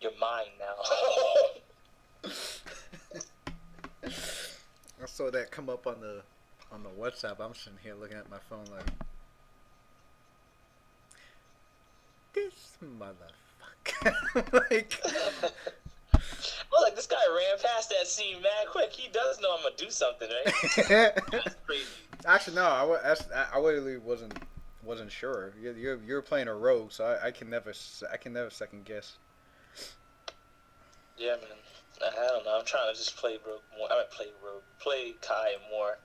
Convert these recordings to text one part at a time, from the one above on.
You're mine now. I saw that come up on the WhatsApp. I'm sitting here looking at my phone like, this motherfucker. Like, Well, like, this guy ran past that scene mad quick. He does know I'm gonna do something, right? That's crazy. actually, no. I literally wasn't sure. You're playing a rogue, so I can never second guess. Yeah, man. I don't know. I'm trying to just play Rogue more. I mean, play Kai more.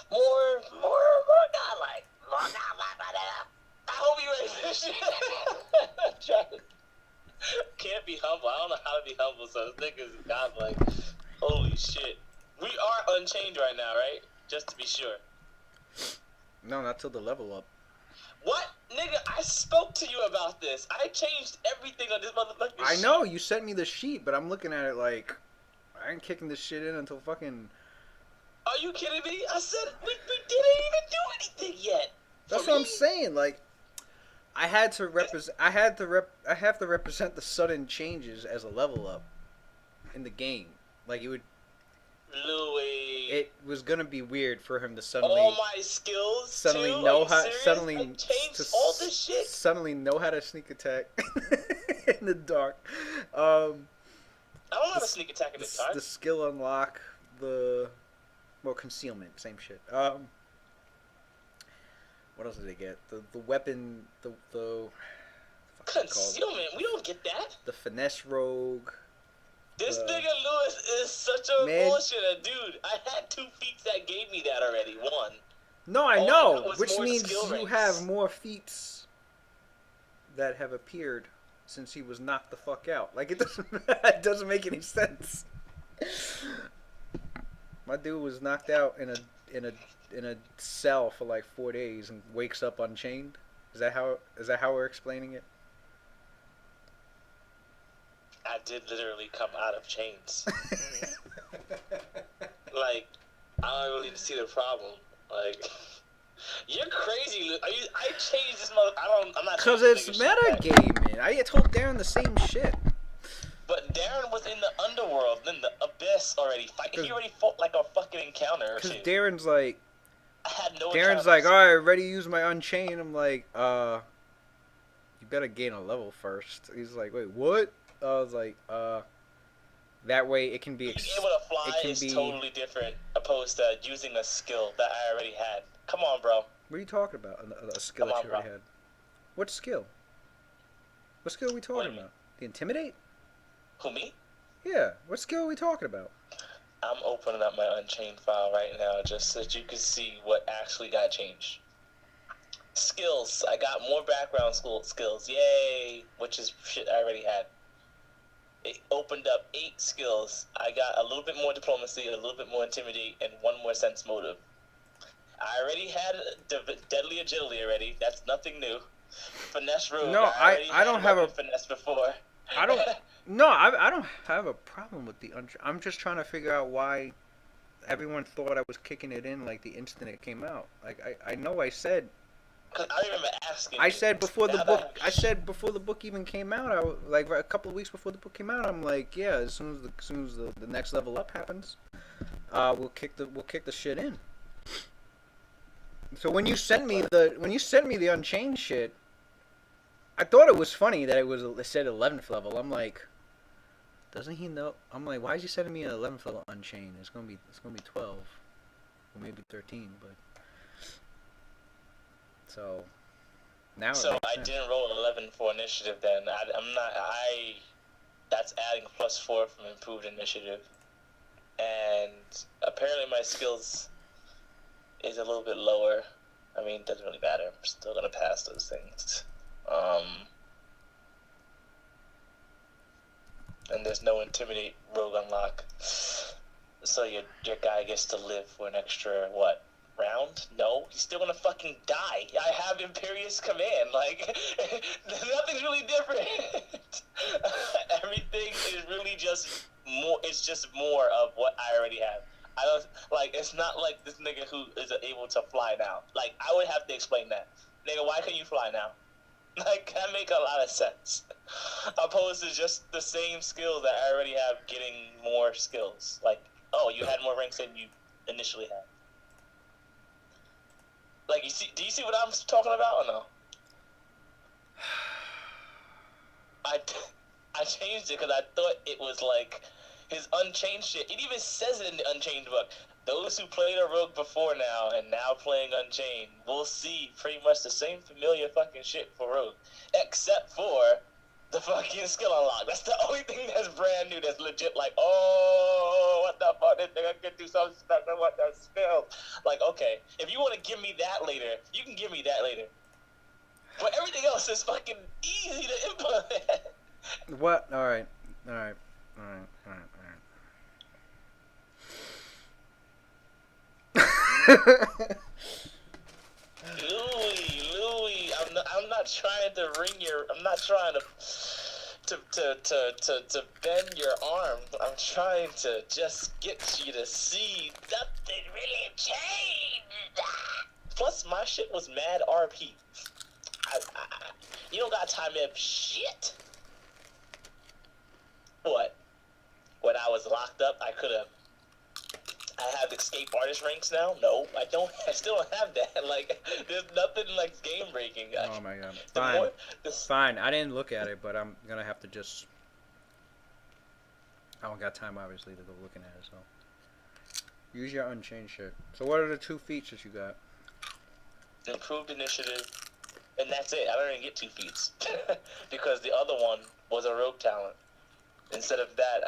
More godlike. More godlike. I hope you ready for this shit. I'm trying to... Can't be humble. I don't know how to be humble, so this nigga's godlike. Holy shit. We are unchained right now, right? Just to be sure. No, not till the level up. What? Nigga, I spoke to you about this. I changed everything on this motherfucking I sheet. know you sent me the sheet, but I'm looking at it like I ain't kicking this shit in until fucking. Are you kidding me? I said we didn't even do anything yet. That's what I'm saying. Like, I have to represent the sudden changes as a level up in the game. Like Louis. it was gonna be weird for him to suddenly All my skills suddenly too? know Are you how serious? suddenly I changed all this shit. suddenly know how to sneak attack in the dark. I don't know how to sneak attack in the dark. The skill unlock, concealment, same shit. What else did they get? The weapon, the Concealment? We don't get that. the finesse rogue. This nigga Lewis is such a bullshitter, dude. I had 2 feats that gave me that already. One. No, I All know, I got was which more means skill you ranks. have more feats that have appeared since he was knocked the fuck out. Like, it doesn't make any sense. My dude was knocked out in a cell for like 4 days and wakes up unchained. Is that how we're explaining it? I did literally come out of chains. Like, I don't really see the problem. Like, you're crazy. I changed this mother. I'm not. Cause it's metagaming. I told Darren the same shit. But Darren was in the underworld, in the abyss already. He already fought like a fucking encounter. Cause Darren's like. I had no. Darren's like, all right, ready to use my unchain. I'm like, you better gain a level first. He's like, wait, what? I was like, that way it can be. Being able to fly is totally different, opposed to using a skill that I already had. Come on, bro. What are you talking about? A skill that you already had. What skill? What skill are we talking about? The intimidate? Who, me? Yeah. What skill are we talking about? I'm opening up my Unchained file right now just so that you can see what actually got changed. Skills. I got more background school skills. Yay! Which is shit I already had. It opened up 8 skills. I got a little bit more diplomacy, a little bit more intimidate, and 1 more sense motive. I already had deadly agility already. That's nothing new. Finesse rogue. No, I don't have a finesse before. I don't. No, I don't have a problem with the I'm just trying to figure out why everyone thought I was kicking it in like the instant it came out. Like I know I said. Cause I remember asking. I said before the book. I said before the book even came out. Like a couple of weeks before the book came out. I'm like, yeah. As soon as the next level up happens, we'll kick the shit in. So when you sent me the Unchained shit, I thought it was funny that it said 11th level. I'm like, doesn't he know? I'm like, why is he sending me an 11th level Unchained? It's gonna be 12, or maybe 13, but so now. So I didn't roll 11 for initiative. Then I'm not. That's adding +4 from improved initiative, and apparently my skills is a little bit lower. I mean, it doesn't really matter. I'm still gonna pass those things. And there's no intimidate rogue unlock, so your guy gets to live for an extra round? No, he's still gonna fucking die. I have Imperious Command. Like, nothing's really different. Everything is really just more. It's just more of what I already have. I don't like. It's not like this nigga who is able to fly now. Like, I would have to explain that. Nigga, why can you fly now? Like, that make a lot of sense. opposed to just the same skills that I already have getting more skills. Like, oh, you had more ranks than you initially had. Like, you see? Do you see what I'm talking about or no? I I changed it because I thought it was like his Unchained shit. It even says it in the Unchained book. Those who played a rogue before now and now playing Unchained will see pretty much the same familiar fucking shit for rogue, except for the fucking skill unlock. That's the only thing that's brand new. That's legit. Like, oh, what the fuck? This nigga can do something special. What the skill? Like, okay, if you want to give me that later, you can give me that later. But everything else is fucking easy to implement. What? All right. All right. All right. All right. Louis, I'm not trying to ring your. I'm not trying to bend your arm. I'm trying to just get you to see nothing really changed. Plus, my shit was mad RP. You don't got time to shit. What? When I was locked up, I could have. I have escape artist ranks now. No, I don't. I still don't have that. Like, there's nothing like game breaking. Oh my god. Fine. Fine. I didn't look at it, but I'm gonna have to just. I don't got time, obviously, to go looking at it. So use your Unchained shit. So what are the 2 feats you got? Improved initiative, and that's it. I don't even get 2 feats because the other one was a rogue talent. Instead of that,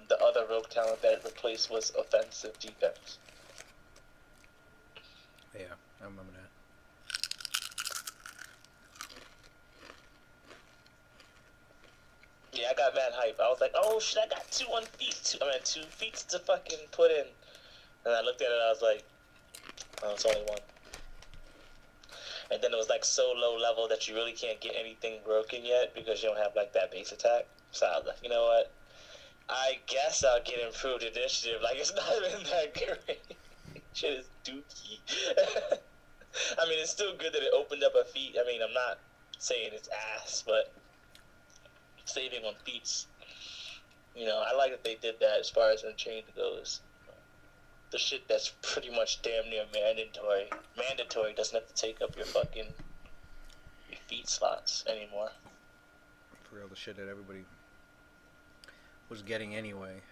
the other rogue talent that it replaced was offensive defense. Yeah, I remember that. Yeah, I got mad hype. I was like, oh shit, I got 2 feats to fucking put in. And I looked at it, I was like, oh, it's only 1. And then it was like so low level that you really can't get anything broken yet because you don't have like that base attack. So I was like, you know what? I guess I'll get improved initiative. Like, it's not even that great. Shit is dookie. I mean, it's still good that it opened up a feat. I mean, I'm not saying it's ass, but saving on feats. You know, I like that they did that as far as Unchained goes. The shit that's pretty much damn near mandatory. Mandatory doesn't have to take up your feat slots anymore. For real, the shit that everybody was getting anyway.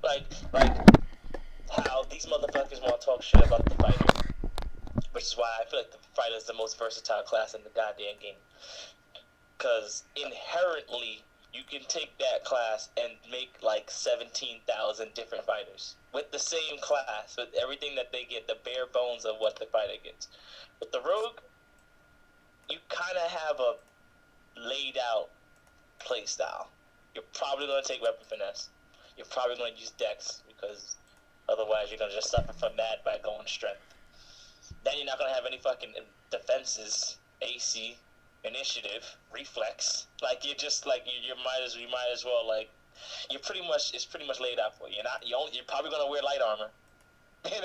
Like how these motherfuckers want to talk shit about the fighter, which is why I feel like the fighter is the most versatile class in the goddamn game. Because inherently, you can take that class and make like 17,000 different fighters with the same class, with everything that they get, the bare bones of what the fighter gets. With the rogue, you kind of have a laid out play style. You're probably going to take weapon finesse. You're probably going to use dex because otherwise you're going to just suffer from that by going strength. Then you're not going to have any fucking defenses, AC, initiative, reflex. Like, you're just like you might as well, like, it's pretty much laid out for you. You're probably going to wear light armor. You're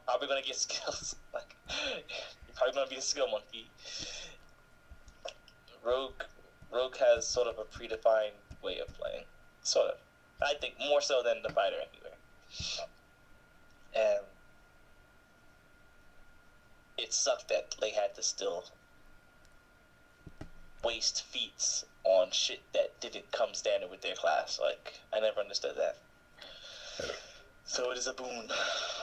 probably going to get skills. Like, you're probably going to be a skill monkey. Rogue has sort of a predefined way of playing. Sort of. I think more so than the fighter anyway. And it sucked that they had to still waste feats on shit that didn't come standard with their class. Like, I never understood that. So it is a boon.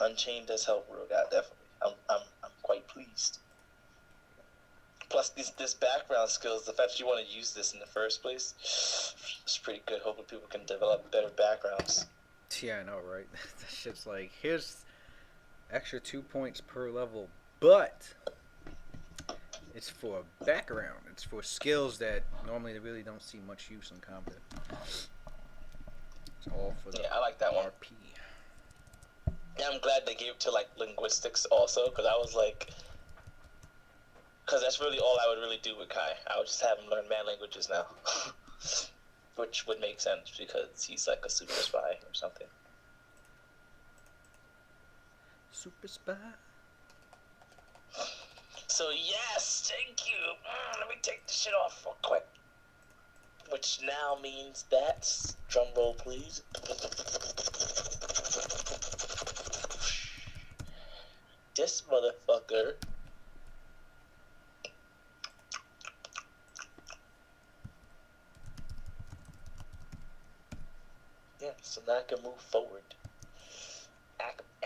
Unchained does help Rogue out, definitely. I'm quite pleased. Plus, this background skills, the fact that you want to use this in the first place, it's pretty good. Hoping people can develop better backgrounds. Yeah, I know, right? That shit's like, here's extra 2 points per level, but it's for background. It's for skills that normally they really don't see much use in combat. It's all for the I like that one. RP. Yeah, I'm glad they gave it to like linguistics also, because I was like, because that's really all I would really do with Kai. I would just have him learn man languages now, which would make sense because he's like a super spy or something. So So yes, thank you. Let me take this shit off real quick. Which now means that, drum roll please. This motherfucker. Yeah, so now I can move forward.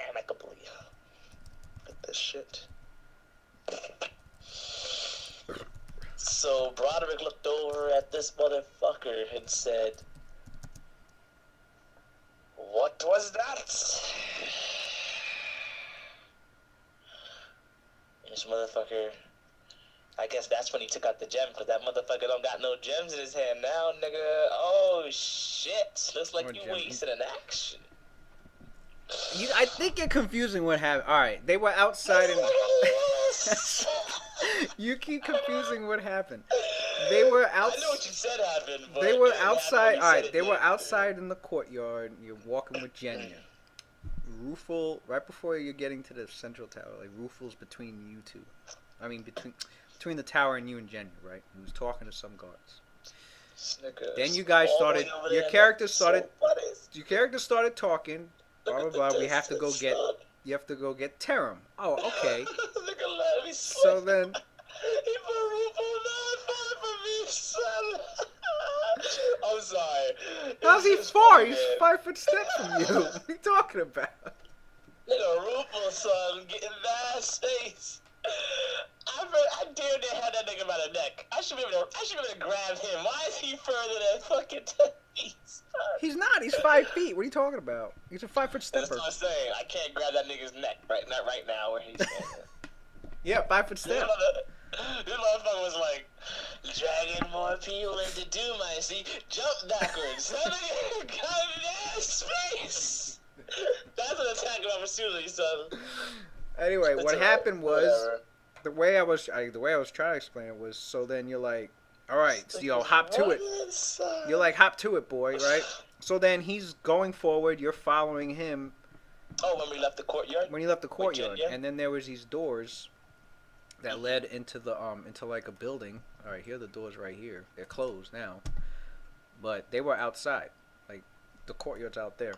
Amicably. With this shit. So Broderick looked over at this motherfucker and said, "What was that?" This motherfucker, I guess that's when he took out the gem, because that motherfucker don't got no gems in his hand now, nigga. Oh, shit. Looks like you wasted an action. I think you're confusing what happened. All right, they were outside and you keep confusing what happened. They were out. I know what you said happened, but they were outside. All right, they were did. outside in the courtyard. You're walking with Jenya. Rufel, right before you're getting to the central tower, like Rufel's between you two. I mean, between the tower and you and Jenya, right? He was talking to some guards. Then you guys started. Your character started. Your character started talking. Blah blah blah. We have to go get. You have to go get Terum. Oh, okay. So then. He put Rufel for me, son. I'm sorry. How's he far? He's 5 foot step from you. What are you talking about? Nigga, Rufel, son, getting that space. I damn near had that nigga by the neck. I should be able to grab him. Why is he further than fucking 10 feet? He's not. He's 5 feet. What are you talking about? He's a 5 foot stepper. That's what I'm saying. I can't grab that nigga's neck not right now where he's standing. Yeah, 5 foot step. This motherfucker was like, dragging more people into doom, I see. Jump backwards. That nigga got in that space. That's an attack of opportunity, son. Anyway, It's what happened was whatever. the way I was trying to explain it was, so then you're like, all right, so, yo, hop to it. You're like, hop to it, boy, right? So then he's going forward. You're following him. Oh, when we left the courtyard. When he left the courtyard, yeah. and then there was these doors that led into the into like a building. All right, here are the doors right here. They're closed now, but they were outside. Like the courtyard's out there.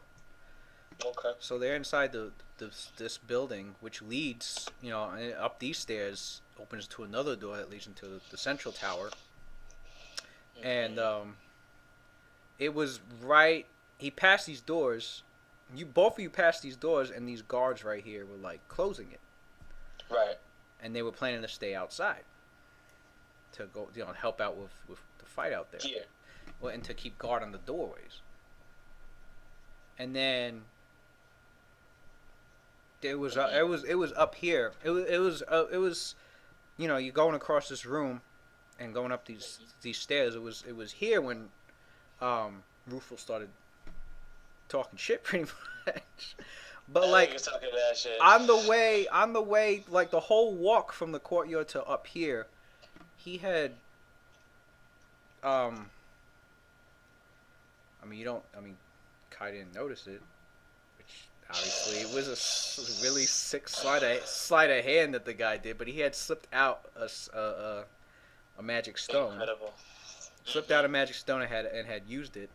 Okay. So they're inside this building, which leads, up these stairs, opens to another door that leads into the central tower. And it was right. He passed these doors. Both of you passed these doors, and these guards right here were like closing it. Right. And they were planning to stay outside to go, help out with the fight out there. Here. Well, and to keep guard on the doorways. And then it was up here. It was you're going across this room and going up these stairs. It was here when Rufel started talking shit pretty much. But like on the way, like the whole walk from the courtyard to up here, he had Kai didn't notice it, which obviously it was a really sick sleight of hand that the guy did, but he had slipped out a magic stone. Incredible. Slipped out a magic stone and had used it.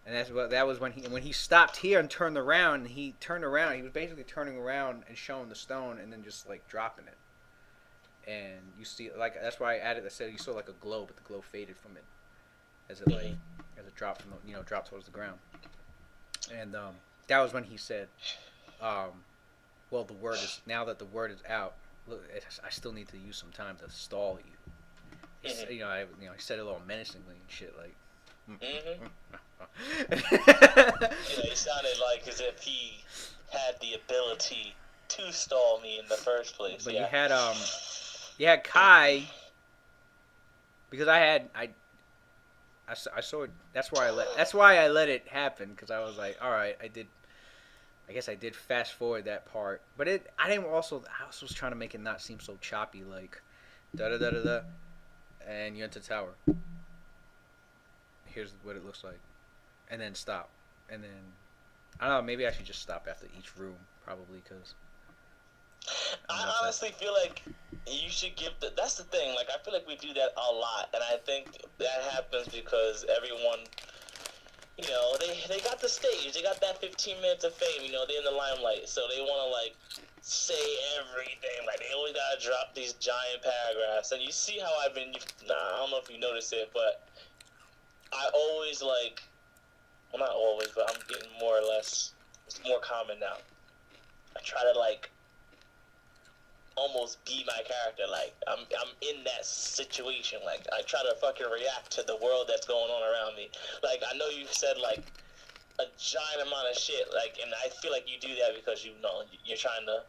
And that was when he stopped here and turned around. And he turned around. He was basically turning around and showing the stone, and then just like dropping it. And you see, like that's why I said you saw like a glow, but the glow faded from it as it dropped from dropped towards the ground. And that was when he said, "Well, the word is now that the word is out. Look, I still need to use some time to stall you." He said it a little menacingly and shit like. Yeah, he sounded like as if he had the ability to stall me in the first place. But yeah. you had Kai, because I saw it. That's why I let it happen, because I was like, all right, I guess I did fast forward that part, but I also was trying to make it not seem so choppy, like da da da da da, and you're into the tower. Here's what it looks like, and then stop, and then I don't know. Maybe I should just stop after each room, probably, because I honestly feel like you should give that's the thing. Like I feel like we do that a lot, and I think that happens because everyone, they got the stage, they got that 15 minutes of fame. They're in the limelight, so they want to like say everything. Like they always gotta drop these giant paragraphs, and you see how I've been. I don't know if you noticed it, but I always like, well, not always, but I'm getting more or less. It's more common now. I try to like almost be my character. Like I'm in that situation. Like I try to fucking react to the world that's going on around me. Like I know you said like a giant amount of shit. Like, and I feel like you do that because you're trying to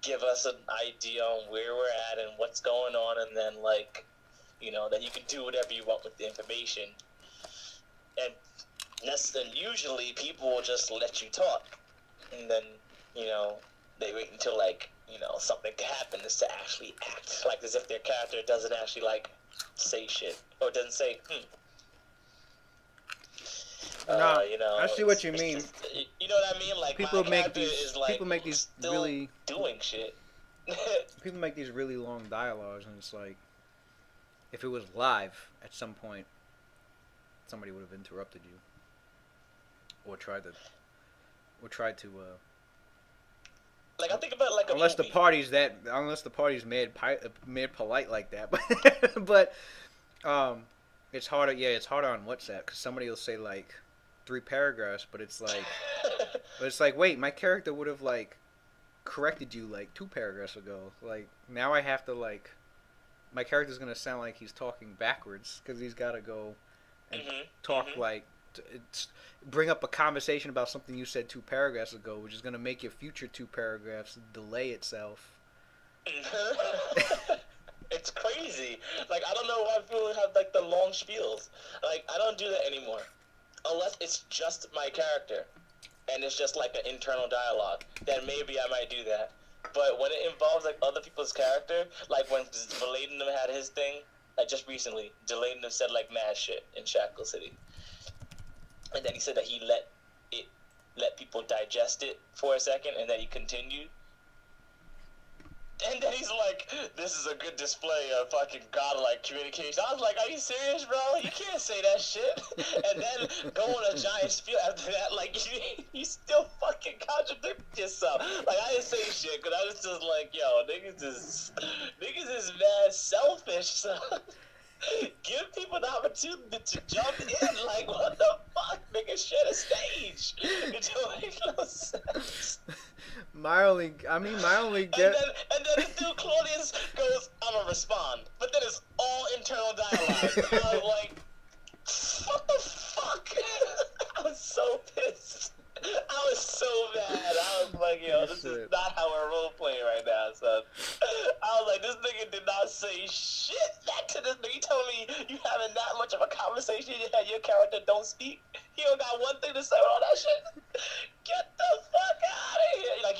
give us an idea on where we're at and what's going on, and then like then you can do whatever you want with the information. And then usually people will just let you talk, and then they wait until like something happens to actually act like as if their character doesn't actually like say shit or doesn't say No, I see what you mean. just, you know what I mean, like my character is like people make these still really doing shit. people make these really long dialogues, and it's like if it was live at some point, somebody would have interrupted you or tried to like I think about it like a unless movie. the party's made polite like that, but it's harder. Yeah, it's harder on WhatsApp because somebody will say like 3 paragraphs, but it's like wait, my character would have like corrected you like 2 paragraphs ago. Like now I have to like my character's gonna sound like he's talking backwards because he's got to go and talk like it's bring up a conversation about something you said 2 paragraphs ago, which is gonna make your future 2 paragraphs delay itself. It's crazy. Like I don't know why people have like the long spiels. Like I don't do that anymore, unless it's just my character, and it's just like an internal dialogue. Then maybe I might do that. But when it involves like other people's character, like when Valaden had his thing, like just recently, Valaden said like mad shit in Shackle City, and then he said that he let people digest it for a second, and then he continued. And then he's like, this is a good display of fucking godlike communication. I was like, are you serious, bro? You can't say that shit. And then go on a giant spiel after that. Like, you still fucking contradict yourself. Like, I didn't say shit, because I was just like, yo, niggas is mad selfish, so give people the opportunity to jump in. Like, what the fuck? Nigga, share the stage. It don't make no sense. My only get. And then this dude Claudius goes, "I'm gonna respond," but then it's all internal dialogue. And I was like, "What the fuck?" I was so pissed. I was so mad. I was like, "Yo, this is not how we're role playing right now, son." I was like, "This nigga did not say shit back to this nigga. You telling me you having that much of a conversation? Your character don't speak. He don't got one thing to say with all that shit. Get the fuck out of here! Like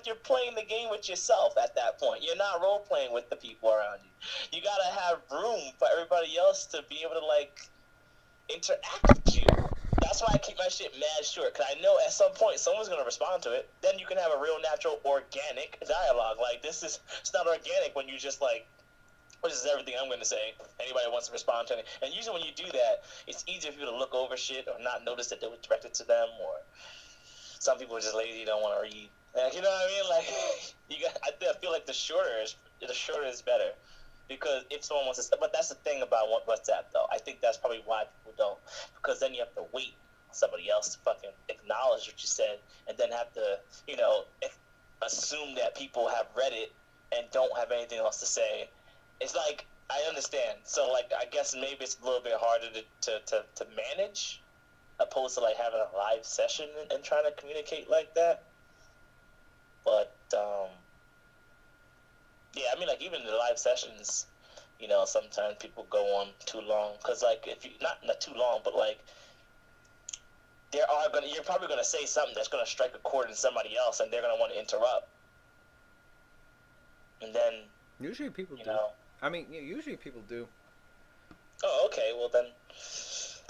you're playing the game with yourself at that point. You're not role playing with the people around you. You gotta have room for everybody else to be able to like interact with you. That's why I keep my shit mad short, because I know at some point someone's gonna respond to it. Then you can have a real natural organic dialogue. Like it's not organic when you just like, which is everything I'm gonna say. Anybody wants to respond to it, and usually when you do that, it's easier for you to look over shit or not notice that it was directed to them, or some people are just lazy, don't want to read. Like, you know what I mean? Like I feel like the shorter is better. Because if someone wants to, but that's the thing about WhatsApp, though. I think that's probably why people don't, because then you have to wait on somebody else to fucking acknowledge what you said, and then have to, assume that people have read it and don't have anything else to say. It's like I understand. So like I guess maybe it's a little bit harder to manage, opposed to like having a live session and trying to communicate like that. But yeah, I mean, like even the live sessions, sometimes people go on too long. Cause like if you not too long, but like you're probably gonna say something that's gonna strike a chord in somebody else, and they're gonna want to interrupt. And then Usually people do. I mean, yeah, usually people do. Oh, okay. Well then,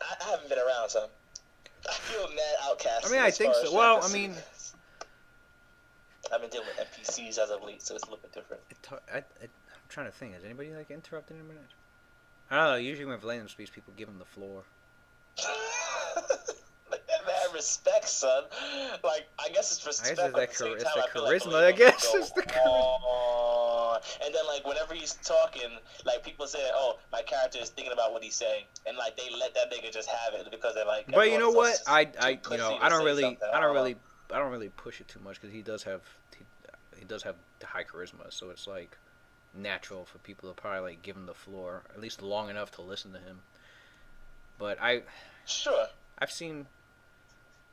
I haven't been around, so I feel mad outcast. I mean, I think so. Well, I mean, I've been dealing with NPCs as of late, so it's a little bit different. trying to think. Has anybody like interrupted him? I don't know. Usually when Valenium speaks, people give him the floor. Mad respect, son. Like, I guess it's I respect, guess but at the same time, I feel like charisma. I Valenium guess go it's the charisma. on. And then, like, whenever he's talking, like, people say, oh, my character is thinking about what he's saying. And, like, they let that nigga just have it because they're like, But you know everyone what? else is too pussy to say something. I don't really push it too much because he does have the high charisma. So it's like natural for people to probably like give him the floor at least long enough to listen to him. But Sure. I've seen.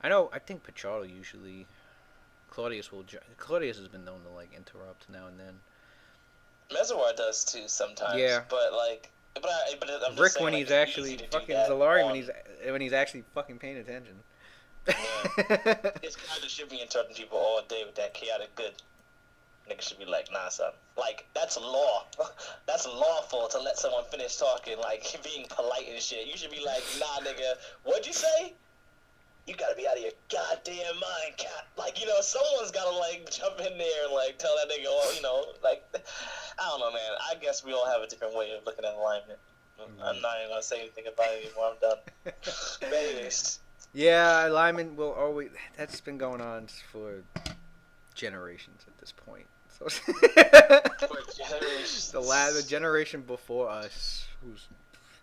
I think Pichardo usually. Claudius has been known to like interrupt now and then. Mesoir does too sometimes. Yeah. But like, but I'm just Rick saying, when like, he's it's actually easy to do fucking that Zalari on- when he's actually fucking paying attention. Yeah. His character should be interrupting people all day with that chaotic good. Nigga should be like, nah, son. Like, that's law. That's lawful to let someone finish talking, like, being polite and shit. You should be like, nah, nigga, what'd you say? You gotta be out of your goddamn mind, cat. Like, you know, someone's gotta, like, jump in there and, like, tell that nigga, oh, you know, like, I don't know, man. I guess we all have a different way of looking at alignment. I'm not even gonna say anything about it anymore. I'm done. But anyways. Yeah, alignment will always. That's been going on for generations at this point. So For generations. the generation before us, who's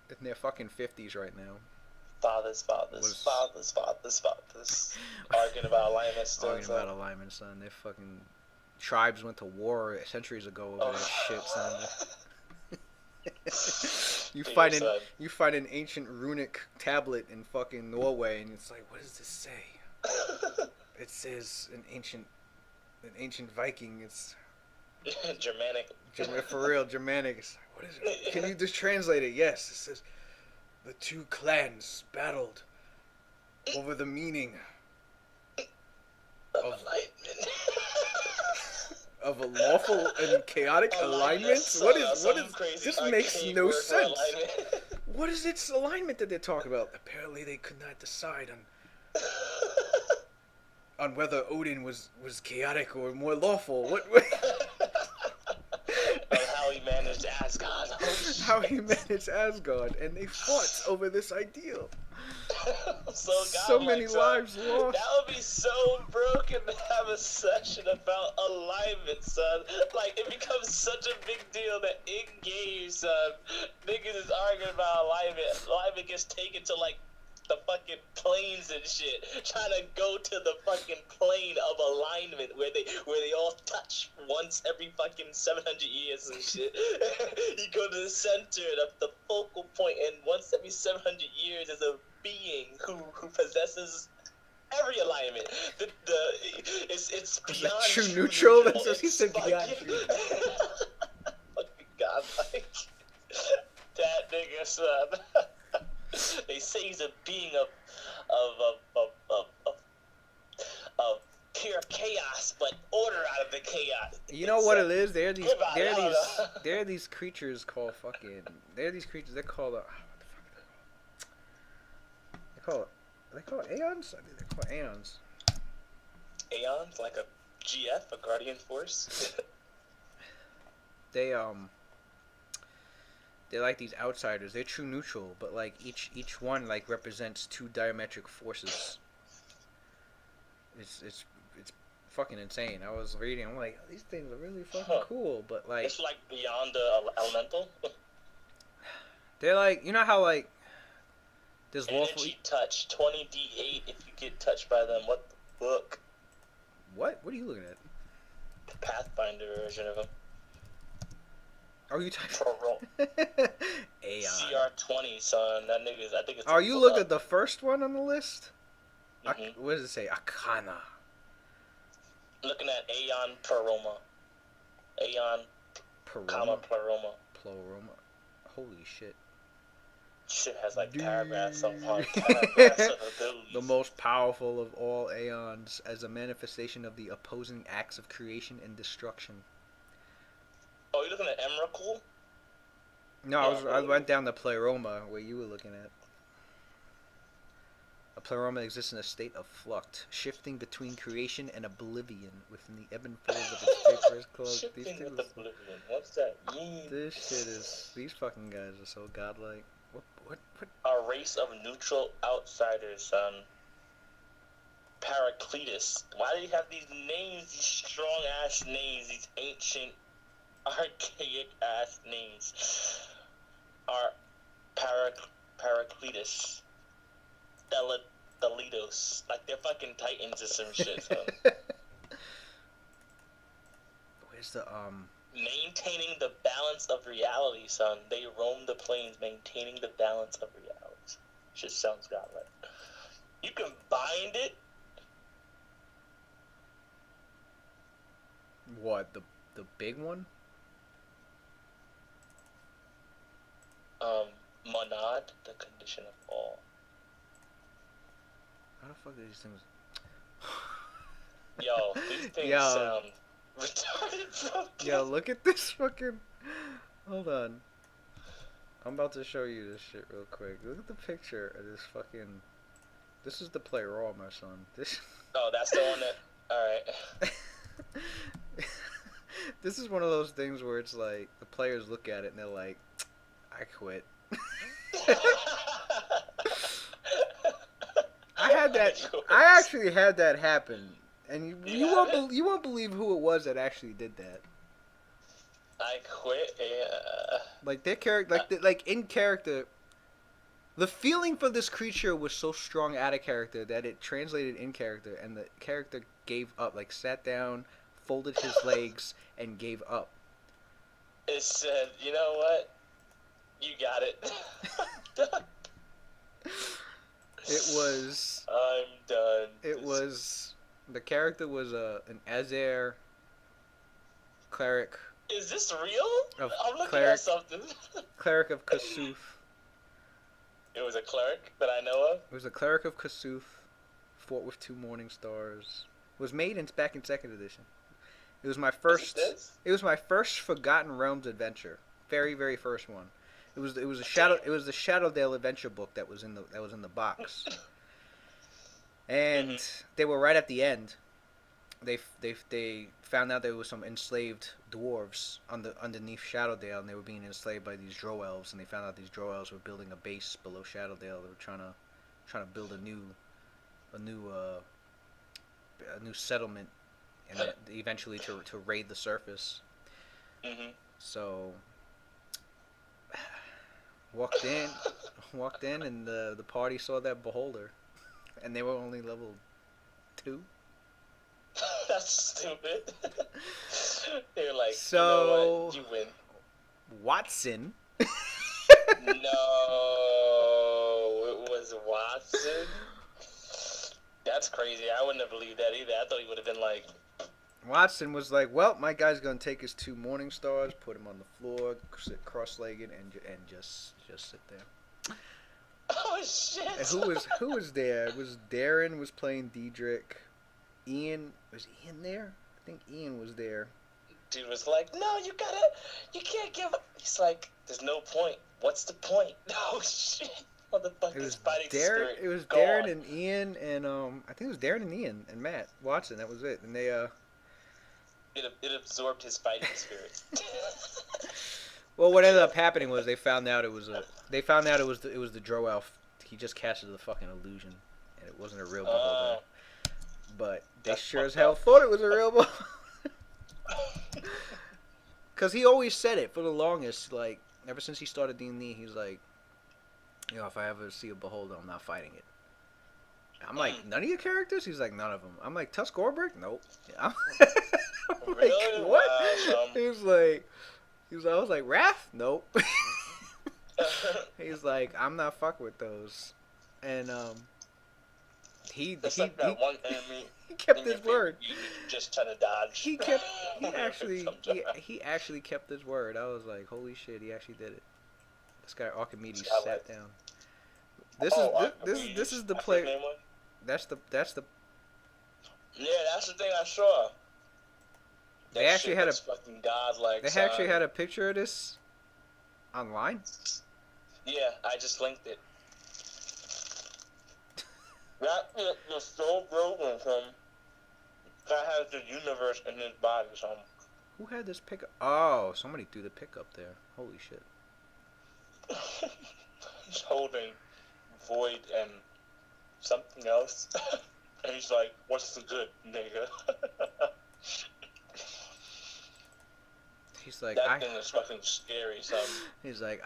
in their fucking 50s right now, Fathers, arguing about alignment still. arguing about alignment, son. Their fucking tribes went to war centuries ago over that shit, son. You find an ancient runic tablet in fucking Norway, and it's like, what does this say? It says an ancient Viking. It's Germanic. For real, Germanic. It's like, what is it? Can you just translate it? Yes, it says the two clans battled over the meaning of alignment. Of a lawful and chaotic alignment? What is crazy this makes no sense. What is its alignment that they're talking about? Apparently they could not decide on whether Odin was chaotic or more lawful. What how he managed Asgard. How he managed Asgard, and they fought over this ideal. So many lives lost. That would be so broken to have a session about alignment, son. Like, it becomes such a big deal that in game, son, niggas is arguing about alignment. Alignment gets taken to, like, the fucking planes and shit, trying to go to the fucking plane of alignment where they all touch once every fucking 700 years and shit. You go to the center, the focal point, and once every 700 years is a being who possesses every alignment. It's beyond true neutral. That's what he said. Beyond true. Fucking god, like that nigga, son. They say he's a being of pure chaos, but order out of the chaos. You know what it is? There are these creatures called fucking. They're these creatures. They're called. What the fuck? Are they called aeons? I think they're called aeons. Aeons, like a GF, a guardian force. They're like these outsiders. They're true neutral, but like each one like represents two diametric forces. It's fucking insane. I was reading. I'm like, these things are really fucking cool, but like it's like beyond the elemental. They're like, you know how like there's energy touch 20d8 if you get touched by them. What the fuck? What? What are you looking at? The Pathfinder version of them. Are you typing? Aeon. CR20, son. That nigga's. I think it's. Oh, you looked at the first one on the list. Mm-hmm. What does it say? Akana. Looking at Aeon Pleroma. Aeon. Comma Pleroma. Pleroma. Holy shit. Shit has like paragraphs upon paragraphs of abilities. The most powerful of all aeons, as a manifestation of the opposing acts of creation and destruction. Oh, you looking at Emrakul? No, I went down the Pleroma where you were looking at. A pleroma exists in a state of flux, shifting between creation and oblivion within the ebb and flows of its vaporous cloak. Shifting with oblivion. What's that mean? This shit is... These fucking guys are so godlike. What? A race of neutral outsiders, Paracletus. Why do you have these names, these strong-ass names, these ancient, archaic-ass names? Are Paracletus. Delitos. Like they're fucking titans or some shit, son. Where's the, Maintaining the balance of reality, son. They roam the plains, maintaining the balance of reality. Shit sounds godlike. You can bind it. What, the big one? Monad, the condition of all. How the fuck are these things? Yo, these things sound retarded, bro. Yo, look at this fucking... Hold on. I'm about to show you this shit real quick. Look at the picture of this fucking... This is the play raw, my son. This... Oh, that's the one that... Alright. This is one of those things where it's like, the players look at it and they're like, I quit. I actually had that happen, and you won't believe who it was that actually did that. I quit. Yeah. Like their character, like in character, the feeling for this creature was so strong out of character that it translated in character, and the character gave up. Like sat down, folded his legs, and gave up. It said, "You know what? You got it." It was. I'm done. It was. The character was an Azair cleric. Is this real? I'm looking at something. Cleric of Kasuf. It was a cleric that I know of? It was a cleric of Kasuf. Fought with 2 morning stars. Was made back in 2nd edition. It was my first. It was my first Forgotten Realms adventure. Very, very first one. It was the Shadowdale adventure book that was in the box. And they were right at the end. They found out there was some enslaved dwarves underneath Shadowdale, and they were being enslaved by these drow elves. And they found out these drow elves were building a base below Shadowdale. They were trying to build a new settlement, and eventually to raid the surface. Mm-hmm. So walked in, and the party saw that beholder, and they were only level 2. That's stupid. They're like, so, you know what? You win. Watson. No, it was Watson. That's crazy. I wouldn't have believed that either. I thought he would have been like... Watson was like, well, my guy's going to take his 2 morning stars, put him on the floor, sit cross-legged, and just sit there. Oh, shit. And who was there? It was Darren was playing Diedrich. Ian, was Ian there? I think Ian was there. Dude was like, no, you can't give up. He's like, there's no point. What's the point? Oh, shit. Motherfucker's fighting spirit. It was Darren and Ian, and I think it was Darren and Ian and Matt Watson. That was it. And they It absorbed his fighting spirit. Well, what ended up happening was they found out it was the drow elf. He just casted the fucking illusion, and it wasn't a real beholder. But they sure as hell thought it was a real beholder. Because he always said it for the longest. Like ever since he started D&D, he's like, you know, if I ever see a beholder, I'm not fighting it. I'm like, none of your characters? He's like, none of them. I'm like, Tusk Orbrick? Nope. I'm Really? like, what? He was like, I was like, Wrath? Nope. He's like, I'm not fucking with those. And he kept his word. You just trying to dodge. He actually kept his word. I was like, holy shit, he actually did it. This guy Archimedes sat down. This is the play. That's the. Yeah, that's the thing I saw. They actually had fucking godlike. They actually had a picture of this online. Yeah, I just linked it. That is so broken from that has the universe in his body. So Who had this pickup? Oh, somebody threw the pickup there. Holy shit. he's holding Void and something else, and he's like, "What's the good, nigga?" He's like, That thing is fucking scary, son. He's like,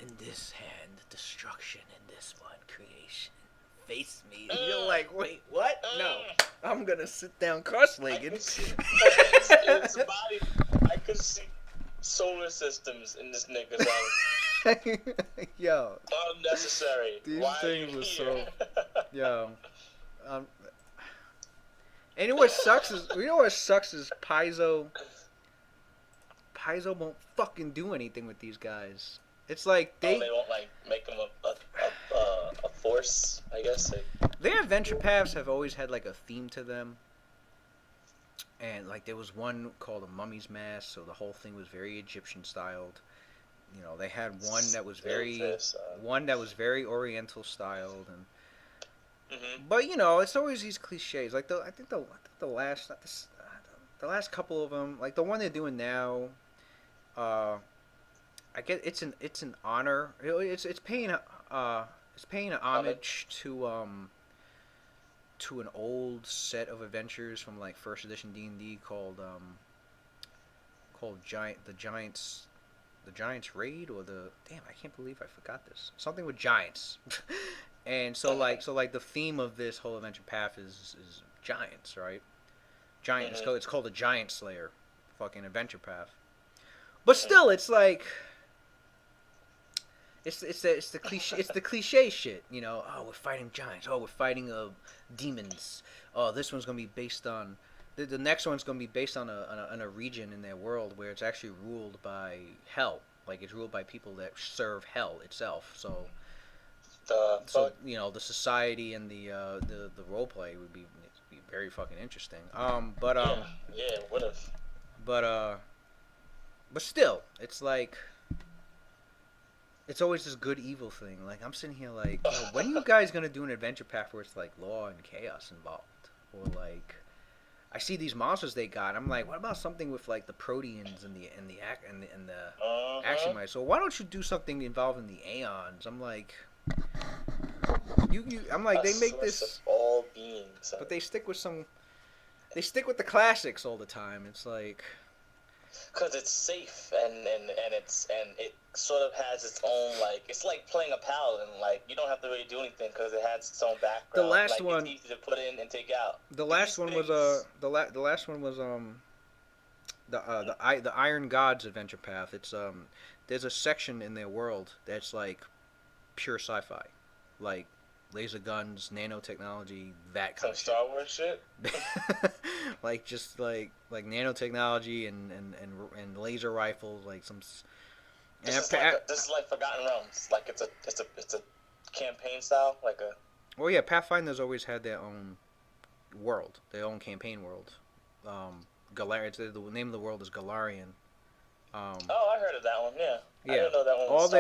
in this hand, destruction, in this one, creation. Face me. And you're like, wait, what? No. I'm gonna sit down cross-legged. His body, I could see solar systems in this nigga's arm. Yo. Unnecessary. These Why things are you were here? Yo. Um, and you know what sucks is, Paizo won't fucking do anything with these guys. It's like they won't like make them a force, I guess. Their adventure paths have always had like a theme to them. And like there was one called a mummy's mask, so the whole thing was very Egyptian styled. You know, they had one that was very Oriental styled, and but you know, it's always these cliches. Like I think the last the last couple of them, like the one they're doing now, I get it's an honor. It's paying an homage to an old set of adventures from like first edition D&D called the Giants Raid, or the damn, I can't believe I forgot this. Something with giants. And so like the theme of this whole adventure path is giants, right? It's called a Giant Slayer fucking adventure path. But still it's like it's the cliche shit, you know. Oh, we're fighting giants. Oh, we're fighting demons. Oh, this one's gonna be based on the next one's gonna be based on a region in their world where it's actually ruled by hell. Like it's ruled by people that serve hell itself. So you know the society and the role play would be very fucking interesting. Yeah, what if? But still, it's like. It's always this good evil thing. Like I'm sitting here like, yo, when are you guys gonna do an adventure path where it's like law and chaos involved, or like, I see these monsters they got. I'm like, what about something with like the proteans and the action mice? So why don't you do something involving the aeons? I'm like, I'm like, they make this of all beings, but they stick with the classics all the time. It's like. Because it's safe and it sort of has its own, like, it's like playing a paladin. Like you don't have to really do anything because it has its own background. The last like, one, it's easy to put in and take out. The last one was the Iron Gods adventure path. It's there's a section in their world that's like pure sci-fi, like laser guns, nanotechnology, that kind of Star Wars shit. Like just like nanotechnology and laser rifles, like some. This is like Forgotten Realms. Like it's a campaign style, like a. Well, yeah, Pathfinder's always had their own world, their own campaign world. The name of the world is Galarian. Oh, I heard of that one. Yeah. Yeah. I didn't know that one was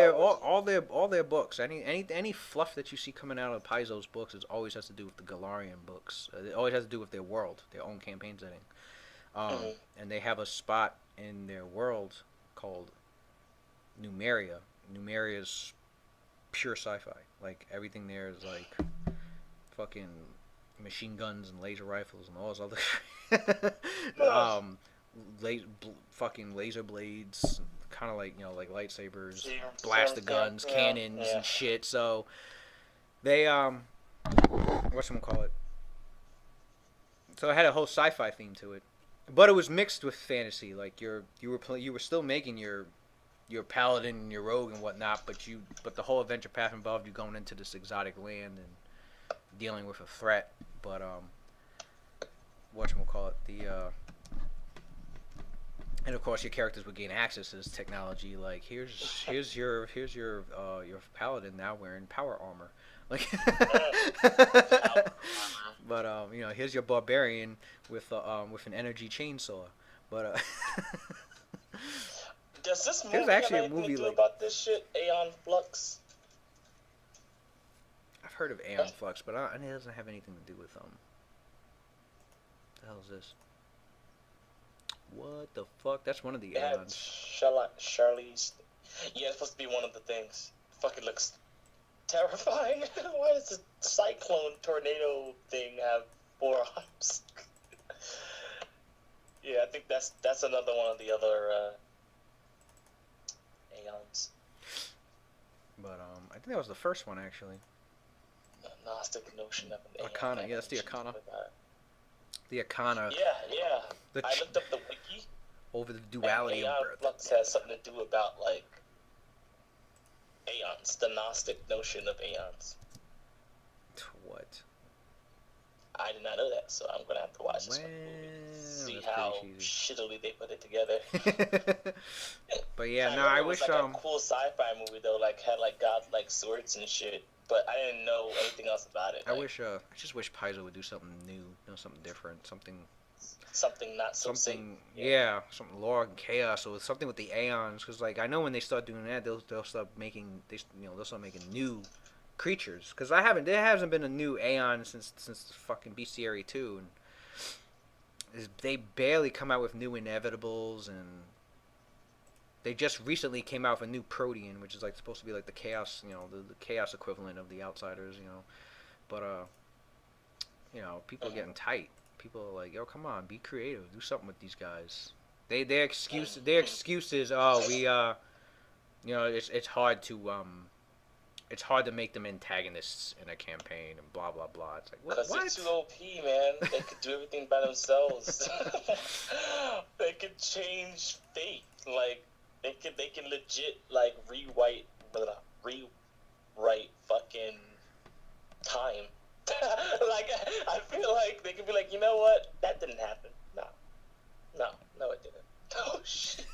all their books. Any fluff that you see coming out of Paizo's books, it always has to do with the Galarian books. It always has to do with their world, their own campaign setting. And they have a spot in their world called Numeria. Numeria's pure sci-fi. Like everything there is like fucking machine guns and laser rifles and all this other fucking laser blades, kind of like, you know, like lightsabers, blaster guns, cannons and shit. So they whatchamacallit. So it had a whole sci-fi theme to it, but it was mixed with fantasy. Like you were still making your paladin and your rogue and whatnot, but the whole adventure path involved you going into this exotic land and dealing with a threat. But whatchamacallit, and of course your characters would gain access to this technology. Like here's your paladin now wearing power armor. Like, but you know, here's your barbarian with an energy chainsaw. But does this movie there's actually have a movie to do like about this shit? Aeon Flux. heard of Aeon Flux, but it doesn't have anything to do with the hell is this? What the fuck? That's one of the Yeah, Aeons. Charlize. Yeah, it's supposed to be one of the things. Fucking looks terrifying. Why does the cyclone tornado thing have 4 arms? Yeah, I think that's another one of the other Aeons. But I think that was the first one actually. The Gnostic notion of an Arcana, Aeon. yeah, that's the Arcana. The Arcana. Yeah. I looked up the wiki. Over the duality and of Aeon birth. Flux has something to do about like Aeons, the Gnostic notion of Aeons. What? I did not know that, so I'm gonna have to watch this movie. See how shittily they put it together. But yeah, no, I wish it was like a cool sci-fi movie though, like had like god like swords and shit. But I didn't know anything else about it. I just wish Paizo would do something new, something different, something not so something something lore and chaos or something with the Aeons. Because like I know when they start doing that, they'll start making they'll start making new creatures. Because there hasn't been a new Aeon since fucking Bestiary 2, and they barely come out with new inevitables, and they just recently came out with a new Protean, which is like supposed to be like the chaos, the chaos equivalent of the Outsiders, but people are getting tight. People are like, yo, come on, be creative, do something with these guys. Their excuse is, oh, we it's hard to make them antagonists in a campaign and blah blah blah. It's like, what? Because they're too OP, man. They could do everything by themselves. They could change fate. Like they can legit like rewrite fucking time. Like I feel like they could be like, you know what? That didn't happen. No, it didn't. Oh shit.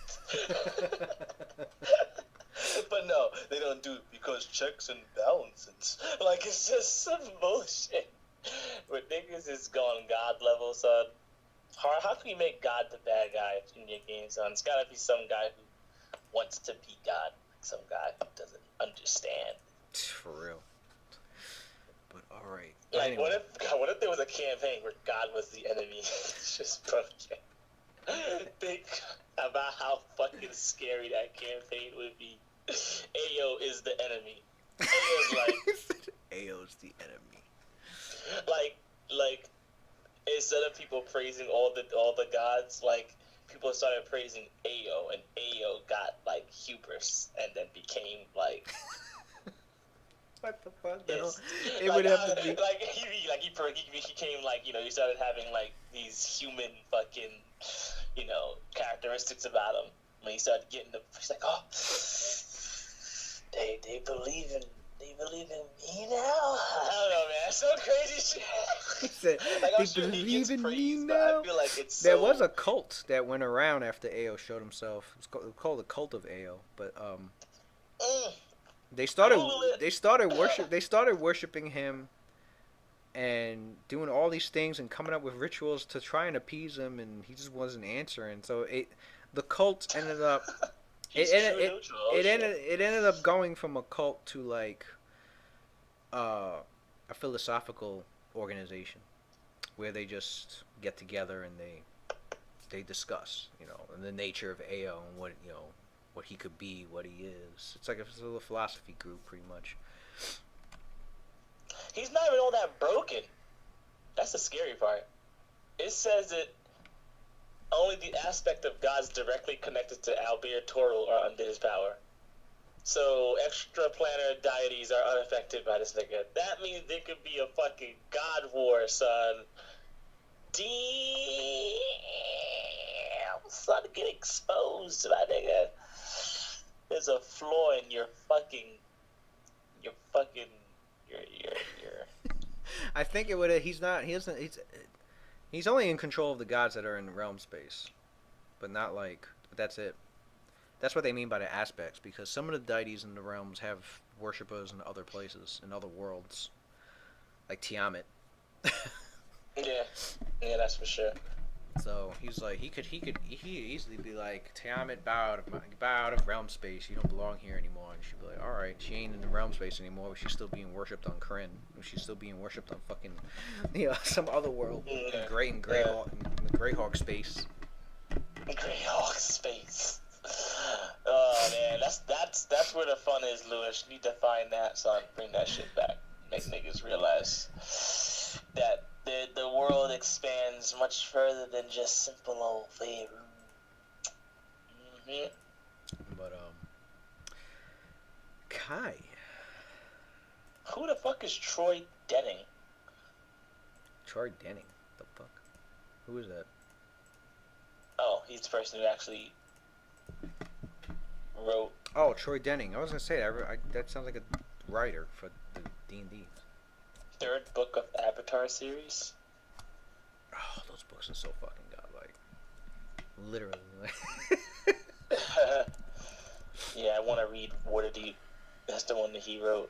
But no, they don't do it because checks and balances. Like, it's just some bullshit. But niggas is going God level, son. How can you make God the bad guy in your game, son? It's gotta be some guy who wants to be God. Some guy who doesn't understand. For real. But alright. Like, anyway. what if there was a campaign where God was the enemy? It's just perfect. Think about how fucking scary that campaign would be. Ayo is the enemy. Ayo's like Ayo's the enemy. Like instead of people praising all the gods, like people started praising Ayo, and Ayo got like hubris and then became like what the fuck? It would have to be like he became like, he started having like these human fucking characteristics about him. When he started getting he's like, oh, they believe in me now. I don't know, man. It's so crazy shit. He said, like, they believe in me now. I feel like it's there was a cult that went around after Ayo showed himself. It's called the Cult of Ayo, but they started worshiping him and doing all these things and coming up with rituals to try and appease him, and he just wasn't answering. So the cult ended up it ended up going from a cult to like a philosophical organization where they just get together and they discuss, the nature of Ayo and what he could be, what he is. It's like a little philosophy group, pretty much. He's not even all that broken. That's the scary part. It says that only the aspect of gods directly connected to Albir Toril are under his power. So extraplanar deities are unaffected by this nigga. That means there could be a fucking god war, son. Damn, son, get exposed, my nigga. There's a flaw in your I think it would. He's only in control of the gods that are in realm space, but not like. But that's it. That's what they mean by the aspects, because some of the deities in the realms have worshippers in other places, in other worlds, like Tiamat. Yeah, that's for sure. So he's like, he could easily be like, Tiamat, bow out of realm space. You don't belong here anymore. And she'd be like, all right, she ain't in the realm space anymore. But she's still being worshipped on Kryn. She's still being worshipped on fucking, some other world in Yeah. Greyhawk space. Greyhawk space. Oh man, that's where the fun is, Lewis. You need to find that, son. Bring that shit back. Make niggas realize that the world expands much further than just simple old Faerun. Mm-hmm. But Kai. Who the fuck is Troy Denning? Troy Denning. The fuck? Who is that? Oh, he's the person who actually wrote. Oh, Troy Denning. I was gonna say that. That sounds like a writer for the D&D. Third book of Avatar series. Oh, those books are so fucking godlike. Literally. Yeah, I want to read Waterdeep. That's the one that he wrote.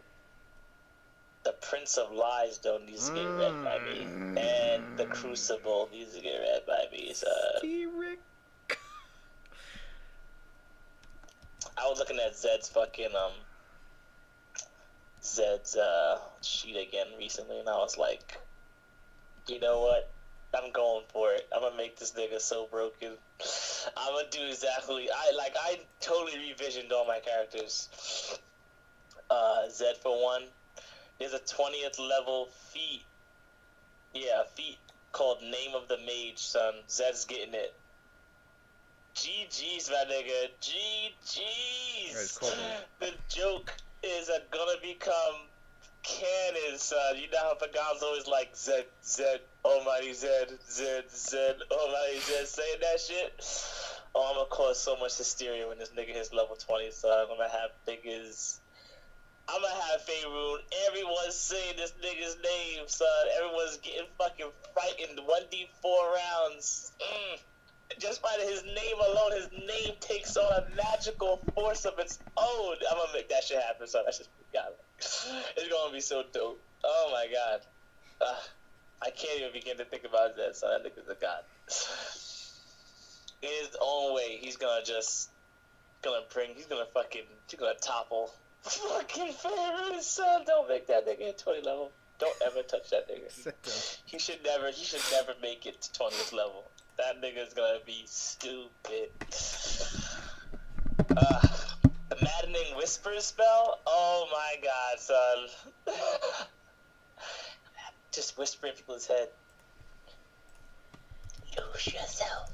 The Prince of Lies, though, needs to get read by me. And The Crucible needs to get read by me. So, I was looking at Zed's sheet again recently, and I was like, you know what? I'm going for it. I'm gonna make this nigga so broken. I'm gonna do exactly. I totally revisioned all my characters. Zed for one. There's a 20th level feat. Yeah, a feat called Name of the Mage, son. Zed's getting it. GG's, my nigga. GG's. The joke is gonna become canon, son. You know how Pagan's always like Zed, Almighty Zed, Almighty Zed, saying that shit? Oh, I'm gonna cause so much hysteria when this nigga hits level 20, son. I'm gonna have Faerun. Everyone's saying this nigga's name, son. Everyone's getting fucking frightened. 1d4 rounds. Just by his name alone, his name takes on a magical force of its own. I'm gonna make that shit happen, son. That's just God. It's gonna be so dope. Oh my god. I can't even begin to think about that, son. That nigga's a god. In his own way, he's gonna topple fucking Faerun, son. Don't make that nigga at 20 level. Don't ever touch that nigga. He should never make it to 20th level. That nigga's gonna be stupid. The Maddening Whisper spell? Oh my god, son. Just whisper in people's head. Lose yourself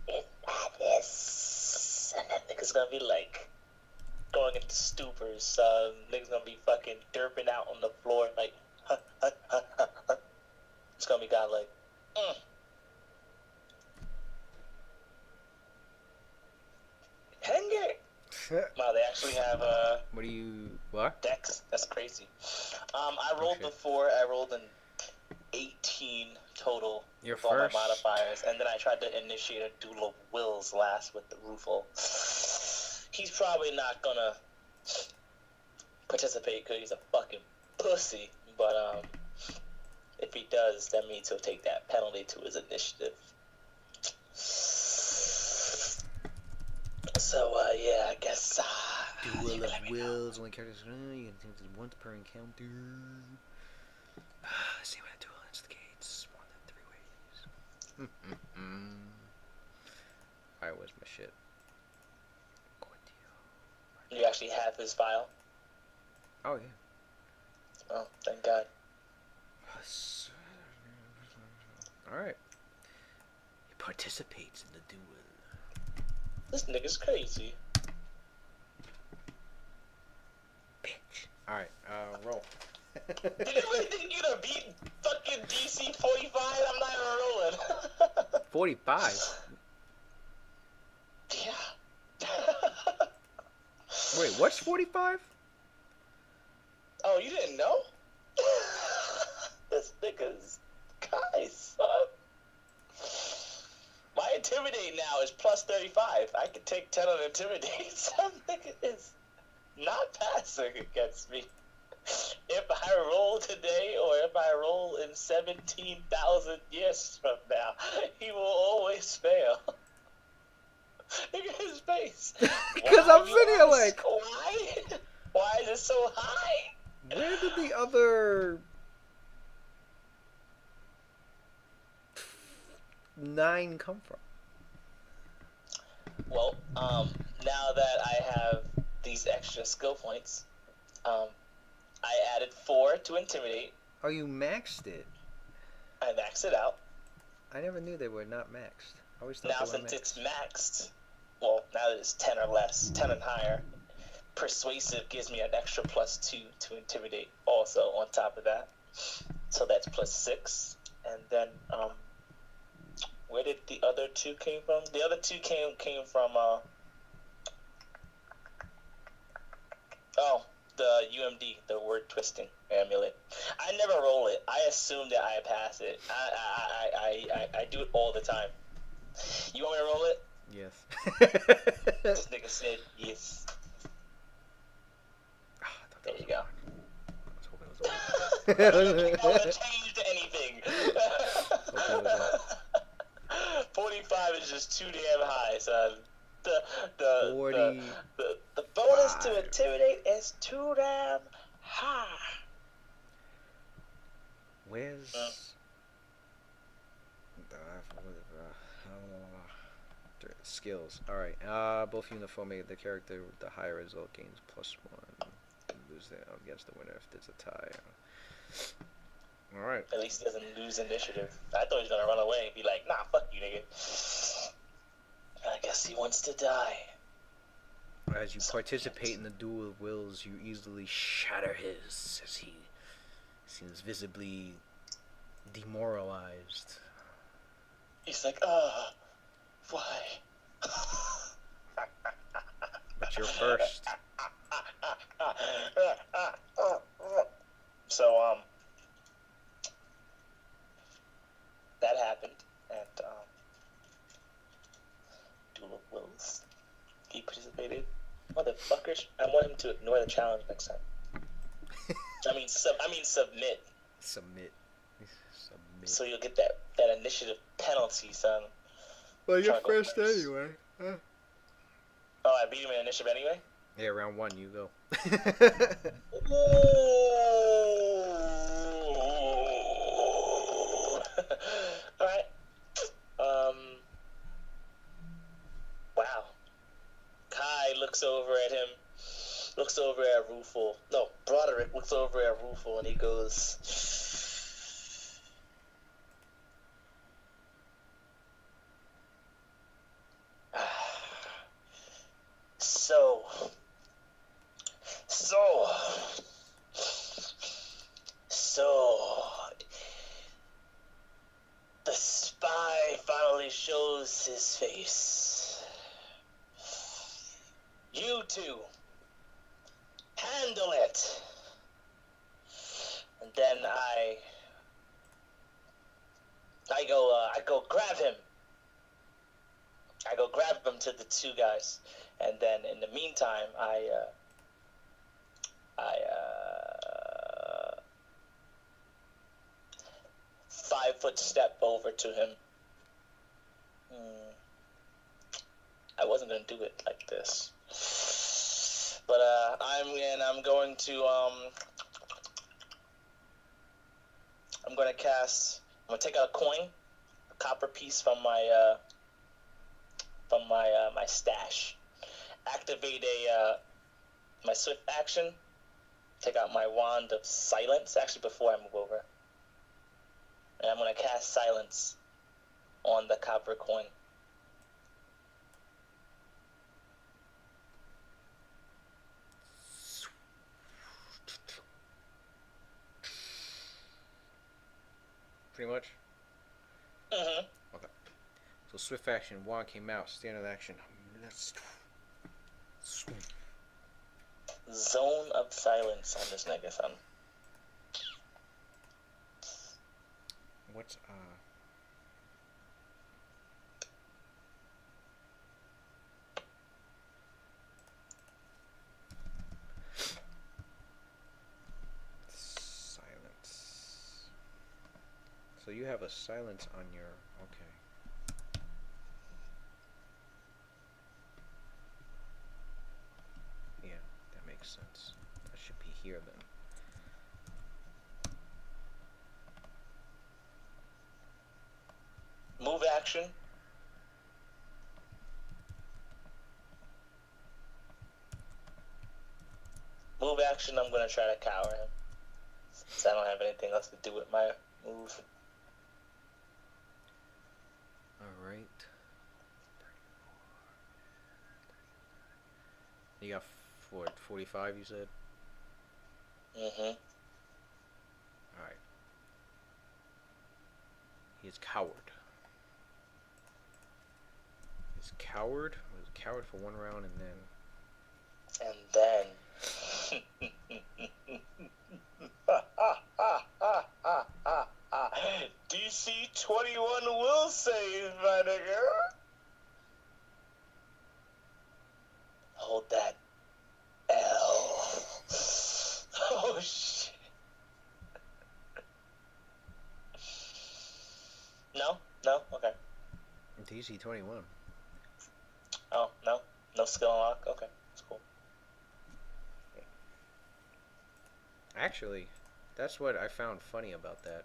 in madness. And that nigga's gonna be like going into stupors, son. Nigga's gonna be fucking derping out on the floor like, It's gonna be godlike. Hanger! Wow, they actually have What? decks. That's crazy. I rolled before. I rolled an 18 total with all my modifiers, and then I tried to initiate a duel of wills last with the Rufal. He's probably not gonna participate because he's a fucking pussy, but if he does, that means he'll take that penalty to his initiative. So, yeah, I guess, Duel of Wills, only characters, you can attempt it once per encounter. See what a duel instigates, more than 3 ways. Alright, where's my shit? You actually have his file? Oh, yeah. Oh, thank God. Alright. He participates in the duel. This nigga's crazy. Bitch. Alright, roll. Did you really think you'd have beat fucking DC 45? I'm not even rolling. 45? Yeah. Wait, what's 45? Oh, you didn't know? This nigga's guy, son. My Intimidate now is plus 35. I can take 10 on Intimidate. Some nigga is not passing against me. If I roll today or if I roll in 17,000 years from now, he will always fail. Look at his face. Because Why, I'm you sitting here ask? like, Why? Why is it so high? where did the other 9 come from? Well, now that I have these extra skill points, um, I added 4 to intimidate. Oh, you maxed it. I maxed it out. I never knew they were not maxed. I always thought Now, they were since it's maxed. maxed, well, now that it's 10 or less, 10 and higher, persuasive gives me an extra +2 to intimidate also on top of that. So that's +6. And then, where did the other 2 came from? The other 2 came from, the UMD, the word twisting amulet. I never roll it. I assume that I pass it. I do it all the time. You want me to roll it? Yes. This nigga said yes. There you go. I would have changed anything. 45 is just too damn high, son. The 40. the bonus to intimidate is too damn high. Where's skills? All right. Both uniformly, the character with the higher result gains +1. Lose that against the winner if there's a tie. All right. At least he doesn't lose initiative. I thought he was gonna run away and be like, "Nah, fuck you, nigga." I guess he wants to die. As you participate in the duel of wills, you easily shatter his as he seems visibly demoralized. He's like, why? But you're first. So, that happened, and, Duel of Wills. He participated. Motherfuckers, I want him to ignore the challenge next time. I mean, submit. Submit. So you'll get that initiative penalty, son. Well, you're first anyway. Huh? Oh, I beat him in initiative anyway? Yeah, round 1, you go. Alright. Wow. Kai looks over at him. Looks over at Rufel. No, Broderick looks over at Rufel and he goes, So, the spy finally shows his face. You two, handle it. And then I go grab him. I go grab him to the 2 guys. And then in the meantime, I 5-foot step over to him. I wasn't gonna do it like this, but I'm going to I'm gonna take out a coin, a copper piece from my my stash. Activate my swift action. Take out my wand of silence. Actually, before I move over. And I'm going to cast silence on the copper coin. Pretty much? Mm-hmm. Okay. So swift action, wand came out, standard action. Zone of silence on this nigga, son. What's So you have a silence on your. Okay. Yeah, that makes sense. That should be here then. Move action. Move action, I'm going to try to cower him. Since I don't have anything else to do with my move. Alright. You got 45, you said? Mm-hmm. Alright. He's coward. He's coward. He was a coward for 1 round and then. DC 21 will save, my nigga. Hold that L. Oh, shit. No? No? Okay. DC 21. Oh, no? No skill unlock? Okay, that's cool. Actually, that's what I found funny about that.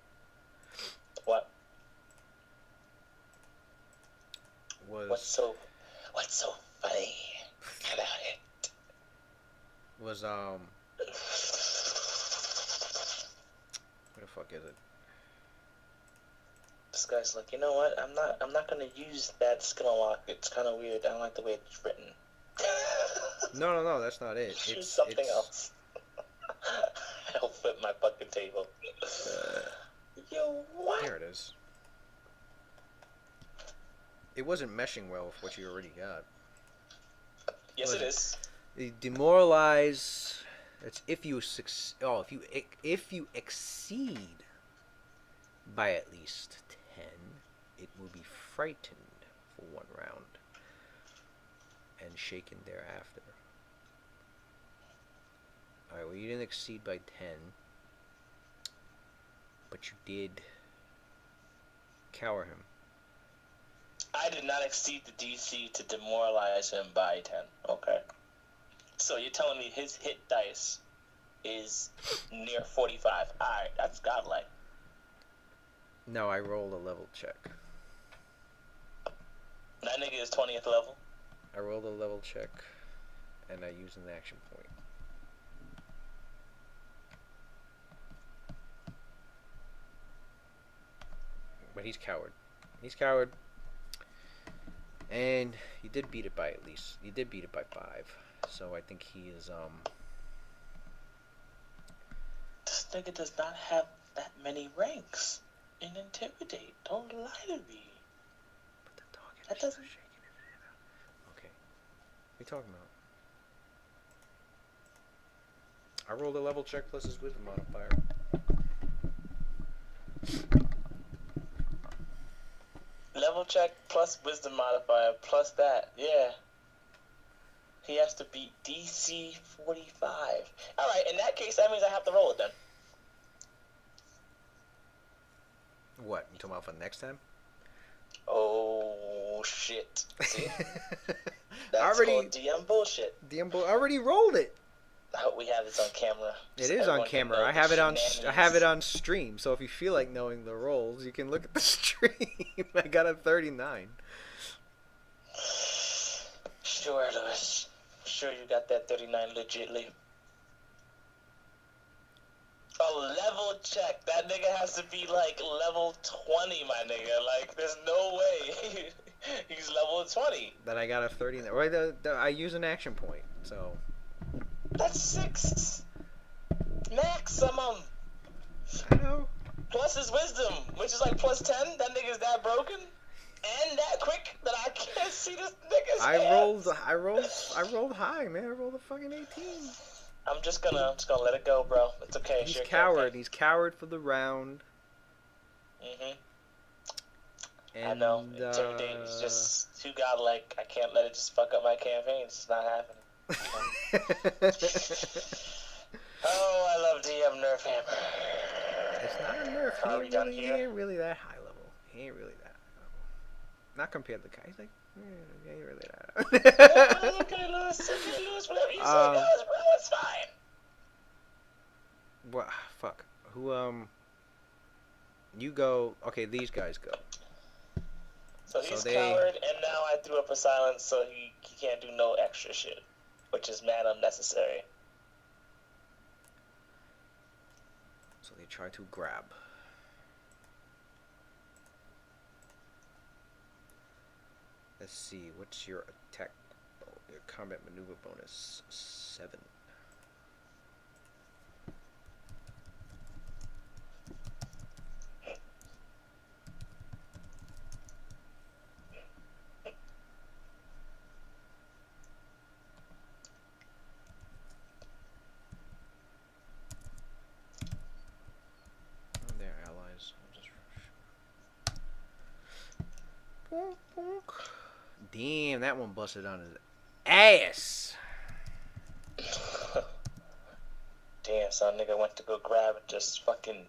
What? Was What's so funny about it? Was where the fuck is it? This guy's like, you know what? I'm not gonna use that skill unlock. It's kind of weird. I don't like the way it's written. No, that's not it. Choose something else. I'll flip my fucking table. Yo, what? Here it is. It wasn't meshing well with what you already got. Yes, it is. Demoralize. It's if you exceed by at least 10, it will be frightened for 1 round and shaken thereafter. Alright, well, you didn't exceed by 10, but you did cower him. I did not exceed the DC to demoralize him by 10. Okay. So you're telling me his hit dice is near 45. Alright, that's godlike. No, I rolled a level check. That nigga is 20th level. I rolled a level check, and I used an action point. But he's coward. He's coward. And you did beat it by at least. You did beat it by 5. So I think he is, This nigga does not have that many ranks in Intimidate. Don't lie to me. But the dog That doesn't... shaking his head out. Okay. What are you talking about? I rolled a level check plus his wisdom modifier. Level check plus wisdom modifier plus that. Yeah. He has to beat DC 45. Alright, in that case, that means I have to roll it then. What? You talking about for next time? Oh, shit. See? That's called DM bullshit. I already rolled it. I hope we have this on camera. It is on camera. I have it on stream. So if you feel like knowing the rolls, you can look at the stream. I got a 39. Sure, Lewis. Sure you got that 39 legitly. A level check. That nigga has to be like level 20, my nigga. Like, there's no way. He's level 20. Then I got a 39. Right, I use an action point, so. That's 6 maximum. I know. Plus his wisdom, which is like plus 10. That nigga's that broken and that quick that I can't see this nigga's hands. I rolled high, man. I rolled a fucking 18. I'm just gonna let it go, bro. It's okay. He's coward. He's coward for the round. And, I know. Intimidate is just too godlike. I can't let it just fuck up my campaigns. It's not happening. It's Oh, I love DM Nerf Hammer. not a Nerf Akari down He here. ain't really that high level. He ain't really that high level. Not compared to the guy. He's like, he ain't really that. Okay, Lewis. Okay, Lewis. Whatever you say um, goes, bro. It's fine. what? Fuck. Who? You go. Okay, these guys go. So he's coward, and now I threw up a silence, so he can't do no extra shit, which is mad unnecessary. So they try to grab. Let's see. What's your attack? Your combat maneuver bonus 7. They're allies. Damn, that one busted on his ass. Damn, son, nigga went to go grab it, just fucking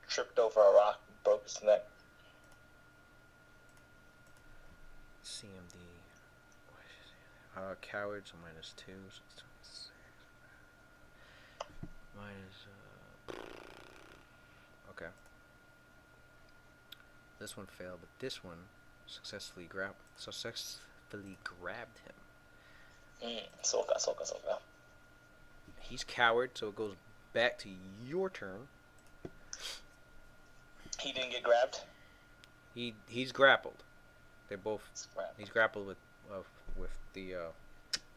tripped over a rock and broke his neck. CMD. Cowards, -2. So it's 26. Okay. This one failed, but this one successfully grabbed him. Soka. He's coward, so it goes back to your turn. He didn't get grabbed? He's grappled. They're both. He's grappled with the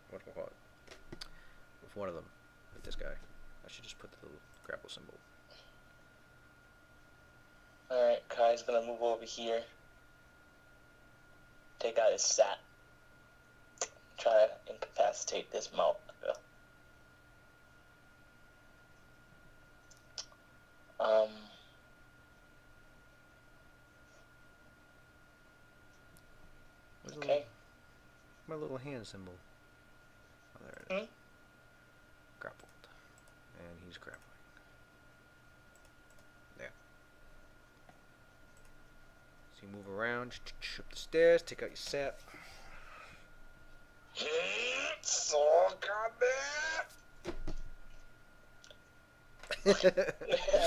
what do we call it? With one of them, with this guy. I should just put the little grapple symbol. Alright, Kai's gonna move over here. Take out his sap. Try to incapacitate this motherfucker. Okay. My little hand symbol. Oh, there it is. Grappled. And he's grappling. There. So you move around, up the stairs, take out your sap. So goddamn.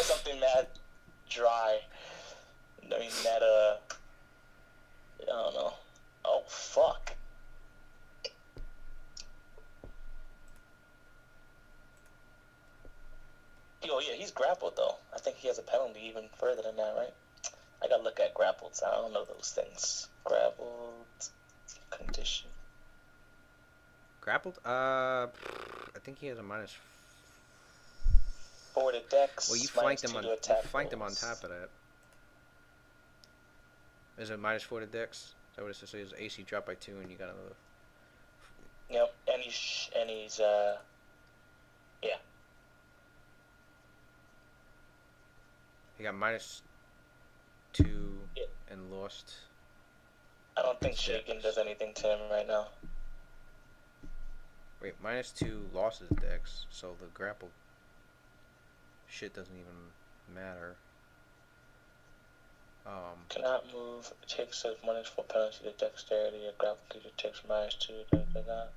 Something mad dry. I mean, mad, I don't know. Oh, fuck. Oh, yeah, he's grappled, though. I think he has a penalty even further than that, right? I gotta look at grappled, so I don't know those things. Grappled. Condition. Grappled? I think he has a -4 to dex. Well, you flanked him on. You flanked him on top of that. Is it -4 to dex? Is that what it says? So his AC dropped by 2, and you got another. Yep, and he's yeah. He got -2 and lost. I don't think Shaken does anything to him right now. Wait, -2 lost his dex, so the grapple shit doesn't even matter. Cannot move. Takes a -4 penalty to dexterity. A grapple creature takes -2. Da, da, da.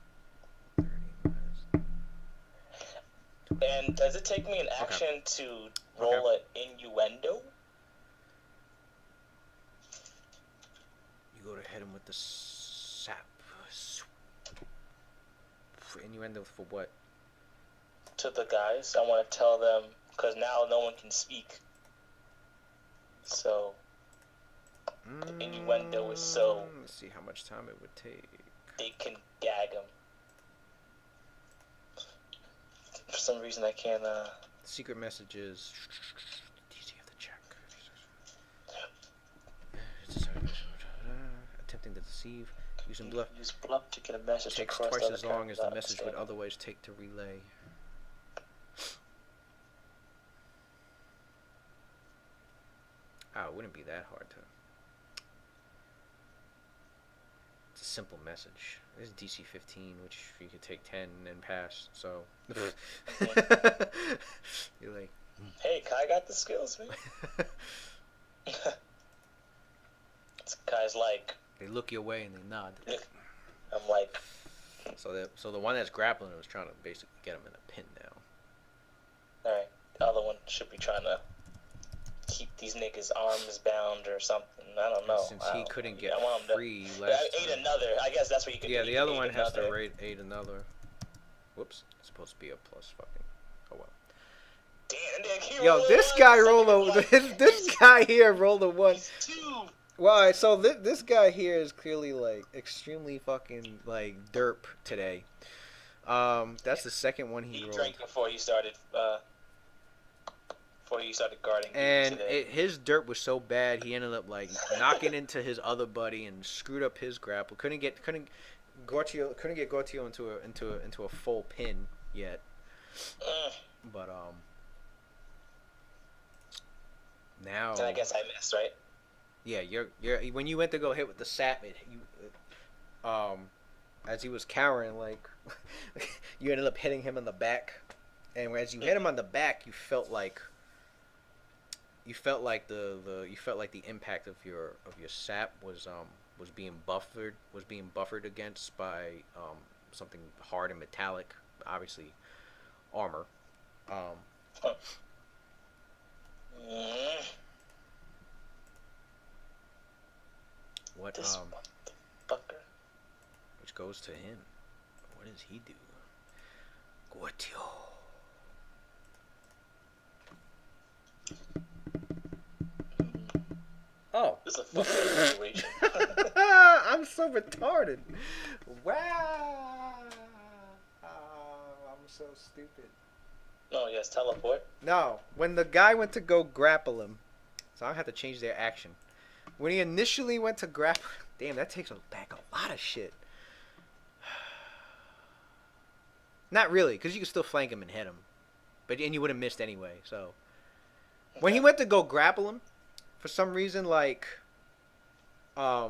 30 And does it take me an action to roll an innuendo? You go to hit him with the sap. Innuendo for what? To the guys. I want to tell them, because now no one can speak. So, the innuendo is so... Let's see how much time it would take. They can gag him. For some reason I can't, Secret messages. DC of the check. Attempting to deceive. Using bluff. Use bluff to get a message Takes across twice as long as the without message would understanding. otherwise take to relay. Oh, it wouldn't be that hard to. It's a simple message. This is DC 15, which you could take 10 and pass. So you're like, Hey, Kai got the skills, man. Kai's like, They look your way and they nod. I'm like, So the one that's grappling was trying to basically get him in a pin now. all right, the other one should be trying to keep these niggas' arms bound or something. I don't know. And since he couldn't get I want him free to last aid time. another. I guess that's what you could do. Yeah, You the could other aid one has to another. aid another. Whoops, it's supposed to be a plus fucking. Oh well. Damn, he Yo, rolled this one, guy second rolled a one. this guy here rolled a 1. He's two. Why? So this guy here is clearly like extremely fucking like derp today. That's the second one he rolled. Drank before he started. Before he started guarding you And today. his derp was so bad, he ended up like knocking into his other buddy and screwed up his grapple. Couldn't get Gauthier into a full pin yet. But now. And I guess I missed, right? Yeah, you're when you went to go hit with the sap, as he was cowering, like you ended up hitting him in the back, and as you hit him on the back, you felt like the impact of your sap was being buffered against by something hard and metallic, obviously armor. Huh. What this fucker. Which goes to him. What does he do? Gauthier. Oh. This is a fucking situation. I'm so retarded. Wow. I'm so stupid. No, yes, teleport. No, when the guy went to go grapple him, so I have to change their action. When he initially went to grapple, damn, that takes back a lot of shit. Not really, because you can still flank him and hit him, and you would have missed anyway. So when he went to go grapple him, for some reason, like, as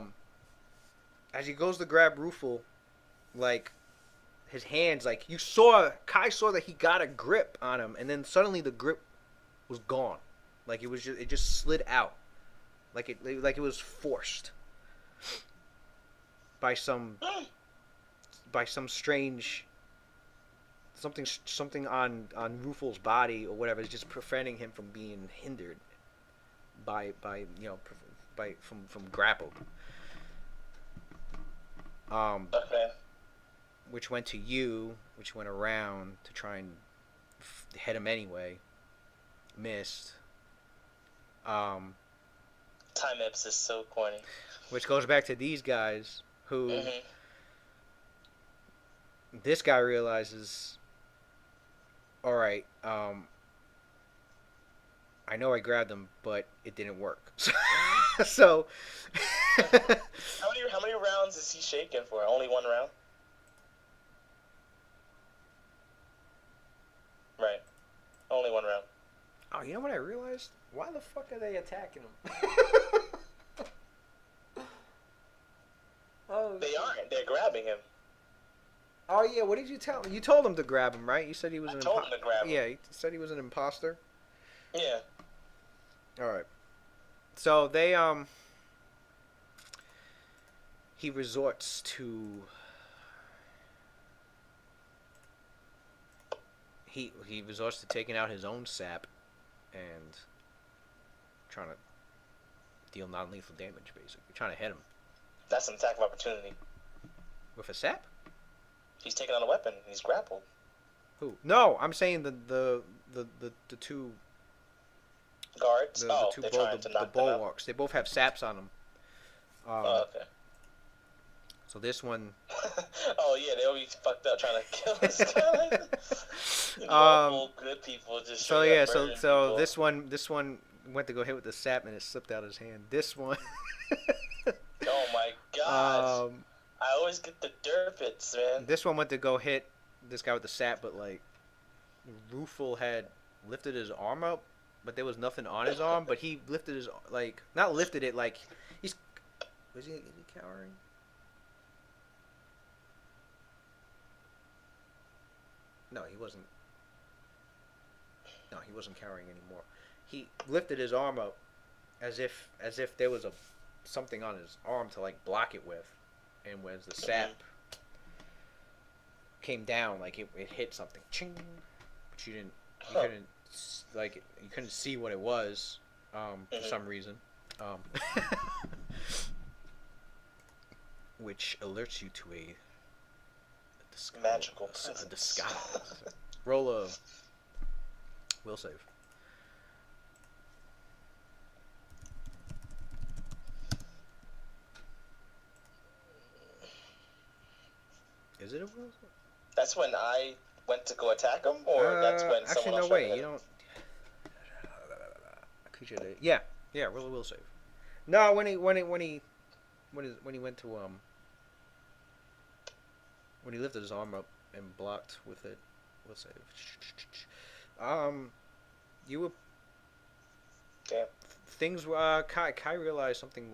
he goes to grab Rufel, like, his hands, like, Kai saw that he got a grip on him, and then suddenly the grip was gone. Like, it just slid out. Like it was forced by some strange something on Rufel's body or whatever is just preventing him from being hindered from grappled. Okay. Which went to you, which went around to try and hit him anyway. Missed. Time Epps is so corny. Which goes back to these guys who this guy realizes, all right, I know I grabbed him, but it didn't work. So how many rounds is he shaking for? Only one round? Right. Only one round. Oh, you know what I realized? Why the fuck are they attacking him? Oh, they aren't. They're grabbing him. Oh yeah, what did you tell him? You told him to grab him, right? You said he was I told him to grab him. Yeah, you said he was an imposter. Yeah. All right. So they he resorts to he resorts to taking out his own sap and trying to deal non-lethal damage, basically trying to hit him. That's an attack of opportunity. With a sap? He's taking out a weapon. He's grappled. Who? No, I'm saying the two guards. The two bulwarks. They both have saps on them. Okay. So this one. Oh yeah, they always fucked up trying to kill this guy. Normal good people just. So yeah, so this one went to go hit with the sap and it slipped out of his hand. This one. Oh my gosh. I always get the derpits, man. This one went to go hit this guy with the sap, but like Rufel had lifted his arm up, but there was nothing on his arm. But he lifted his not lifted it like is he cowering? No, he wasn't. No, he wasn't carrying anymore. He lifted his arm up as if there was a something on his arm to like block it with, and when the sap came down, like it hit something, ching, but you couldn't you couldn't see what it was, for some reason, um, which alerts you to Magical a presence. disguise. Roll a will save. Is it a will save? That's when I went to go attack him, or that's when Actually, someone no, else tried to wait. hit You him? don't. Yeah, yeah. Roll a will save. No, when he went to when he lifted his arm up and blocked with it, will save. Um, you were Damn. things. Kai realized something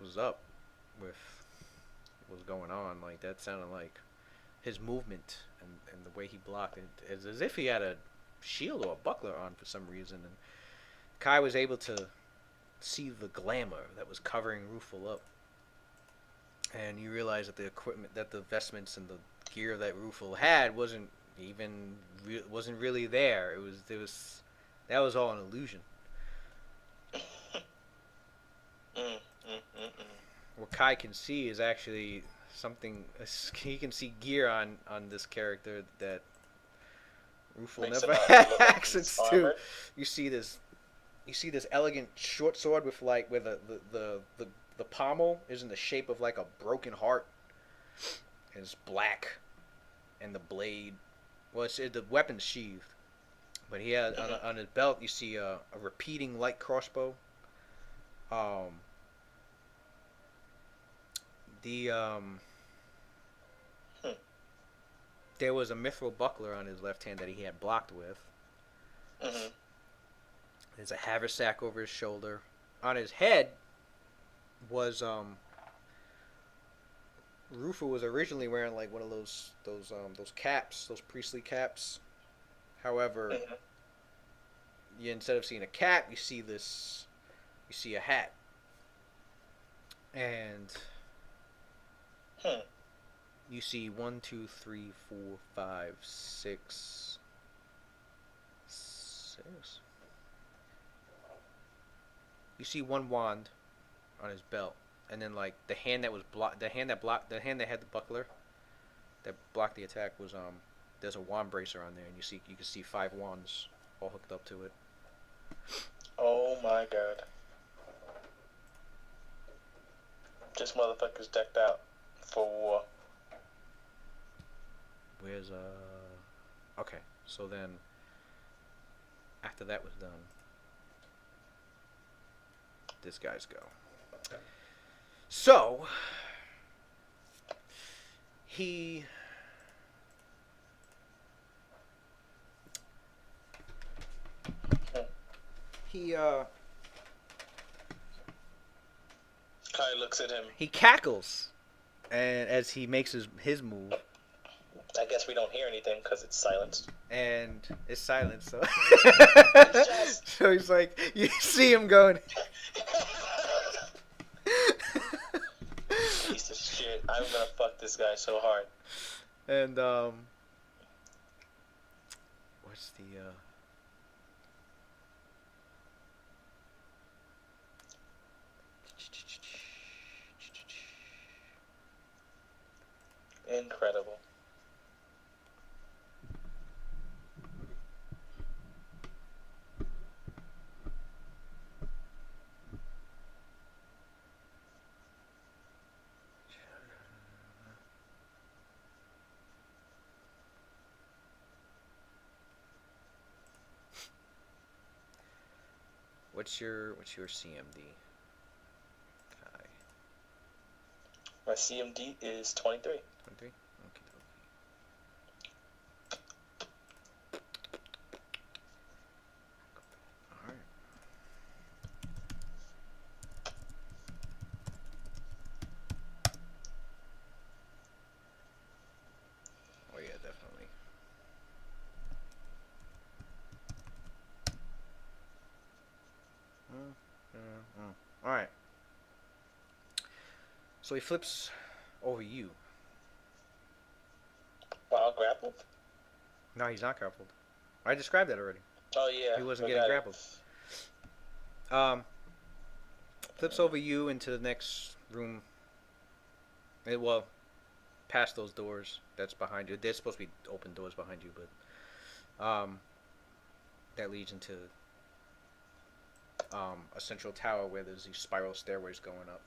was up with what was going on. Like that sounded like his movement and the way he blocked it, as if he had a shield or a buckler on for some reason. And Kai was able to see the glamour that was covering Rufel up, and you realize that the equipment, that the vestments and the gear that Rufel had wasn't really there. It was that was all an illusion. What Kai can see is actually something. He can see gear on this character that Rufel Makes never him had look like access he's to. armored. You see this. You see this elegant short sword with like where the pommel is in the shape of like a broken heart. And it's black, and the blade. Well, the weapon's sheathed, but he had on his belt. You see a repeating light crossbow. Um, the There was a mithril buckler on his left hand that he had blocked with. Mm-hmm. There's a haversack over his shoulder. On his head was Rufu was originally wearing like one of those caps, those priestly caps. However, instead of seeing a cap, you see a hat, and you see 1, 2, 3, 4, 5, 6, 6. You see one wand on his belt, and then like the hand that had the buckler that blocked the attack was there's a wand bracer on there, and you can see 5 wands all hooked up to it. Oh my god. This motherfucker's decked out for war. Where's okay, so then after that was done, this guy's go. So he Kai looks at him. he cackles, and as he makes his move, I guess we don't hear anything because it's silenced. and it's silent. So just... so he's like, you see him going. Piece of shit! I'm gonna fuck this guy so hard. And what's the Incredible. what's your CMD? Kai. My CMD is 23. 23? Okay. Alright. Oh yeah, definitely. So he flips over you. While grappled? No, he's not grappled. I described that already. Oh yeah, He wasn't getting forgot it. grappled. Um, Flips over you into the next room. Well, past those doors that's behind you. There's supposed to be open doors behind you, but that leads into a central tower where there's these spiral stairways going up.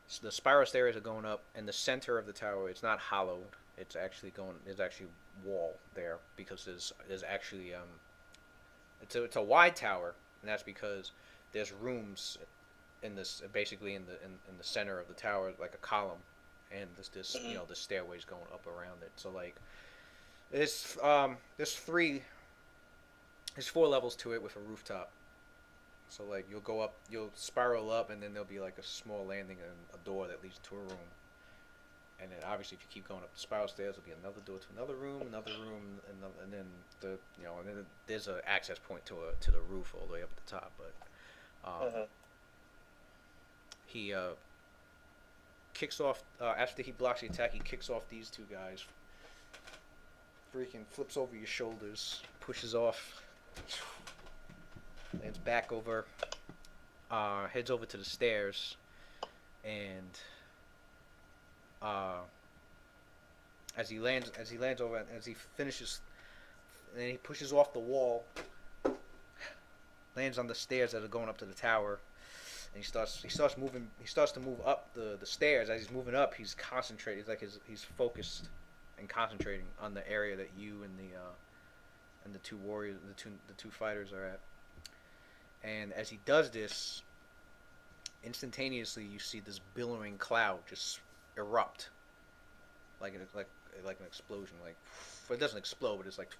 So the spiral stairs are going up, and the center of the tower, it's not hollowed. It's actually going. There's actually wall there because there's actually it's a wide tower, and that's because there's rooms in this basically in the center of the tower like a column, and the stairways going up around it. So like there's four levels to it with a rooftop. So like you'll spiral up, and then there'll be like a small landing and a door that leads to a room. And then obviously, if you keep going up the spiral stairs, there'll be another door to another room, and then there's an access point to the roof all the way up at the top. But he kicks off after he blocks the attack. He kicks off these two guys. Freaking flips over your shoulders, pushes off, lands back over, heads over to the stairs, and as he lands over, as he finishes, and he pushes off the wall, lands on the stairs that are going up to the tower, and he starts to move up the stairs. As he's moving up, he's concentrated. It's like he's focused and concentrating on the area that you and the two warriors, the two fighters are at. And as he does this, instantaneously you see this billowing cloud just erupt, like an explosion. Like, it doesn't explode, but it's like.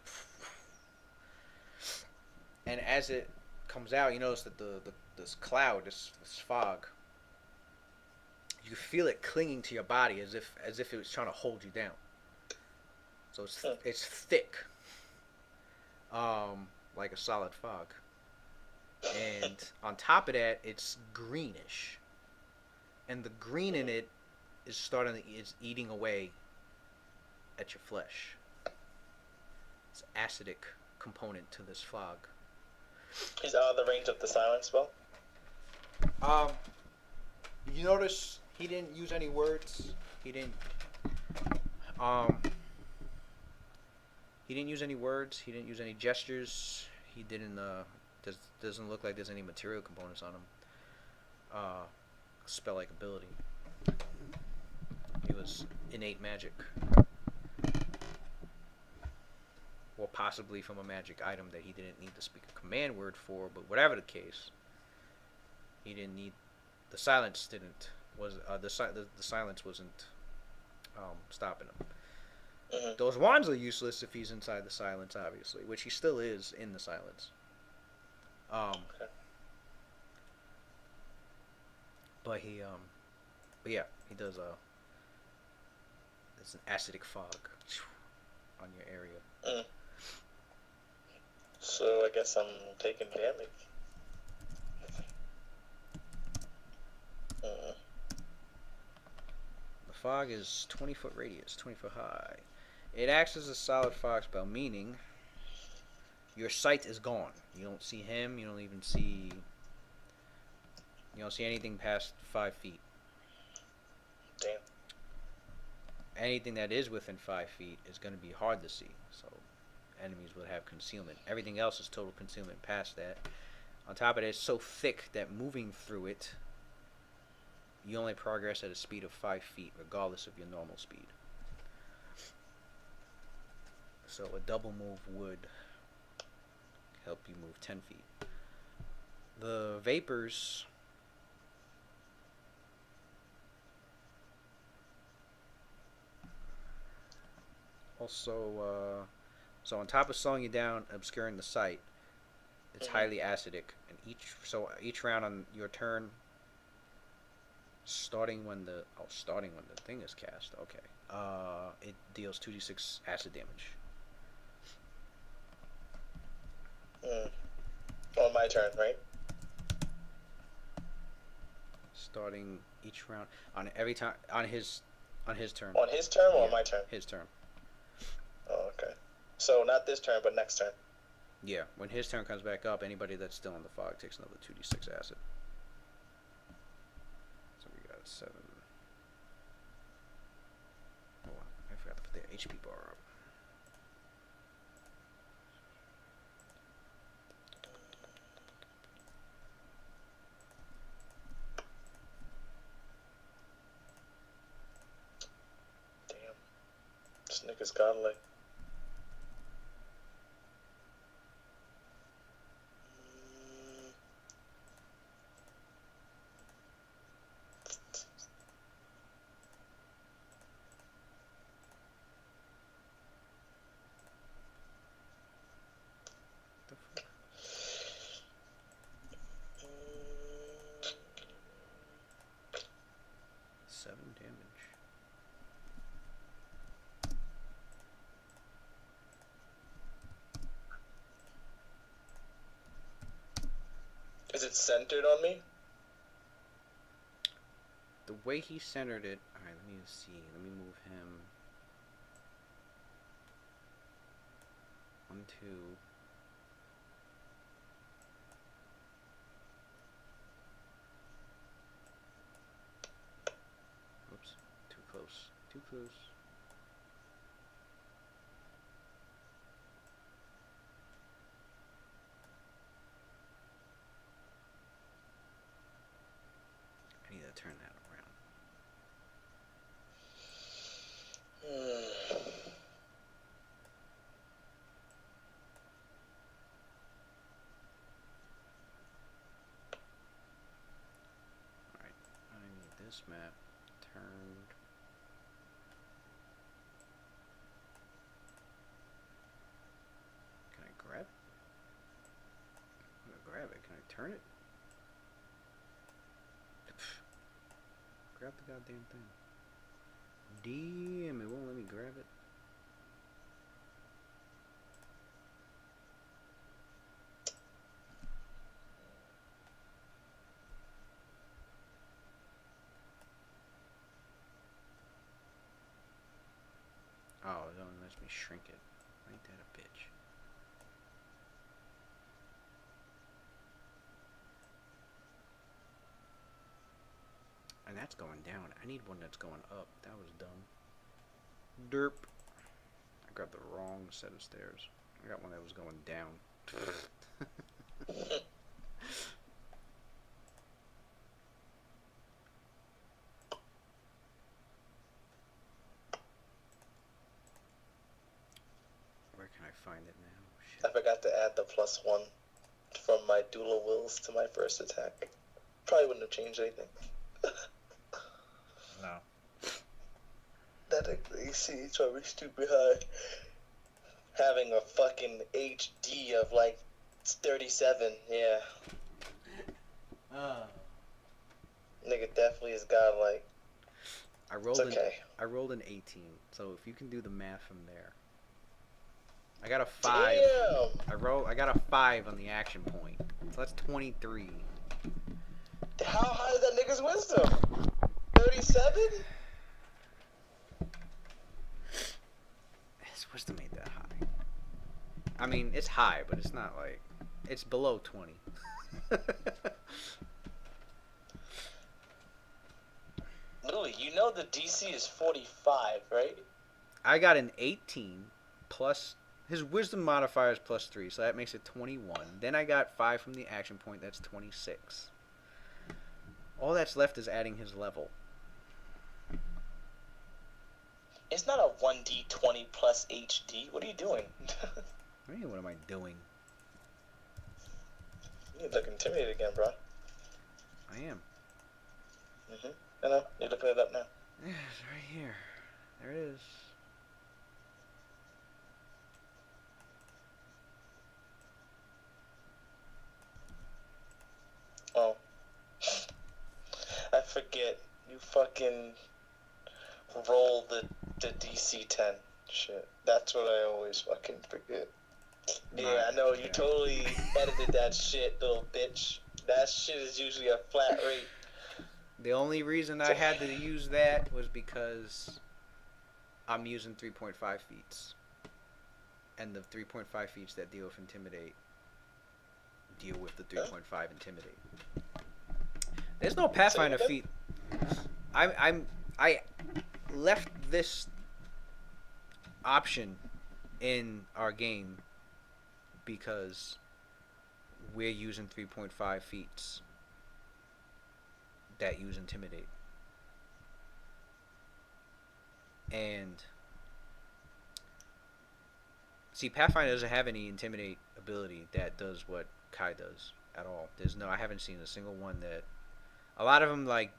And as it comes out, you notice that this cloud, this fog, you feel it clinging to your body as if it was trying to hold you down. So it's thick, like a solid fog, and on top of that, it's greenish, and the green in it is eating away at your flesh. It's acidic component to this fog. He's out of the range of the silence spell. You notice he didn't use any words. He didn't use any words. He didn't use any gestures. He didn't. Doesn't look like there's any material components on him. Spell-like ability. It was innate magic, or possibly from a magic item that he didn't need to speak a command word for. But whatever the case, he didn't need. The silence didn't. The silence wasn't stopping him. Those wands are useless if he's inside the silence, obviously, which he still is in the silence. But yeah, he does. There's an acidic fog on your area. So I guess I'm taking damage. The fog is 20-foot radius, 20-foot high. It acts as a solid fog spell, meaning your sight is gone. You don't see him. You don't even see. You don't see anything past 5 feet. Damn. Anything that is within 5 feet is going to be hard to see. So enemies will have concealment. Everything else is total concealment past that. On top of it, it's so thick that moving through it, you only progress at a speed of 5 feet, regardless of your normal speed. So a double move would help you move 10 feet. The vapors also, so on top of slowing you down, obscuring the sight, it's highly acidic, and each round on your turn, starting when the thing is cast. Okay, it deals 2d6 acid damage. On my turn, right? starting each round on every time on his turn. On his turn or Yeah, on my turn? his turn. Oh, okay. So not this turn, but next turn. Yeah, when his turn comes back up, anybody that's still in the fog takes another 2d6 acid. So we got 7. Oh, I forgot to put the HP bar up. Damn. This nigga's godly. The fuck? 7 damage. Is it centered on me? The way he centered it. Alright, let me see. Let me move him. 1, 2. Oops. Too close. Too close. I need to turn that around. Alright. I need this map turned. Can I grab it? I'm gonna grab it. Can I turn it? Grab the goddamn thing. Damn, it won't let me grab it. Oh, it only lets me shrink it. Ain't that a bitch? And that's going down. I need one that's going up. That was dumb. Derp. I grabbed the wrong set of stairs. I got one that was going down. Where can I find it now? Shit. I forgot to add the +1 from my dual wills to my first attack. Probably wouldn't have changed anything. No. That AC is probably stupid high. Having a fucking HD of like 37, yeah. Nigga definitely is godlike. I rolled It's okay. I rolled an 18. So if you can do the math from there. I got a 5. Damn! I got a 5 on the action point. So that's 23. How high is that nigga's wisdom? 37? His wisdom ain't that high. I mean, it's high, but it's not like it's below 20. Louis, you know the DC is 45, right? I got an 18 plus his wisdom modifier is +3, so that makes it 21. Then I got 5 from the action point, that's 26. All that's left is adding his level. It's not a 1d20 plus HD. What are you doing? What am I doing? You look intimidated again, bro. I am. I know. You're looking it up now. Yeah, it's right here. There it is. Oh. I forget. You fucking roll the DC 10. Shit. That's what I always fucking forget. Yeah, I know. You totally edited that shit, little bitch. That shit is usually a flat rate. The only reason I had to use that was because I'm using 3.5 feats, and the 3.5 feats that deal with intimidate deal with the 3.5 intimidate. There's no Pathfinder feat. I left this option in our game because we're using 3.5 feats that use intimidate. And see, Pathfinder doesn't have any intimidate ability that does what Kai does at all. I haven't seen a single one that. A lot of them like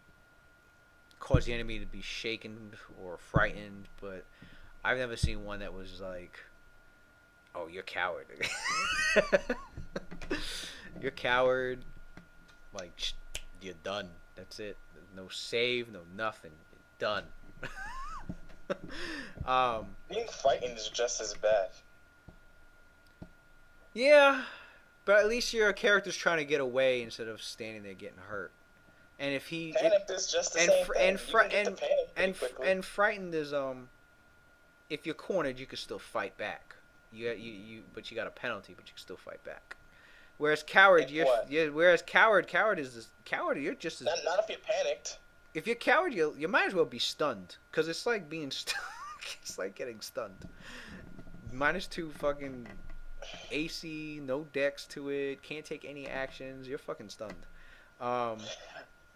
cause the enemy to be shaken or frightened, but I've never seen one that was like, "Oh, you're a coward. You're a coward. Like, you're done. That's it. No save, no nothing. You're done." Being frightened is just as bad. Yeah, but at least your character's trying to get away instead of standing there getting hurt. And if he panicked is just the same thing. and frightened is if you're cornered, you can still fight back. But you got a penalty, but you can still fight back. Whereas coward, coward is this, coward. You're just as not if you're panicked. If you're coward, you might as well be stunned, cause it's like being stunned. It's like getting stunned. -2 fucking AC, no dex to it, can't take any actions. You're fucking stunned.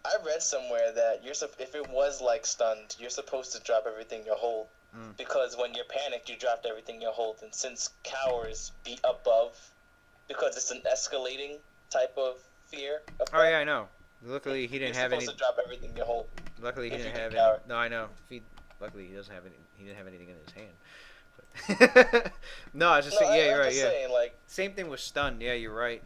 I read somewhere that if it was like stunned, you're supposed to drop everything you hold. Because when you're panicked, you dropped everything you hold. And since cowards be above, because it's an escalating type of fear. Oh yeah, I know. Luckily he didn't have any. You're supposed to drop everything you hold. Luckily he didn't have any. No, I know. Luckily he doesn't have any. He didn't have anything in his hand. But no, I was just saying. Yeah, you're right. Yeah. Saying, like, same thing with stun. Yeah, you're right.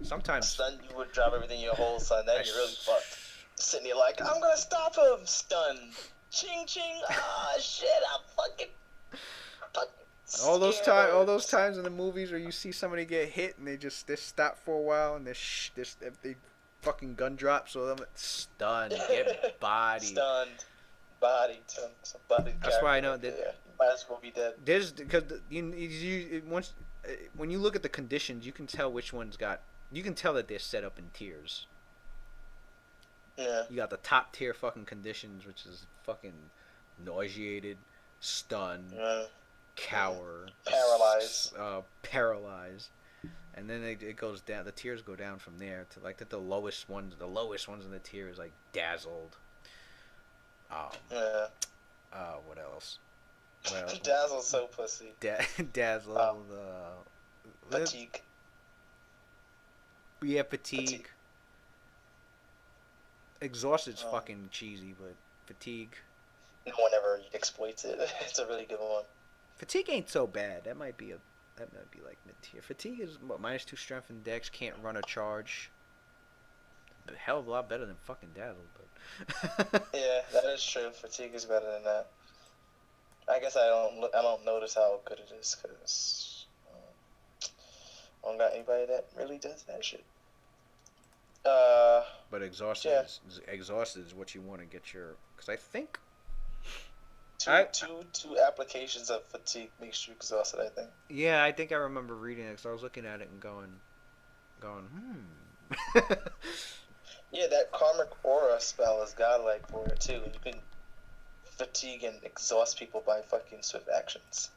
Sometimes stun, you would drop everything you hold, son. Then you're really fucked. Sitting here like, I'm gonna stop him. Stun. Ching ching. Ah, shit. I'm fucking. All those times in the movies where you see somebody get hit and they stop for a while and they fucking gun drops, so them stunned, get bodied. Stunned, bodied. Somebody. That's why I know that. Yeah, you might as well be dead. Because when you look at the conditions, you can tell which one's got. You can tell that they're set up in tiers. Yeah. You got the top tier fucking conditions, which is fucking nauseated, stunned, cower, paralyzed, and then it goes down. The tiers go down from there to like the lowest ones. The lowest ones in the tier is like dazzled. What else? Dazzle's so pussy. Dazzled. Fatigue. Yeah, fatigue. Exhausted's fucking cheesy, but fatigue. No one ever exploits it. It's a really good one. Fatigue ain't so bad. That might be like mid tier. Fatigue is what, -2 strength and dex, can't run a charge. A hell of a lot better than fucking dazzled, but. Yeah, that is true. Fatigue is better than that. I guess I don't notice how good it is because I don't got anybody that really does that shit. But exhausted is what you want to get your. Because I think. Two applications of fatigue makes you exhausted, I think. Yeah, I think I remember reading it because I was looking at it and going. Yeah, that karmic aura spell is godlike for it too. You can fatigue and exhaust people by fucking swift actions.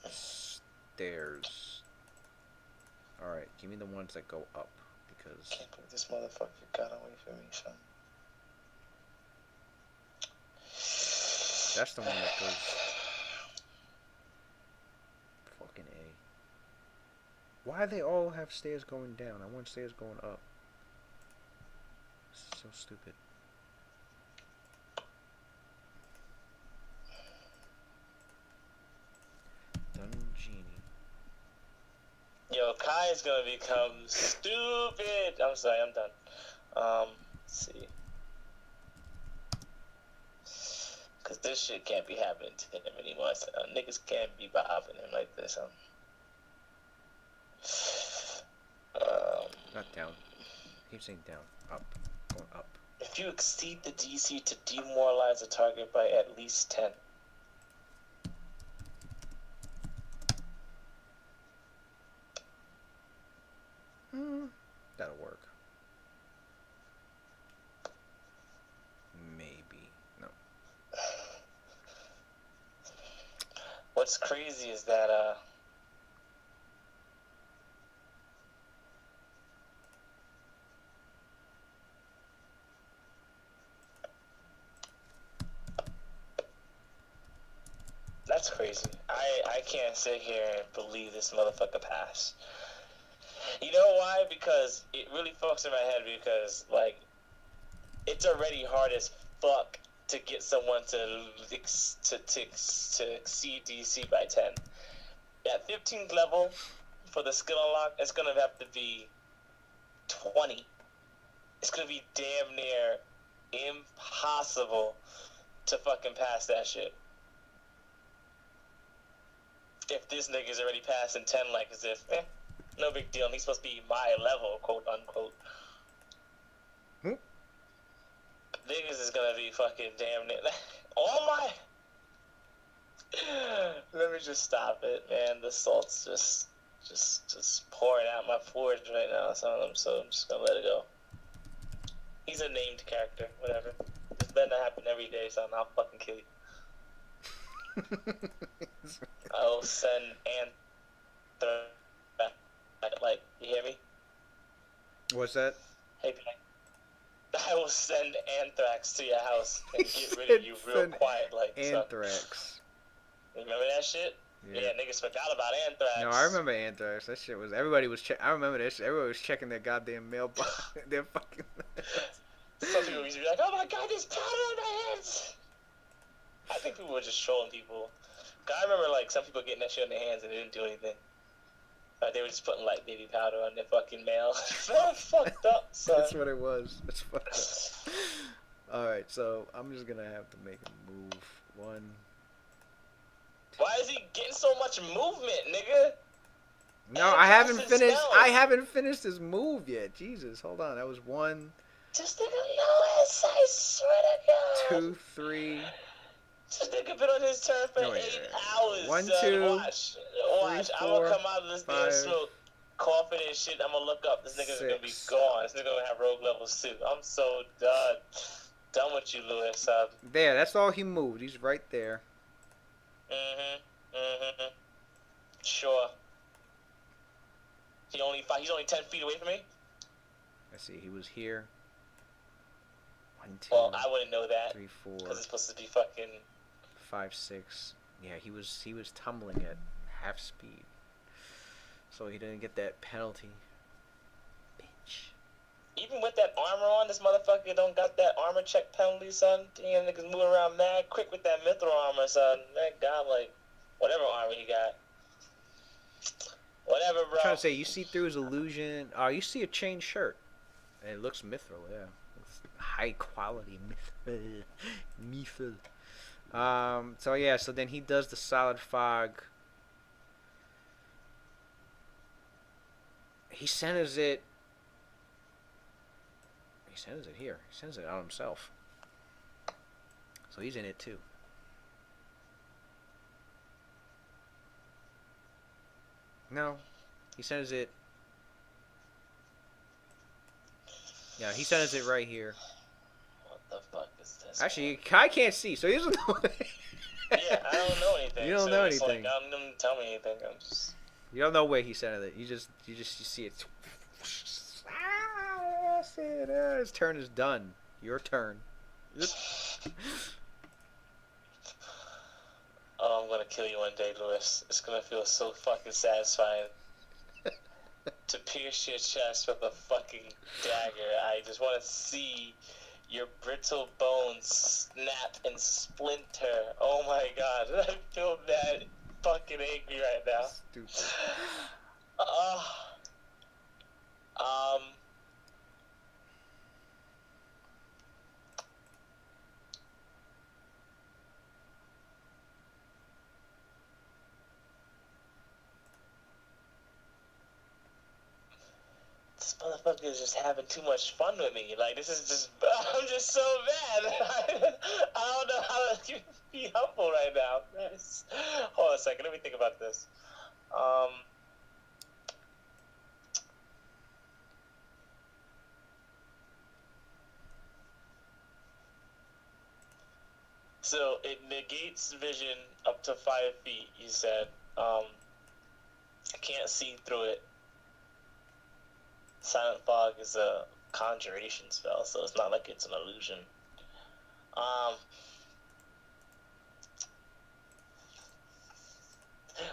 Stairs. Alright, give me the ones that go up because. I can't believe this motherfucker got away from me, son. That's the one that goes. Fucking A. Why do they all have stairs going down? I want stairs going up. This is so stupid. Dungeon. Yo, Kai is gonna become stupid. I'm sorry, I'm done. Let's see. Cause this shit can't be happening to him anymore. So, niggas can't be bothering him like this. Not down. Keep saying down. Up. Going up. If you exceed the DC to demoralize the target by at least 10. That'll work. Maybe. No. What's crazy is that that's crazy. I can't sit here and believe this motherfucker passed. You know why? Because it really fucks in my head because, like, it's already hard as fuck to get someone to exceed DC by 10. At 15th level, for the skill unlock, it's gonna have to be 20. It's gonna be damn near impossible to fucking pass that shit. If this nigga's already passing 10, like as if, no big deal. He's supposed to be my level, quote unquote. Niggas is gonna be fucking damn near. Oh my! Let me just stop it, man. The salt's just pouring out my pores right now. So I'm just gonna let it go. He's a named character, whatever. This better not happen every day, son. I'll fucking kill you. I'll send like, you hear me? What's that? Hey, man. I will send anthrax to your house and get rid of you real quiet, like anthrax. So. Remember that shit? Yeah, niggas forgot about anthrax. No, I remember anthrax. That shit was everybody was I remember that shit. Everybody was checking their goddamn mailbox. Their fucking. Some people used to be like, "Oh my god, there's powder on my hands." I think people were just trolling people. I remember like some people getting that shit on their hands and they didn't do anything. They were just putting like baby powder on their fucking mail. So fucked up, son. That's what it was. That's fucked up. Alright, so I'm just gonna have to make a move. One. Why is he getting so much movement, nigga? No, I haven't finished. I haven't finished his move yet. Jesus, hold on. That was one. Just nigga Lewis, I swear to God. 2, 3. This nigga been on his turn for 8 hours. 1, son. 2. Watch. 3, 4, I'm gonna come out of this damn 5, smoke, coughing and shit. I'm gonna look up. This nigga's 6. gonna be gone. This nigga gonna have rogue levels too. I'm so done. Done with you, Lewis. There, that's all he moved. He's right there. Sure. He's only 10 feet away from me. Let's see. He was here. 1, 2. Well, I wouldn't know that. 3, 4. Because it's supposed to be fucking 5, 6. Yeah, he was tumbling at half speed, so he didn't get that penalty. Bitch. Even with that armor on, this motherfucker don't got that armor check penalty, son. Damn, niggas moving around mad quick with that mithril armor, son. That guy, like, whatever armor he got. Whatever, bro. I'm trying to say, you see through his illusion. Oh, you see a chain shirt. And it looks mithril, yeah. It's high quality mithril. Mithril. So yeah, so then he does the solid fog. He centers it. He centers it here. He centers it on himself. So he's in it too. No, he centers it. Yeah, he centers it right here. What the fuck is this? Actually, I can't see, so he doesn't know. Yeah, I don't know anything. You don't know anything. Like, don't tell me anything. I'm just. You don't know where he centered it. You see it. Ah, that's it. His turn is done. Your turn. Oh, I'm gonna kill you one day, Lewis. It's gonna feel so fucking satisfying to pierce your chest with a fucking dagger. I just want to see your brittle bones snap and splinter. Oh my god, I feel that fucking angry right now. Stupid. This motherfucker is just having too much fun with me. Like, this is just, I'm just so mad. I don't know how to be humble right now. Hold on a second, let me think about this. So it negates vision up to 5 feet, you said. I can't see through it. Silent fog is a conjuration spell, so it's not like it's an illusion.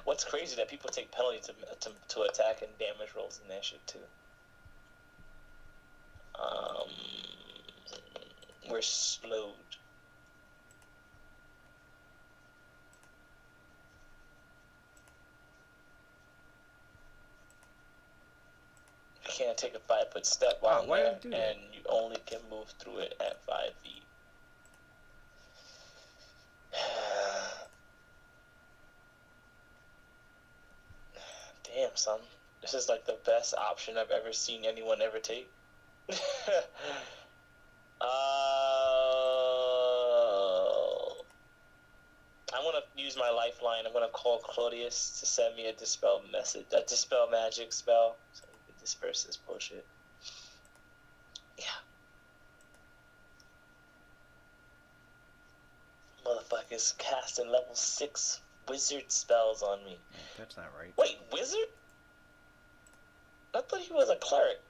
What's crazy that people take penalty to attack and damage rolls in that shit too. We're slowed. You can't take a 5-foot step while in there, and you only can move through it at 5 feet. Damn, son. This is like the best option I've ever seen anyone ever take. I'm gonna use my lifeline. I'm gonna call Claudius to send me a dispel message, a dispel magic spell, so we can disperse this bullshit. Yeah. Motherfuckers casting level 6 wizard spells on me. That's not right. Wait, wizard? I thought he was a cleric.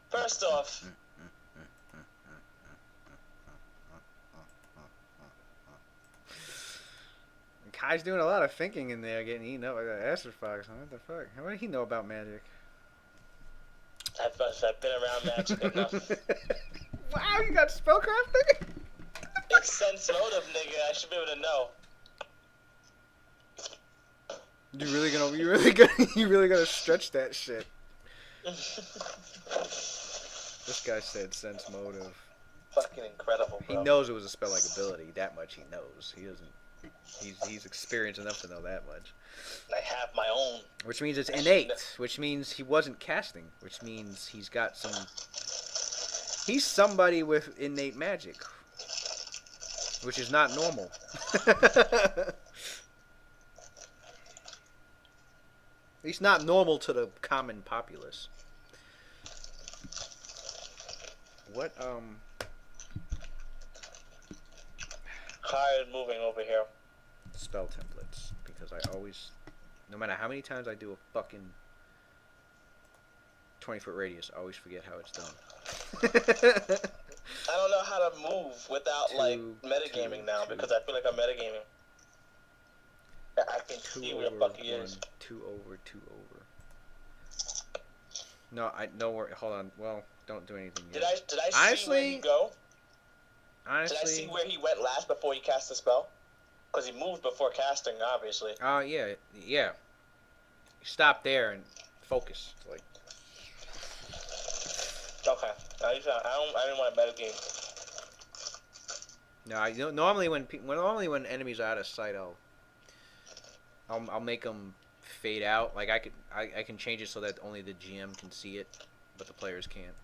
First off, Kai's doing a lot of thinking in there, getting eaten up by that Esther Fox. What the fuck? What did he know about magic? I've been around magic enough. Wow, you got spellcrafting? It's sense motive, nigga. I should be able to know. You really gonna stretch that shit. This guy said sense motive. Fucking incredible, bro. He knows it was a spell-like ability. That much he knows. He doesn't. He's experienced enough to know that much. I have my own. Which means it's innate. Which means he wasn't casting. Which means he's got some. He's somebody with innate magic. Which is not normal. He's not normal to the common populace. What, Hard moving over here. Spell templates. Because I always, no matter how many times I do a fucking 20-foot radius, I always forget how it's done. I don't know how to move without, metagaming now, because I feel like I'm metagaming. I can see where the fuck he is. 2 over, 2 over. No, don't worry, hold on. Well, don't do anything yet. Did I see where he go? Honestly, did I see where he went last before he cast the spell? Because he moved before casting, obviously. Yeah. Stop there and focus. Like. Okay. I didn't want to metagame. No, normally when enemies are out of sight, I'll make them fade out. Like I can change it so that only the GM can see it, but the players can't.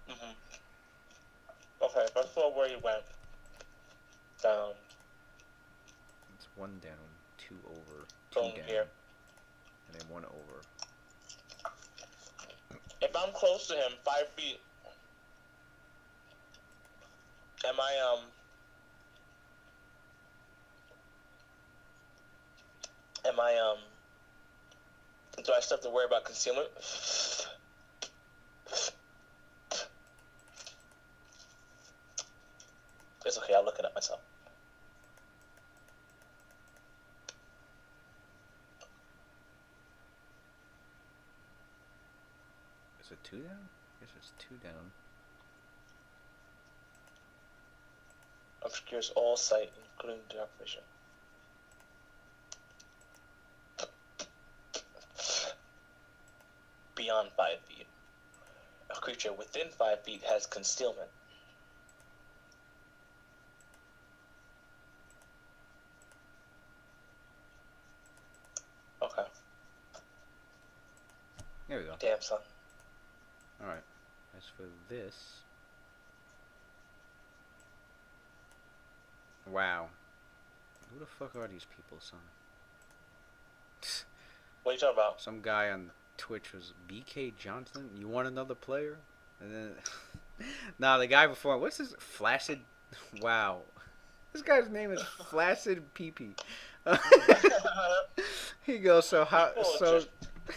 Mhm. Okay, I saw where he went. Down. It's 1 down, 2 over, 2 down, here. and then 1 over. If I'm close to him, 5 feet, am I do I still have to worry about concealment? It's okay, I'll look it up myself. Is it 2 down? I guess it's 2 down. Obscures all sight, including dark vision. Beyond 5 feet. A creature within 5 feet has concealment. Okay. Yeah, There we go. Damn, son. Alright. As for this... Wow. Who the fuck are these people, son? What are you talking about? Some guy on Twitch was BK Johnson. You want another player? And then, nah, the guy before. What's his Flaccid? Wow, this guy's name is Flaccid PP. He goes. So how?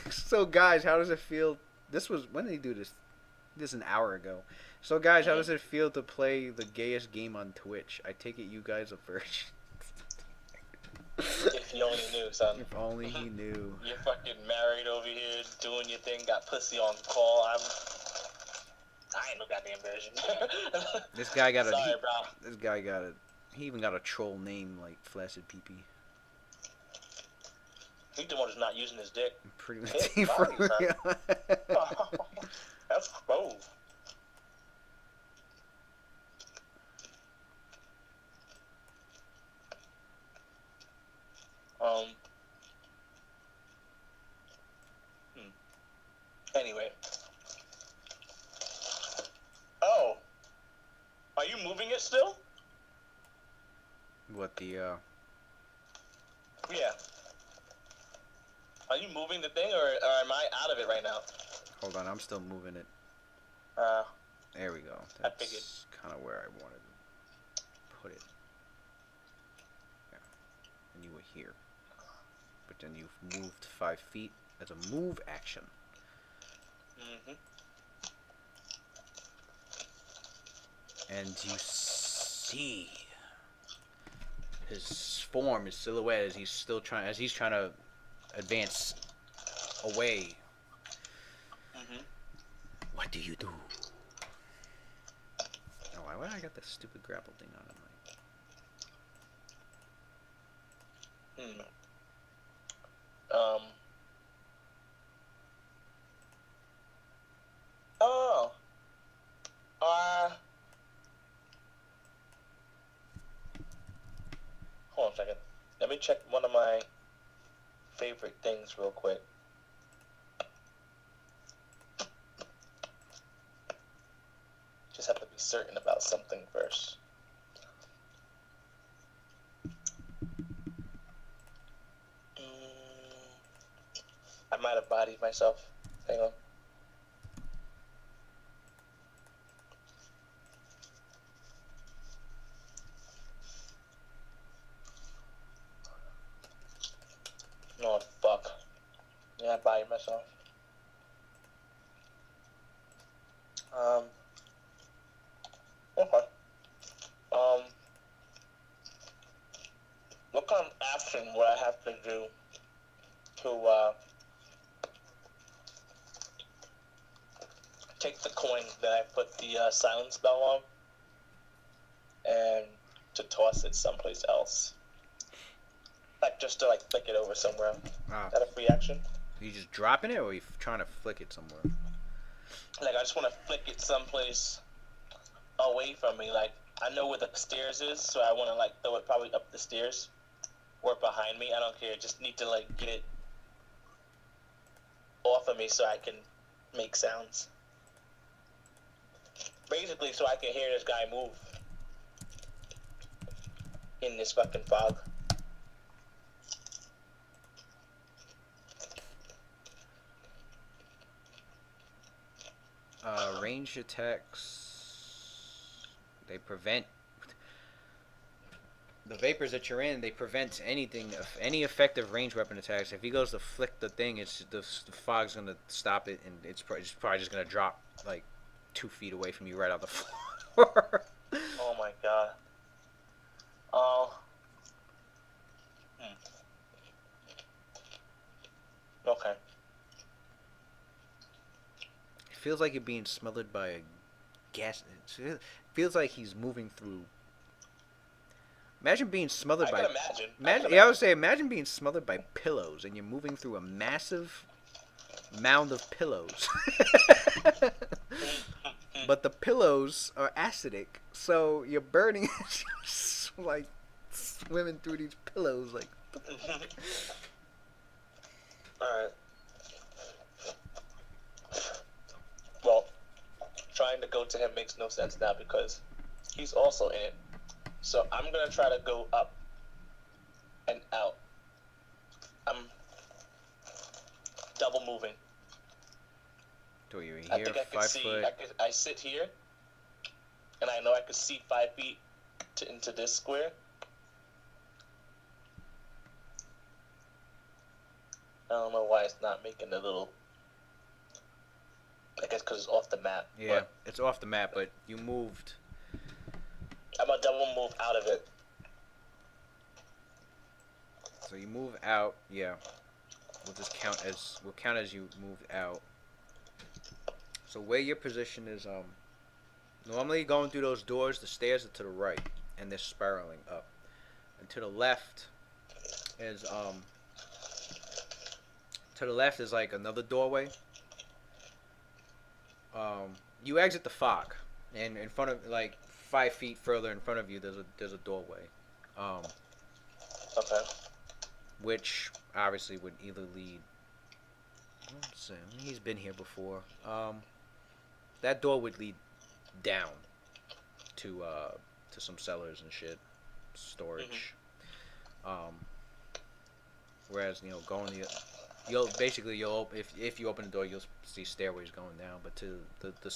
So guys, how does it feel? This was when did he do this? This an hour ago. So guys, how does it feel to play the gayest game on Twitch? I take it you guys are virgins. If he only knew, son. If only he knew. You're fucking married over here, doing your thing, got pussy on call. I ain't no goddamn virgin. This guy got Sorry, bro. This guy got a. He even got a troll name like Flaccid PP. He's the one who's not using his dick. Pretty much. For real. That's cool. Anyway. Oh. Are you moving it still? What the, Yeah. Are you moving the thing, or am I out of it right now? Hold on, I'm still moving it. There we go. I figured. That's kind of where I wanted to put it. Yeah. And you were here. But then you've moved 5 feet as a move action. Mm-hmm. And you see his form, his silhouette, as he's trying to advance away. Mm-hmm. What do you do? Oh, why I got this stupid grapple thing on? Oh. Hold on a second. Let me check one of my favorite things real quick. Just have to be certain about something first. I might have bodied myself. Hang on. Oh, fuck. Yeah, I bodied myself. Okay. What kind of action would I have to do to, take the coin that I put the, silence spell on and to toss it someplace else? Like, just to, like, flick it over somewhere. Ah. Is that a free action? Are you just dropping it, or are you trying to flick it somewhere? Like, I just want to flick it someplace away from me. Like, I know where the stairs is, so I want to, like, throw it probably up the stairs or behind me. I don't care. Just need to, like, get it off of me so I can make sounds. Basically, so I can hear this guy move in this fucking fog. Ranged attacks, they prevent the vapors that you're in. They prevent any effective ranged weapon attacks. If he goes to flick the thing, it's the fog's gonna stop it, and it's probably just gonna drop like 2 feet away from you, right off the floor. Oh my god. Oh. Okay. It feels like you're being smothered by a gas. It feels like he's moving through. Imagine being smothered by. I would say, imagine being smothered by pillows, and you're moving through a massive mound of pillows. But the pillows are acidic, so you're burning, like swimming through these pillows, like. All right. Well, trying to go to him makes no sense now because he's also in it. So I'm gonna try to go up and out. I'm double moving. Do you I here? think I could 5 see. foot. I sit here, and I know I could see 5 feet into this square. I don't know why it's not making a little. I guess because it's off the map. Yeah, But it's off the map, but you moved. I'm gonna double move out of it. So you move out. Yeah, we'll count as you moved out. So where your position is, normally going through those doors, the stairs are to the right, and they're spiraling up. And to the left is like another doorway. You exit the fog, and in front of, like, 5 feet further in front of you, there's a doorway, um, Okay. which obviously would either lead. Let's see, he's been here before. That door would lead down to some cellars and shit, storage. Um, whereas going if you open the door, you'll see stairways going down, but to the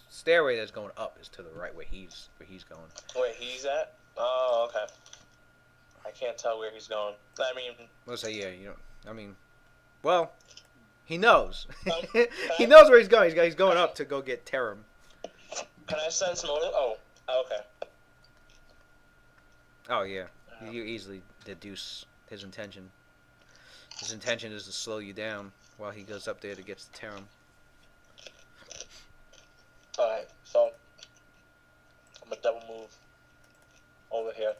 stairway that's going up is to the right where he's going. Where he's at? Oh, okay. I can't tell where he's going. I mean, Let's say, yeah, I mean, well, he knows. He I, knows where he's going. He's going up to go get Terum. can I sense motive? Oh, okay. Oh yeah, you easily deduce his intention. His intention is to slow you down while he goes up there to get the Terum. Alright, so I'm gonna double move over here.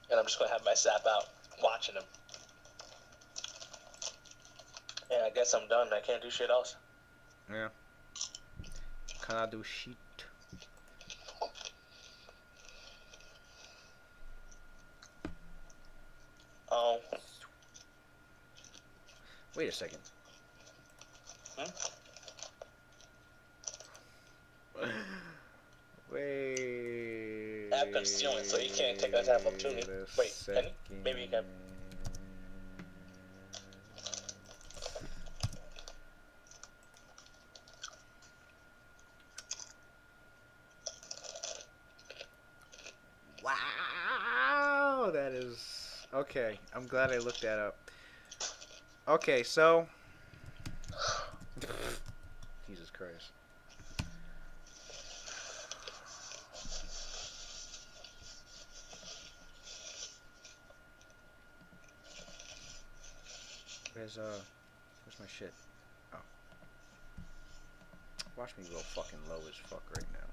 And I'm just gonna have my sap out, watching him. And I guess I'm done. I can't do shit else. Yeah. Cannot do shit. Wait a second. Wait. I've been stealing, so he can't take that half up to me. Wait, can he? Maybe he can. Wow, that is okay. I'm glad I looked that up. Okay, so Jesus Christ. Where's my shit? Oh. Watch me go fucking low as fuck right now.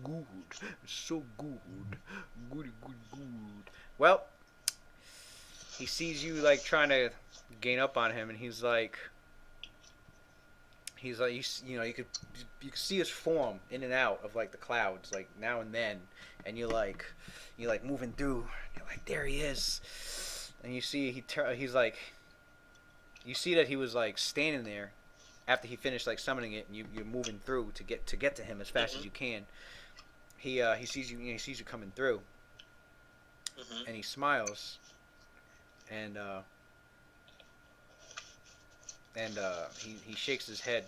Good. So good. Good. Well, he sees you, like, trying to gain up on him, and he's like, you could see his form in and out of, like, the clouds, like, now and then, and you're like moving through, you're like, there he is, and you see he's like, you see that he was, like, standing there after he finished, like, summoning it, and you're moving through to get to him as fast as you can. He sees you, he sees you coming through, and he smiles, and he shakes his head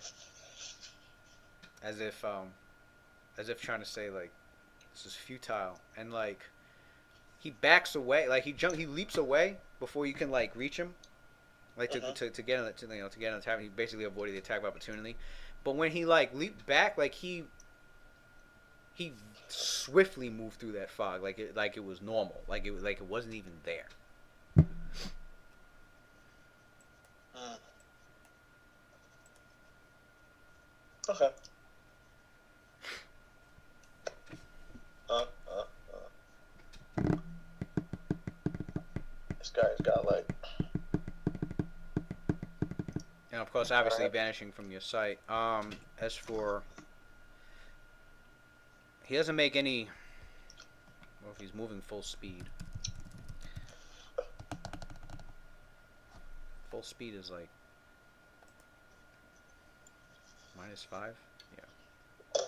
as if trying to say, like, this is futile, and, like, he backs away, like, he leaps away before you can, like, reach him, like, to get on to get on the attack. He basically avoided the attack of opportunity, but when he, like, leaped back, like, he swiftly moved through that fog like it was normal, like it wasn't even there. Okay. This guy's got, like. And of course, obviously, vanishing from your sight. As for, he doesn't make any. Well, if he's moving full speed. full speed is like -5. Yeah.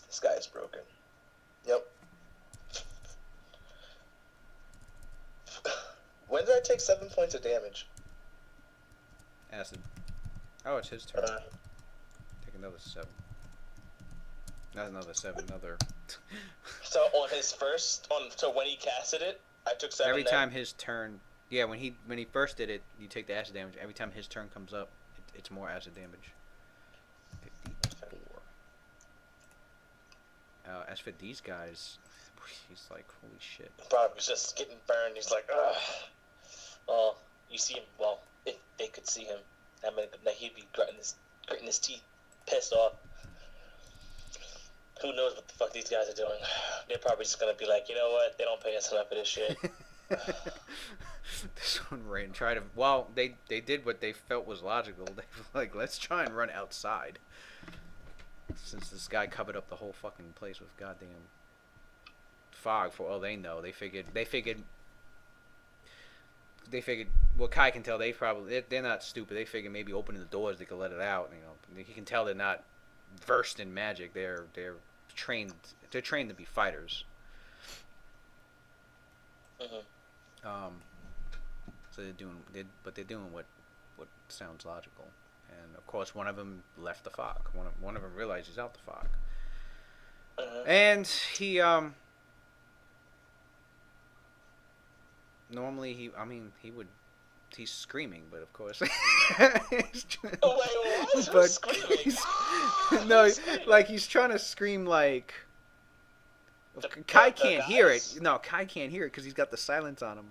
This guy is broken. Yep. When did I take 7 points of damage? Acid. Oh, it's his turn. Uh, Take another 7. Not another 7. Another. so on his first, so when he casted it, I took 7. Every time his turn. Yeah, when he first did it, you take the acid damage. Every time his turn comes up, it's more acid damage. 54. As for these guys, he's like, holy shit. Probably was just getting burned. He's like, ugh. Well, you see him. Well, if they could see him, I mean, he'd be gritting his teeth, pissed off. Who knows what the fuck these guys are doing? They're probably just gonna be like, you know what? They don't pay us enough for this shit. This one ran. Try to. Well, they did what they felt was logical. They were like, let's try and run outside. Since this guy covered up the whole fucking place with goddamn fog, for all they know, they figured. Well, Kai can tell they're not stupid. They figure maybe opening the doors they could let it out. You know, he can tell they're not versed in magic. They're trained. They're trained to be fighters. Mm-hmm. So they're doing what sounds logical. And of course, one of them left the fog. One of them realized he's out the fog. Mm-hmm. And he normally he's screaming, but of course Wait, what? but Screaming? no, Screaming. like he's trying to scream like Kai can't hear it. No, Kai can't hear it because he's got the silence on him.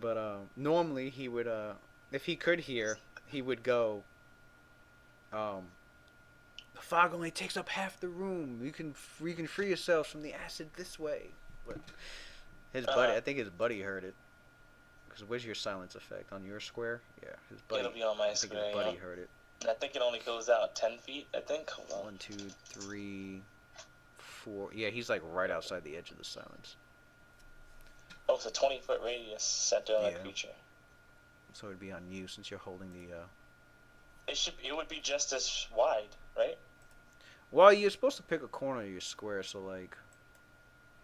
But normally he would if he could hear, he would go. The fog only takes up half the room. You can free yourselves from the acid this way. But his buddy, I think his buddy heard it. Because where's your silence effect on your square? Yeah, his buddy. It'll be on my I think square. his buddy heard it. I think it only goes out 10 feet. I think. Hold on. 1, 2, 3, 4. Yeah, he's like right outside the edge of the silence. Oh, it's a 20-foot radius center on that creature. So it'd be on you since you're holding the. It would be just as wide, right? Well, you're supposed to pick a corner of your square, so like,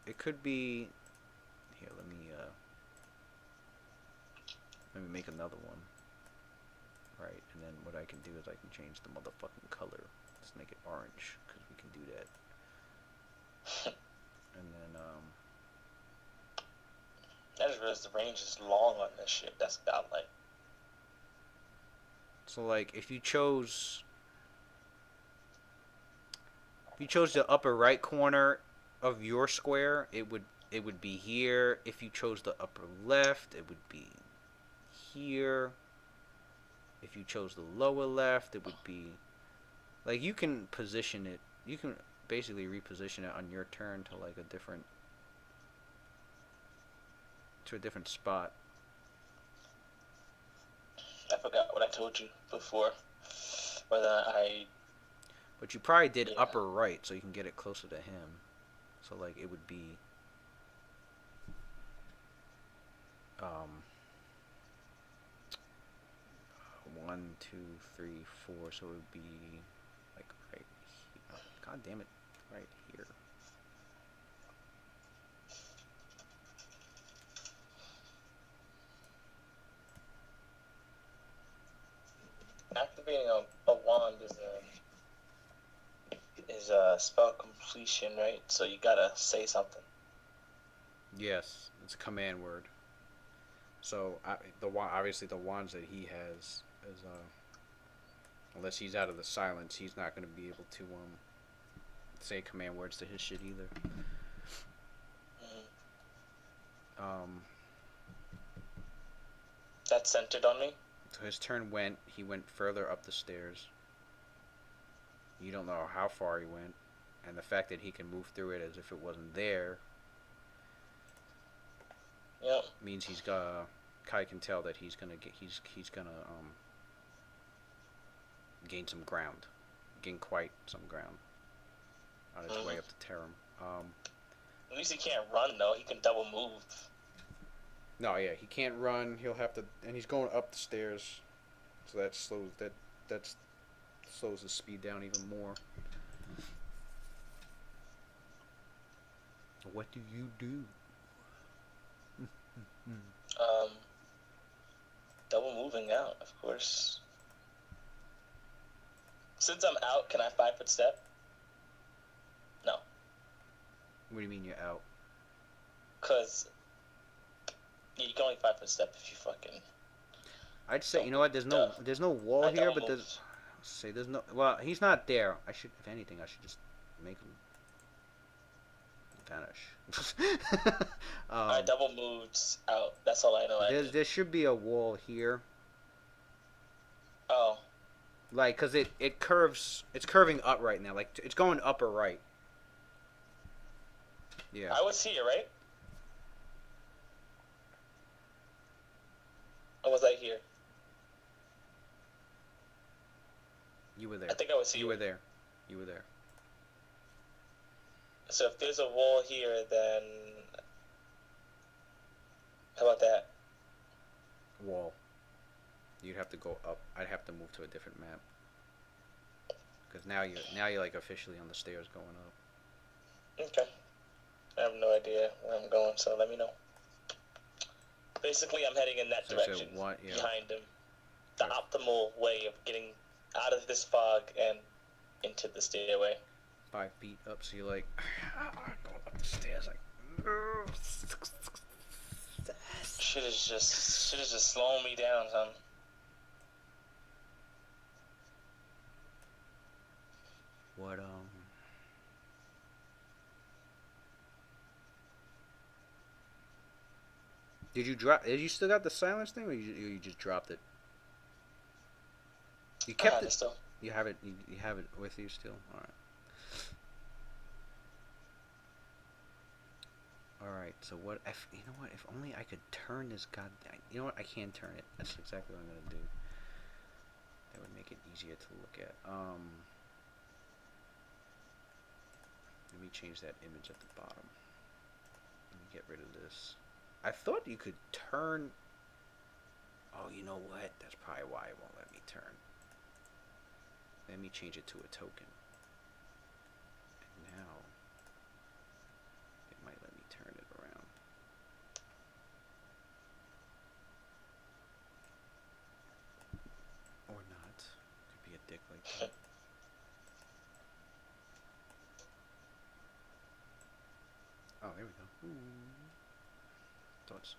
it could be. Here, let me make another one. Right, and then what I can do is I can change the motherfucking color. Let's make it orange because we can do that. And then I just realized the range is long on this shit. That's godlike. So like, if you chose the upper right corner of your square, it would be here. If you chose the upper left, it would be here. If you chose the lower left, it would be like you can position it. You can basically reposition it on your turn to like a different spot. I forgot what I told you before. But you probably did upper right so you can get it closer to him. So like it would be 1, 2, 3, 4. So it would be like right here. God damn it, right here. Activating a wand is a spell completion, right? So you gotta say something. Yes, it's a command word. So obviously the wands that he has is unless he's out of the silence, he's not going to be able to say command words to his shit either. That's centered on me. So his turn he went further up the stairs. You don't know how far he went, and the fact that he can move through it as if it wasn't there. Yep. Means Kai can tell that he's gonna gain some ground, gain quite some ground on his way up to Terram. At least he can't run though. He can double move. No, yeah, he can't run. He'll have to, and he's going up the stairs, so that slows his speed down even more. What do you do? Um, double moving out, of course. Since I'm out, can I 5 foot step? No, What do you mean you're out? cause yeah, you can only 5 foot step if you fucking I'd say, don't you know move. what? Duh. There's no wall I here, double but move. there's no. Well, he's not there. I should, if anything, I should just make him vanish. I um, double moved out. That's all I know I did. there should be a wall here, Oh, like, cause it curves. It's curving up right now. Like it's going up or right. Yeah, I was here, right? Or was I here? you were I there. think I was here. You were there. You were there. So if there's a wall here, then how about that? Wall. You'd have to go up. I'd have to move to a different map. Because now you're like officially on the stairs going up. Okay. I have no idea where I'm going, so let me know. Basically, I'm heading in that So I said direction, what? Yeah. behind him. The Okay. optimal way of getting out of this fog and into the stairway. 5 feet up, so you're like going up the stairs like. Shit is just slowing me down, son. What Did you drop? Did you still got the silence thing, or you just dropped it? You kept it. Still. You have it. You have it with you still. All right. All right. So what? If you know what? If only I could turn this god. You know what? I can turn it. That's exactly what I'm gonna do. That would make it easier to look at. Let me change that image at the bottom. Let me get rid of this. I thought you could turn. Oh, you know what? That's probably why it won't let me turn. Let me change it to a token. And now it might let me turn it around. Or not. Could be a dick like that. Oh, there we go. Ooh. Thought so.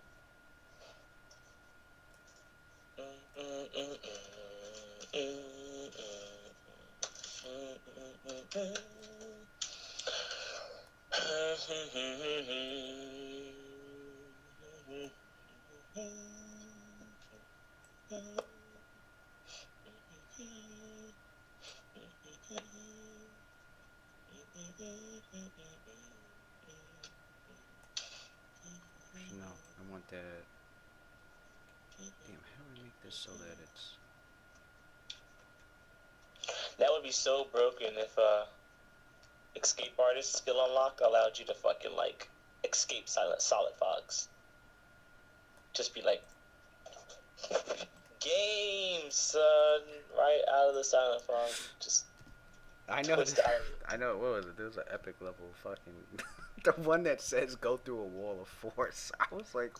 No, I want that. Damn, how do I make this so that it's... That would be so broken if escape artist skill unlock allowed you to fucking like escape solid fogs. Just be like game, son, right out of the silent fog. Just I know. twist out. I know. What was it? There was an epic level fucking... the one that says go through a wall of force. I was like,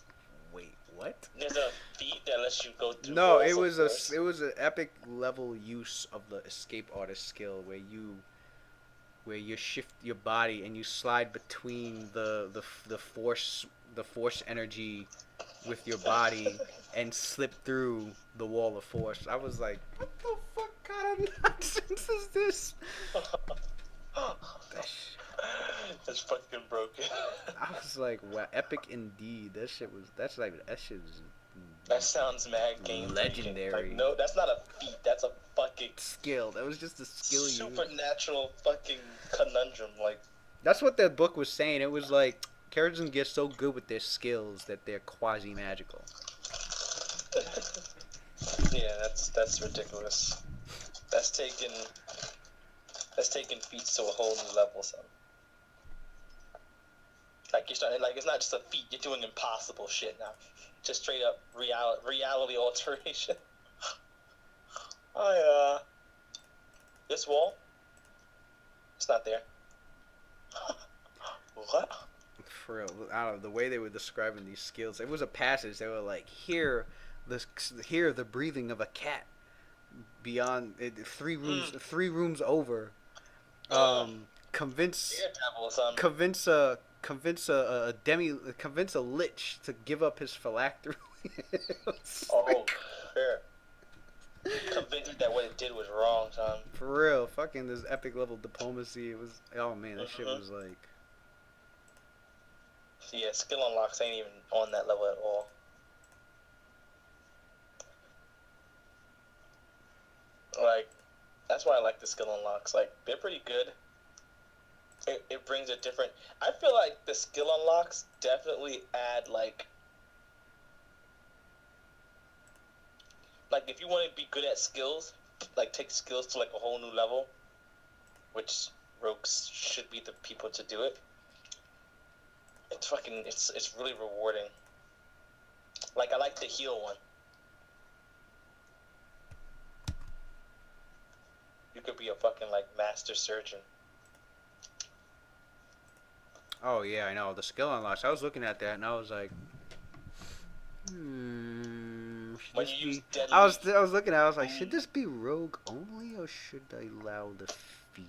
wait, what? There's a feat that lets you go through. No, walls it of was force. it was an epic level use of the escape artist skill where you shift your body and you slide between the force energy with your body and slip through the wall of force. I was like, what the fuck kind of nonsense is this? That's fucking broken. I was like, wow, epic indeed. That shit was That sounds mad game legendary. Like, no, that's not a feat. That's a fucking skill. That was just a skill you. supernatural fucking conundrum. Like, that's what the book was saying. It was like characters get so good with their skills that they're quasi magical. yeah, that's ridiculous. That's taking feats to a whole new level, son. Like you're starting, like it's not just a feat. You're doing impossible shit now. Just straight up reality alteration. This wall, it's not there. What? For real, I don't know, the way they were describing these skills, it was a passage. They were like, hear the breathing of a cat beyond it, 3 rooms over. Convince Daredevil, son. convince a lich to give up his phylactery. Oh, fair. Convinced that what it did was wrong, son. For real, fucking this epic level diplomacy. It was, oh man, that shit was like. Yeah, skill unlocks ain't even on that level at all. Like, that's why I like the skill unlocks. Like, they're pretty good. It brings a different. I feel like the skill unlocks definitely add like if you want to be good at skills, like take skills to like a whole new level, which rogues should be the people to do it. It's really rewarding. Like I like the heal one. You could be a fucking like master surgeon. Oh yeah, I know the skill unlocks. I was looking at that and I was like, When you use deadly, I was looking at. I was like, should this be rogue only or should I allow the feat?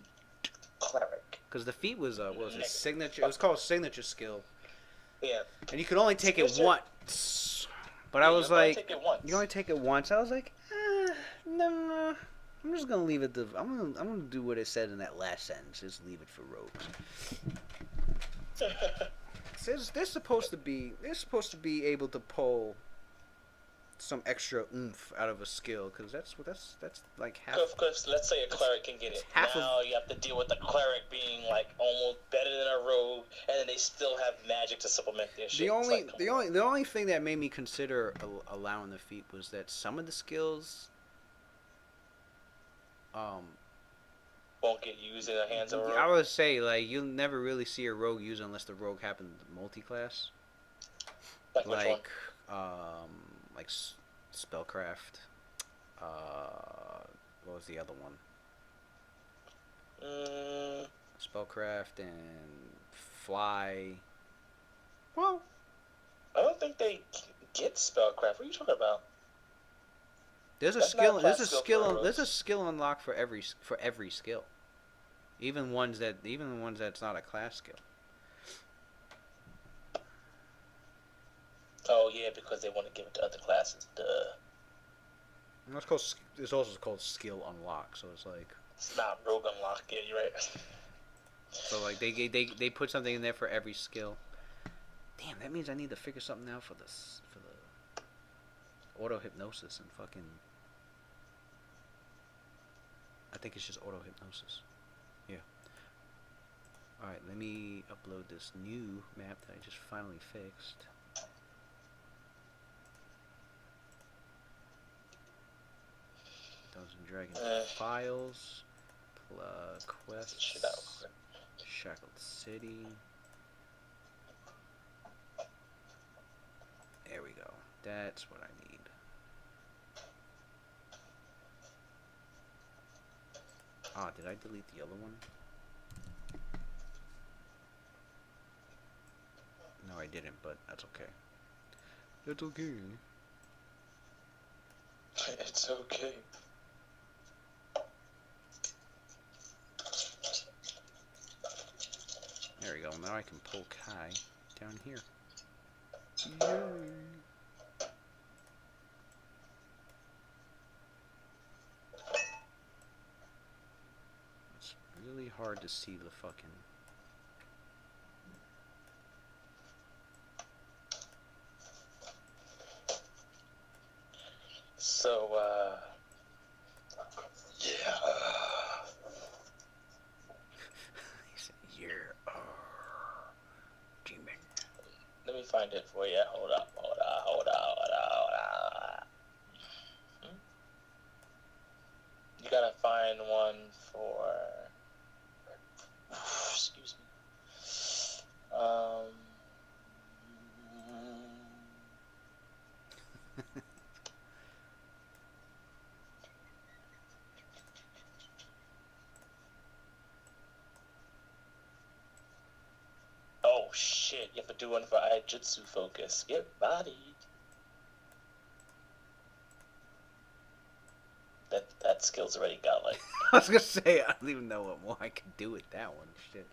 Cleric. Because the feat was what was it? Signature. It was called signature skill. Yeah. And you could only take it once. But I was like, you only take it once. I was like, no. I'm just gonna leave it. I'm gonna do what it said in that last sentence. Just leave it for rogues. They're supposed to be able to pull some extra oomph out of a skill, because that's like half. Because let's say a cleric can get it. Now you have to deal with the cleric being like almost better than a rogue, and then they still have magic to supplement their shit. The only thing that made me consider allowing the feat was that some of the skills won't get used in the hands of a rogue. I would say like you'll never really see a rogue use unless the rogue happens multi-class. Like which one? Like spellcraft. What was the other one? Spellcraft and fly. Well, I don't think they get spellcraft. What are you talking about? There's a skill. There's a skill unlock for every skill. Even ones that's not a class skill. Oh yeah, because they want to give it to other classes. Duh. It's also called skill unlock. So it's like. It's not rogue unlock. Yeah, you're right. So like they put something in there for every skill. Damn, that means I need to figure something out for the auto hypnosis and fucking. I think it's just auto hypnosis. Yeah. All right, let me upload this new map that I just finally fixed. Dungeons and Dragons files, quests, Shackled City. There we go. That's what I need. Ah, did I delete the other one? No, I didn't, but that's okay. It's okay. It's okay. There we go. Now I can pull Kai down here. Yay. It's really hard to see the fucking... So, yeah. He said, yeah, demon. Let me find it for you. Hold up. You gotta find one for... Excuse me. shit, you have to do one for Aijutsu focus. Get bodied. That skill's already got like. I was gonna say I don't even know what more I could do with that one. Shit.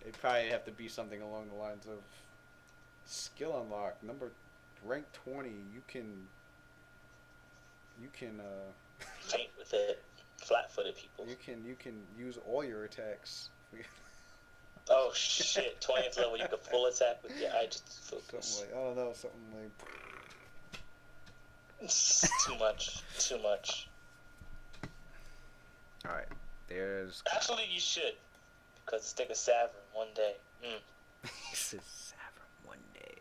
It'd probably have to be something along the lines of skill unlock number rank 20. You can Paint with it. Flat-footed people. you can use all your attacks. Oh shit! 20th level, you can full attack with your Aijutsu focus. Something like I don't know, something like. Too much. Too much. All right, there's. Actually, you should, because it's take a Savern one day. He says Savram one day.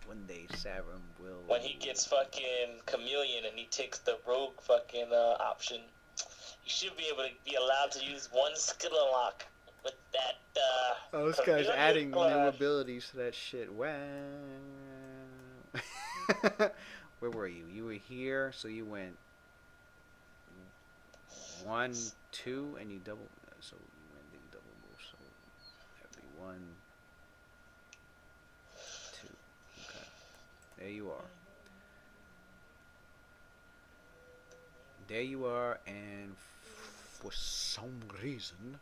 One day Savram will. When he gets fucking chameleon and he takes the rogue fucking option, you should be able to be allowed to use one skill unlock with that. Oh, this guy's chameleon adding new clash. abilities to that shit. Wow. Where were you? You were here, so you went 1, 2, and you double. So you went the double move. So that'd be 1, 2. Okay, there you are. There you are, and for some reason,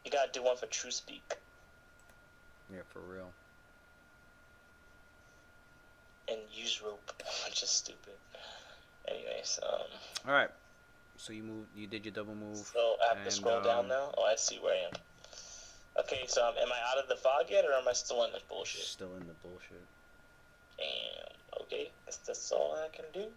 You gotta do one for True Speak. yeah, for real. And use rope, which is stupid. Anyways, All right. So you moved. You did your double move. so I have to scroll down now. Oh, I see where I am. Okay, so am I out of the fog yet, or am I still in this bullshit? Still in the bullshit. Damn. Okay, that's all I can do.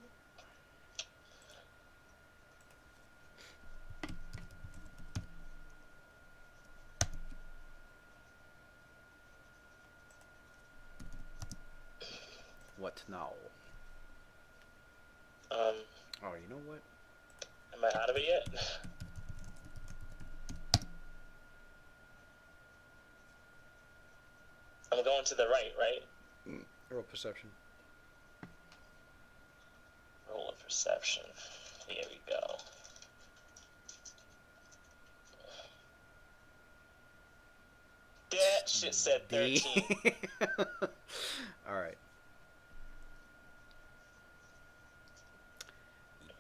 What now? Um, Oh, you know what? am I out of it yet? I'm going to the right? Roll perception. Roll of perception. Here we go. That shit said 13. All right.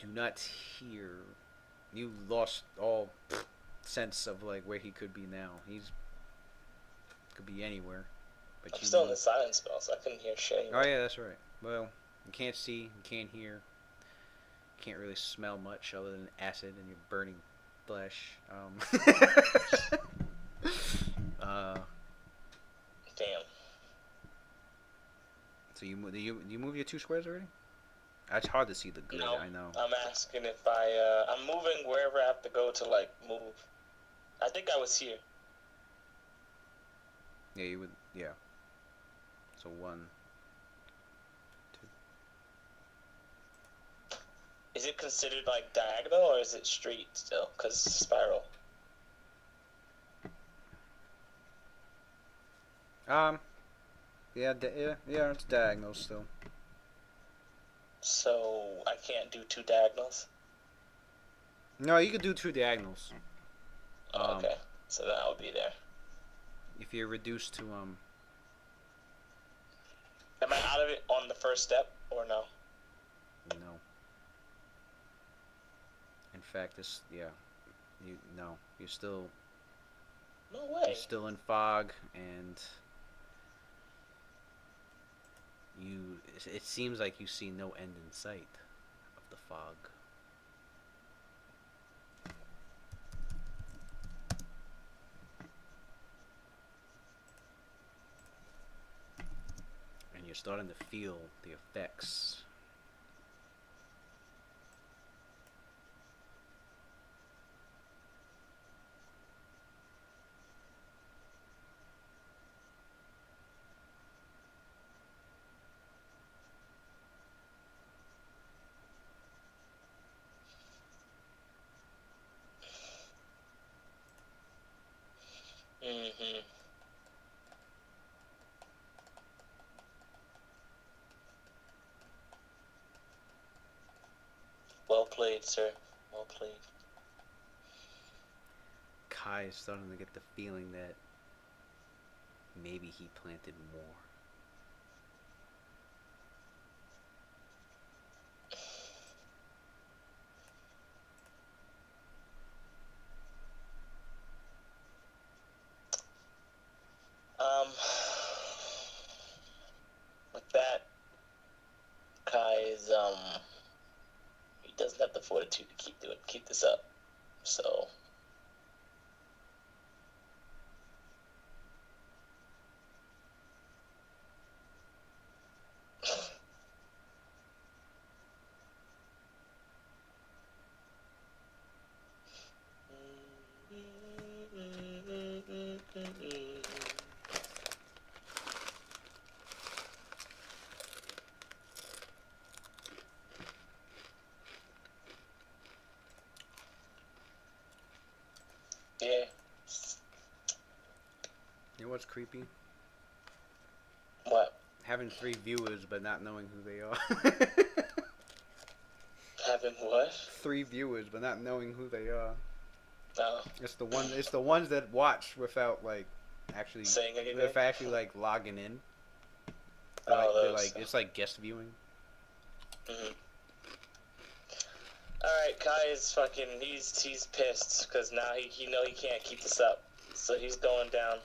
You do not hear. You lost all sense of like where he could be now. He's could be anywhere. But I'm you still know. in the silence spell, so I couldn't hear shit anymore. Oh yeah, that's right. Well, you can't see, you can't hear, you can't really smell much other than acid and your burning flesh. Damn. So you move your 2 squares already? It's hard to see the grid. No, I know. I'm asking if I'm moving wherever I have to go to, like, move. I think I was here. Yeah, you would. Yeah. So 1, 2. Is it considered, like, diagonal, or is it straight still? Because it's spiral. Yeah, yeah, it's diagonal still. So I can't do 2 diagonals? No, you could do 2 diagonals. Oh, okay. So then I'll be there. If you're reduced to Am I out of it on the first step, or no? no. In fact, you're still. No way. You're still in fog, and it seems like you see no end in sight of the fog. And you're starting to feel the effects. Mm-hmm. Well played, sir. Well played. Kai is starting to get the feeling that maybe he planted more. Um, with that, Kai is he doesn't have the fortitude to keep this up. So yeah. You know what's creepy? What? Having 3 viewers but not knowing who they are. Having what? 3 viewers but not knowing who they are. Oh. It's the one. It's the ones that watch without like actually, Saying anything? if actually like logging in. They're like it's like guest viewing. Mm-hmm. All right, Kai is fucking. He's pissed because now he know he can't keep this up, so he's going down.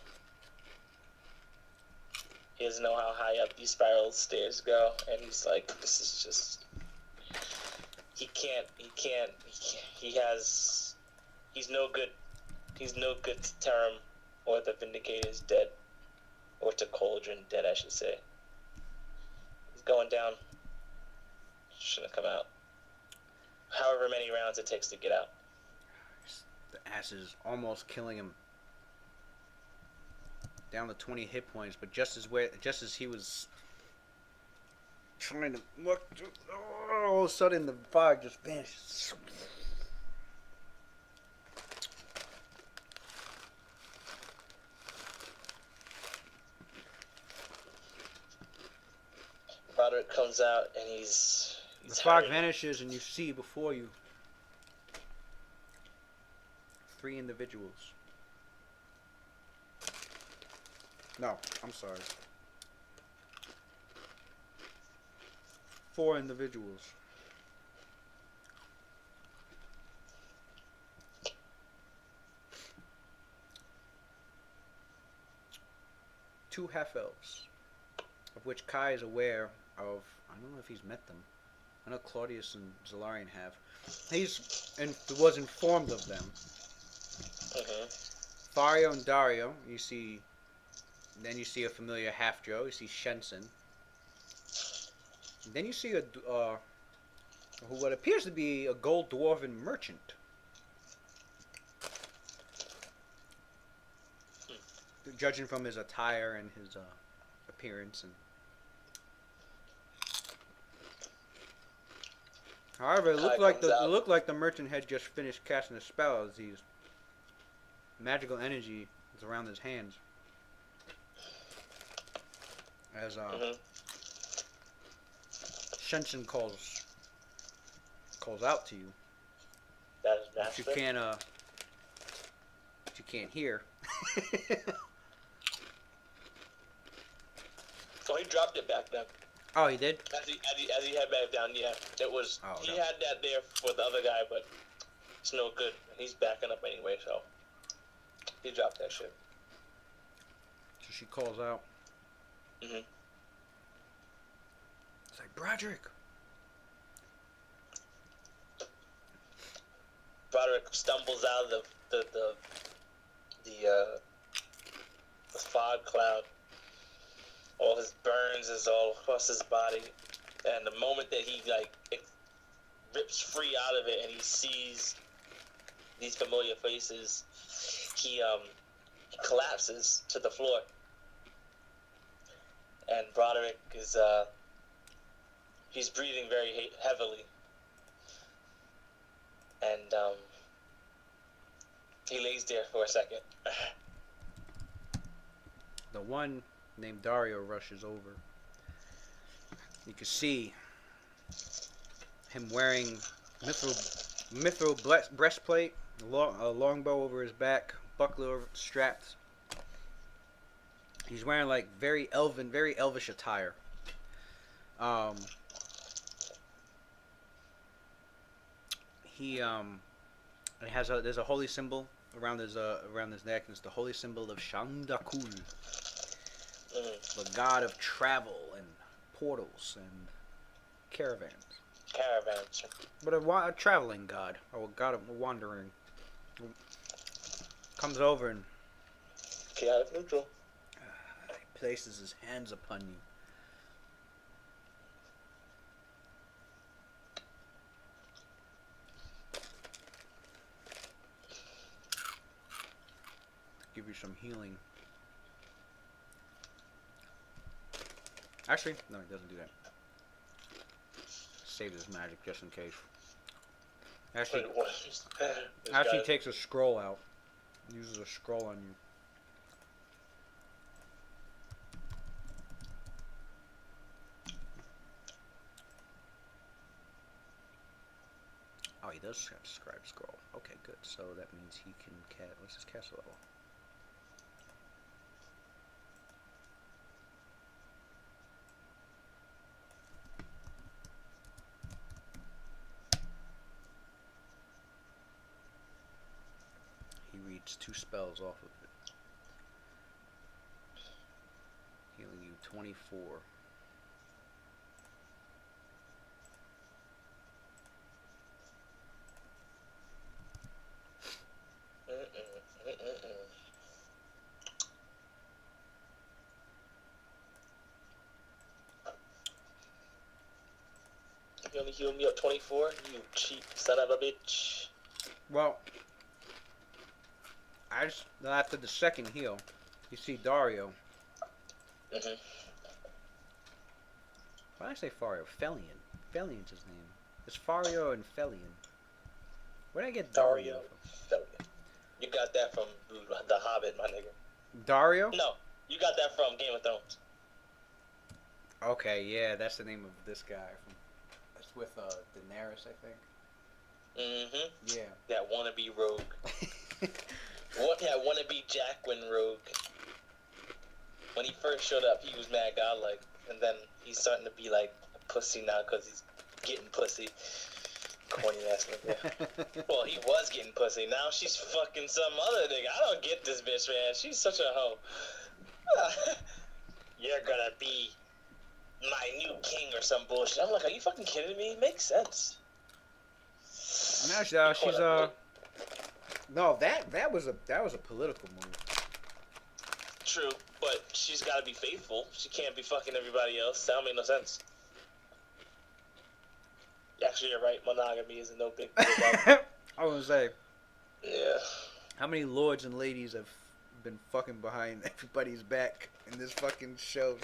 He doesn't know how high up these spiral stairs go, and he's like, this is just. He can't. He's no good. He's no good to Terram or the Vindicator's dead, or to Cauldron dead, I should say. He's going down. Shouldn't come out. However many rounds it takes to get out. The ass is almost killing him. Down to 20 hit points, but just as he was trying to look, all of a sudden the fog just vanishes. Roderick comes out and he's the fog hurting. vanishes and you see before you 3 individuals. No, I'm sorry. 4 individuals. Two half-elves, of which Kai is aware of. I don't know if he's met them. I know Claudius and Zalarian have. Was informed of them. Mm-hmm. Fario and Dario, you see. Then you see a familiar half-Joe. You see Shensen. Then you see what appears to be a gold dwarven merchant. Judging from his attire and his appearance, and however, it looked like the merchant had just finished casting a spell as his magical energy is around his hands. As Shensen calls out to you. That is master. But you can't hear. Oh, he dropped it back then. Oh, he did? As he had back down, yeah. It was he had that there for the other guy, but it's no good. He's backing up anyway, so he dropped that shit. So she calls out. Mm-hmm. It's like, Broderick. Broderick stumbles out of the fog cloud. All his burns is all across his body, and the moment that it rips free out of it and he sees these familiar faces, he collapses to the floor. And Broderick is he's breathing very heavily, and he lays there for a second. The one named Dario rushes over. You can see him wearing mithril breastplate, a longbow over his back, buckler strapped. He's wearing like very elven, very elvish attire. Um, he it has a there's a holy symbol around his neck, and it's the holy symbol of Shandakul, the god of travel and portals and caravans. Caravans. But a traveling god, or a god of wandering, comes over and Chaotic neutral. places his hands upon you. Give you some healing. Actually, no, he doesn't do that. Save his magic just in case. Actually takes a scroll out. Uses a scroll on you. Oh, he does have scribe scroll. Okay, good. So that means he can cast. What's his cast level? He reads 2 spells off of it. Healing you 24. You only healed me up 24? You cheap son of a bitch. Well, after the second heal, you see Dario. Why did I say Fario? Felion. Felion's his name. It's Fario and Felion. Where did I get Dario from? You got that from The Hobbit, my nigga. Dario? No, you got that from Game of Thrones. Okay, yeah, that's the name of this guy. It's with Daenerys, I think. Mm-hmm. Yeah. That wannabe rogue. That wannabe Jacqueline rogue. When he first showed up, he was mad godlike, and then he's starting to be like a pussy now because he's getting pussy. Corny ass nigga. Well, he was getting pussy. Now she's fucking some other nigga. I don't get this bitch, man. She's such a hoe. You're gonna be my new king or some bullshit. I'm like, are you fucking kidding me? It makes sense. No, she's No, that was a political move. True, but she's got to be faithful. She can't be fucking everybody else. That don't make no sense. Actually, you're right. Monogamy isn't no big deal. I was gonna say. Yeah. How many lords and ladies have been fucking behind everybody's back in this fucking show?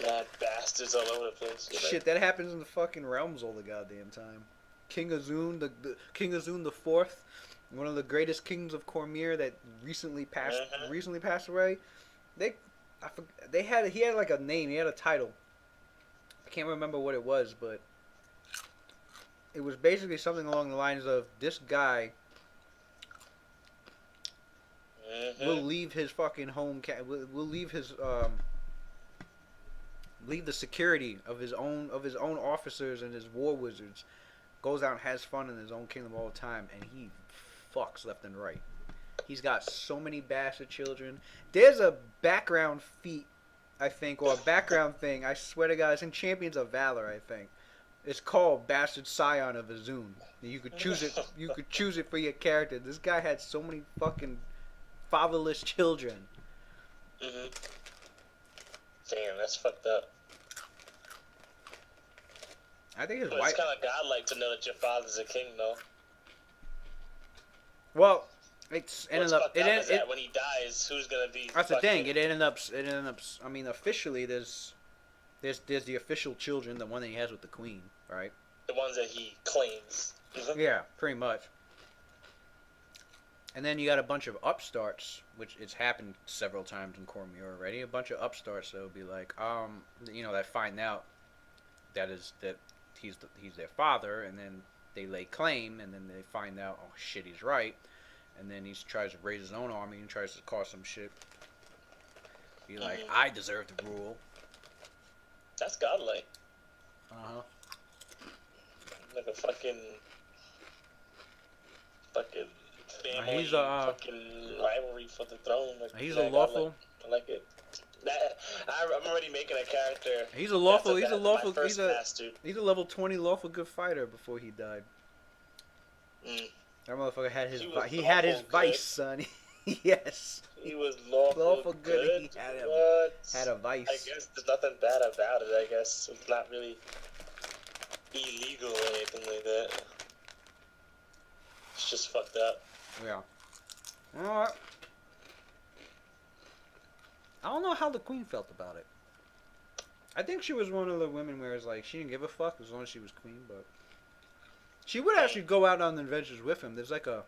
Mad bastards all over the place. Shit, that happens in the fucking realms all the goddamn time. King Azun, the King Azun the Fourth, one of the greatest kings of Cormyr that recently passed away. He had like a name, he had a title. I can't remember what it was, but it was basically something along the lines of this guy will leave his fucking home. Will leave his leave the security of his own officers and his war wizards. Goes out and has fun in his own kingdom all the time, and he fucks left and right. He's got so many bastard children. There's a background feat, I think, or a background thing. I swear to God, it's in Champions of Valor, I think. It's called Bastard Scion of Azun. You could choose it. You could choose it for your character. This guy had so many fucking fatherless children. Damn, that's fucked up. I think his wife. It's kind of godlike to know that your father's a king, though. Well, it's ended up. When he dies, who's gonna be? That's the thing. It ended up. I mean, officially, there's the official children, the one that he has with the queen, right? The ones that he claims. Yeah, pretty much. And then you got a bunch of upstarts, which it's happened several times in Cormyr already. A bunch of upstarts that will be like, that find out that he's their father, and then they lay claim, and then they find out, oh shit, he's right, and then he tries to raise his own army and tries to cause some shit. Be like, I deserve to rule. That's godlike. Uh-huh. Like a fucking family, He's a fucking rivalry for the throne. Like, he's a lawful. I like it. I'm already making a character. He's a lawful. My first bastard. He's a level 20 lawful good fighter before he died. That motherfucker had his he had his vice, son. Yes. He was lawful good. He had a vice. I guess there's nothing bad about it. I guess it's not really illegal or anything like that. It's just fucked up. Yeah. You know what? I don't know how the queen felt about it. I think she was one of the women where it's like she didn't give a fuck as long as she was queen, but she would actually go out on adventures with him. There's like a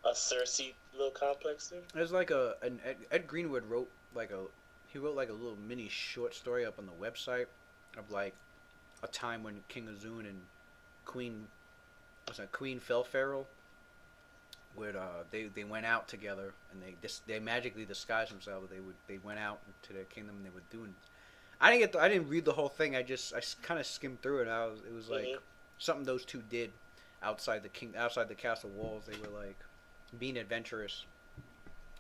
Cersei little complex there. There's like Ed Greenwood wrote like a little mini short story up on the website of like a time when King Azun and Queen Felfarel would they went out together and they magically disguised themselves. They went out to their kingdom and they were doing. I didn't read the whole thing. I kind of skimmed through it. It was like something those two did outside the castle walls. They were like being adventurous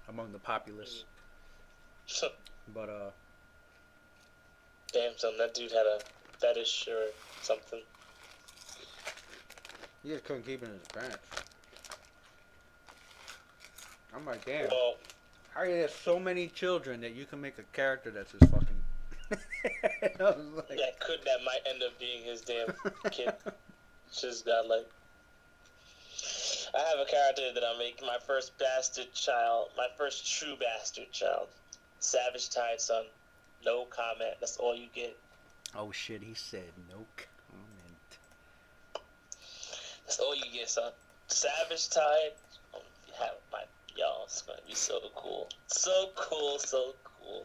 among the populace. But damn, son, that dude had a fetish or something. He just couldn't keep it in his pants. I'm like, damn. Well, how you have so many children that you can make a character that's just fucking. That might end up being his damn kid. Just got like. I have a character that I'm making, my first bastard child, my first true bastard child. Savage Tide, son. No comment. That's all you get. Oh shit, he said no comment. That's all you get, son. Savage Tide. Y'all, it's gonna be so cool. So cool, so cool.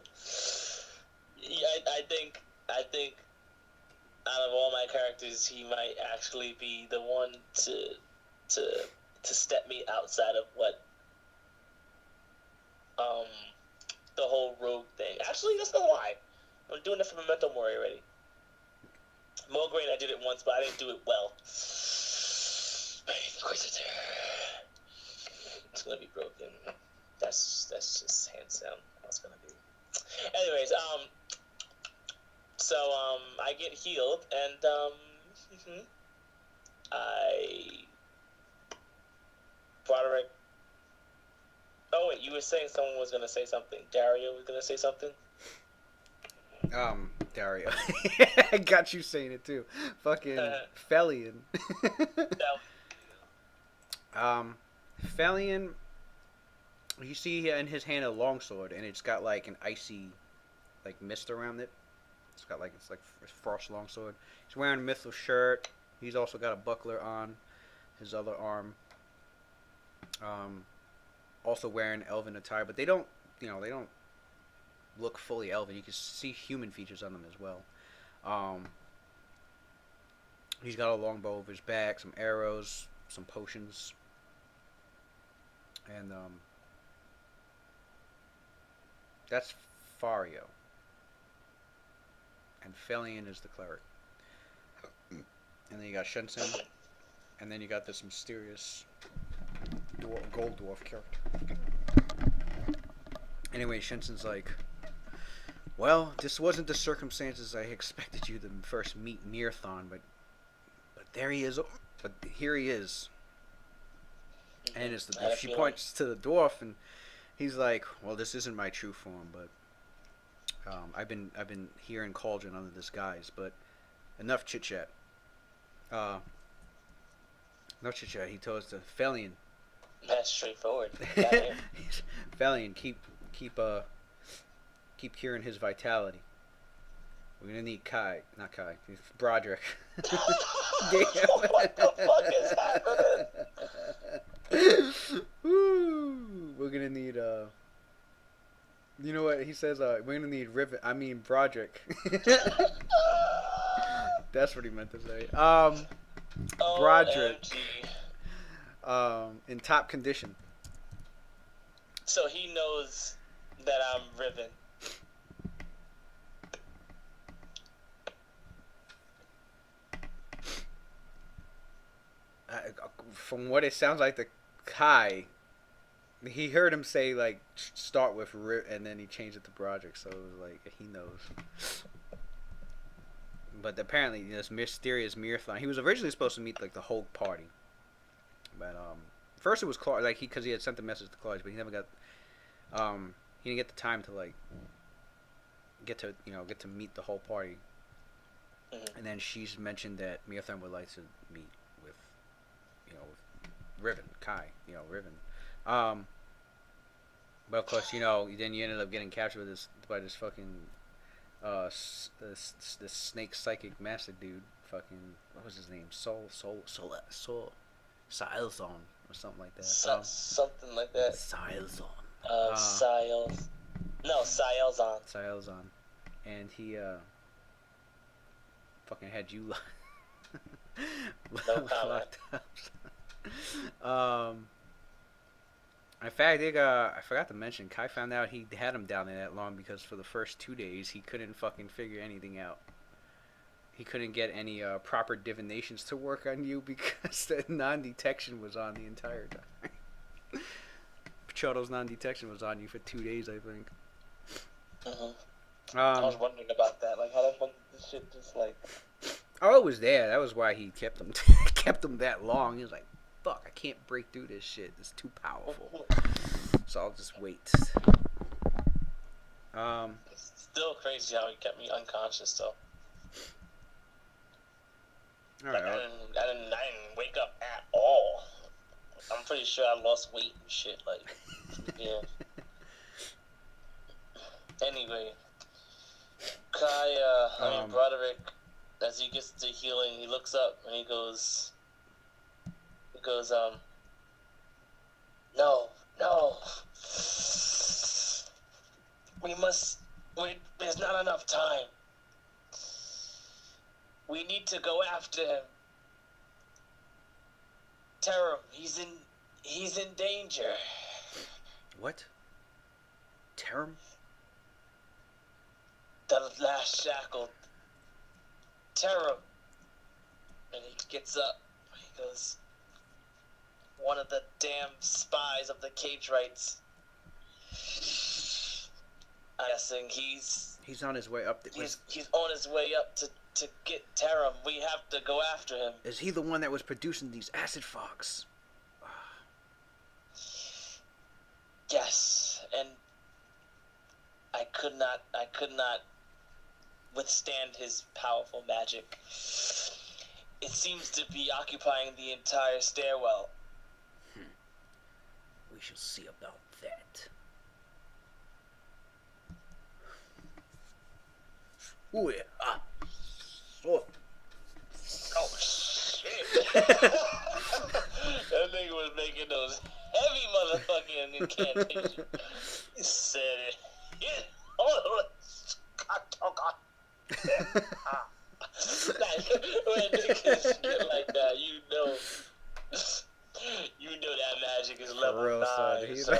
Yeah, I think out of all my characters, he might actually be the one to step me outside of what the whole rogue thing. Actually, that's not why. I'm doing it for Memento Mori already. Mulgrain, I did it once, but I didn't do it well. Inquisitor. It's gonna be broken. That's just hands down how it's gonna be. Anyways, so I get healed and Broderick. Oh wait, you were saying someone was gonna say something. Dario was gonna say something. Dario. I got you saying it too. Fucking Felion. Felion. You see in his hand a longsword, and it's got like an icy, like mist around it. It's like frost longsword. He's wearing a mithril shirt. He's also got a buckler on his other arm. Also wearing elven attire, but they don't look fully elven. You can see human features on them as well. He's got a longbow over his back, some arrows, some potions, and that's Fario. And Felion is the cleric. And then you got Shensen, and then you got this mysterious gold dwarf character. Anyway, Shensen's like, well, this wasn't the circumstances I expected you to first meet Nearthon, but there he is. But here he is. And she points to the dwarf, and he's like, well, this isn't my true form, but I've been here in Cauldron under this guise. But enough chit chat. Enough chit chat. He tells to Felion. That's straightforward. Felion, keep curing his vitality. We're gonna need Broderick. What the fuck is happening? We're gonna need you know what he says? We're gonna need Broderick. That's what he meant to say. Broderick. In top condition. So he knows that I'm Riven. from what it sounds like, the Kai, he heard him say like start with and then he changed it to Broderick, so it was like he knows. But apparently, this mysterious Marathon, he was originally supposed to meet like the whole party, but first it was Clark, like because he had sent the message to Clark, but he never got he didn't get the time to like get to meet the whole party. Mm-hmm. And then she's mentioned that Marathon would like to meet with with Riven, Kai, Riven. But of course, then you ended up getting captured by this fucking this snake psychic master dude. Fucking what was his name? Soul Silzon or something like that. Something like that. Silzon. Siles. No, Silzon. Silzon, and he fucking had you No comment. In fact, I forgot to mention, Kai found out he had him down there that long because for the first 2 days he couldn't fucking figure anything out. He couldn't get any proper divinations to work on you because the non-detection was on the entire time. Pachoto's non-detection was on you for 2 days, I think. I was wondering about that. Like, how the fuck did this shit just like... Oh, it was there. That was why he kept him kept him that long. He was like, fuck, I can't break through this shit. It's too powerful. So I'll just wait. It's still crazy how he kept me unconscious, though. All like, right. I didn't wake up at all. I'm pretty sure I lost weight and shit. Like, yeah. Anyway, Kai, Broderick, as he gets to healing, he looks up and he goes, no, there's not enough time. We need to go after him. Terror, he's in danger. What? Terram? The last Shackled. Terror. And he gets up. He goes, one of the damn spies of the Cage Rights. I'm guessing he's on his way up. He's on his way up to get Terram. We have to go after him. Is he the one that was producing these acid fogs? Yes, and I could not withstand his powerful magic. It seems to be occupying the entire stairwell. We shall see about that. Ooh, yeah. Oh, shit. That nigga was making those heavy motherfucking incantations. He said it. When niggas shit like that, you know that magic is level 9. So,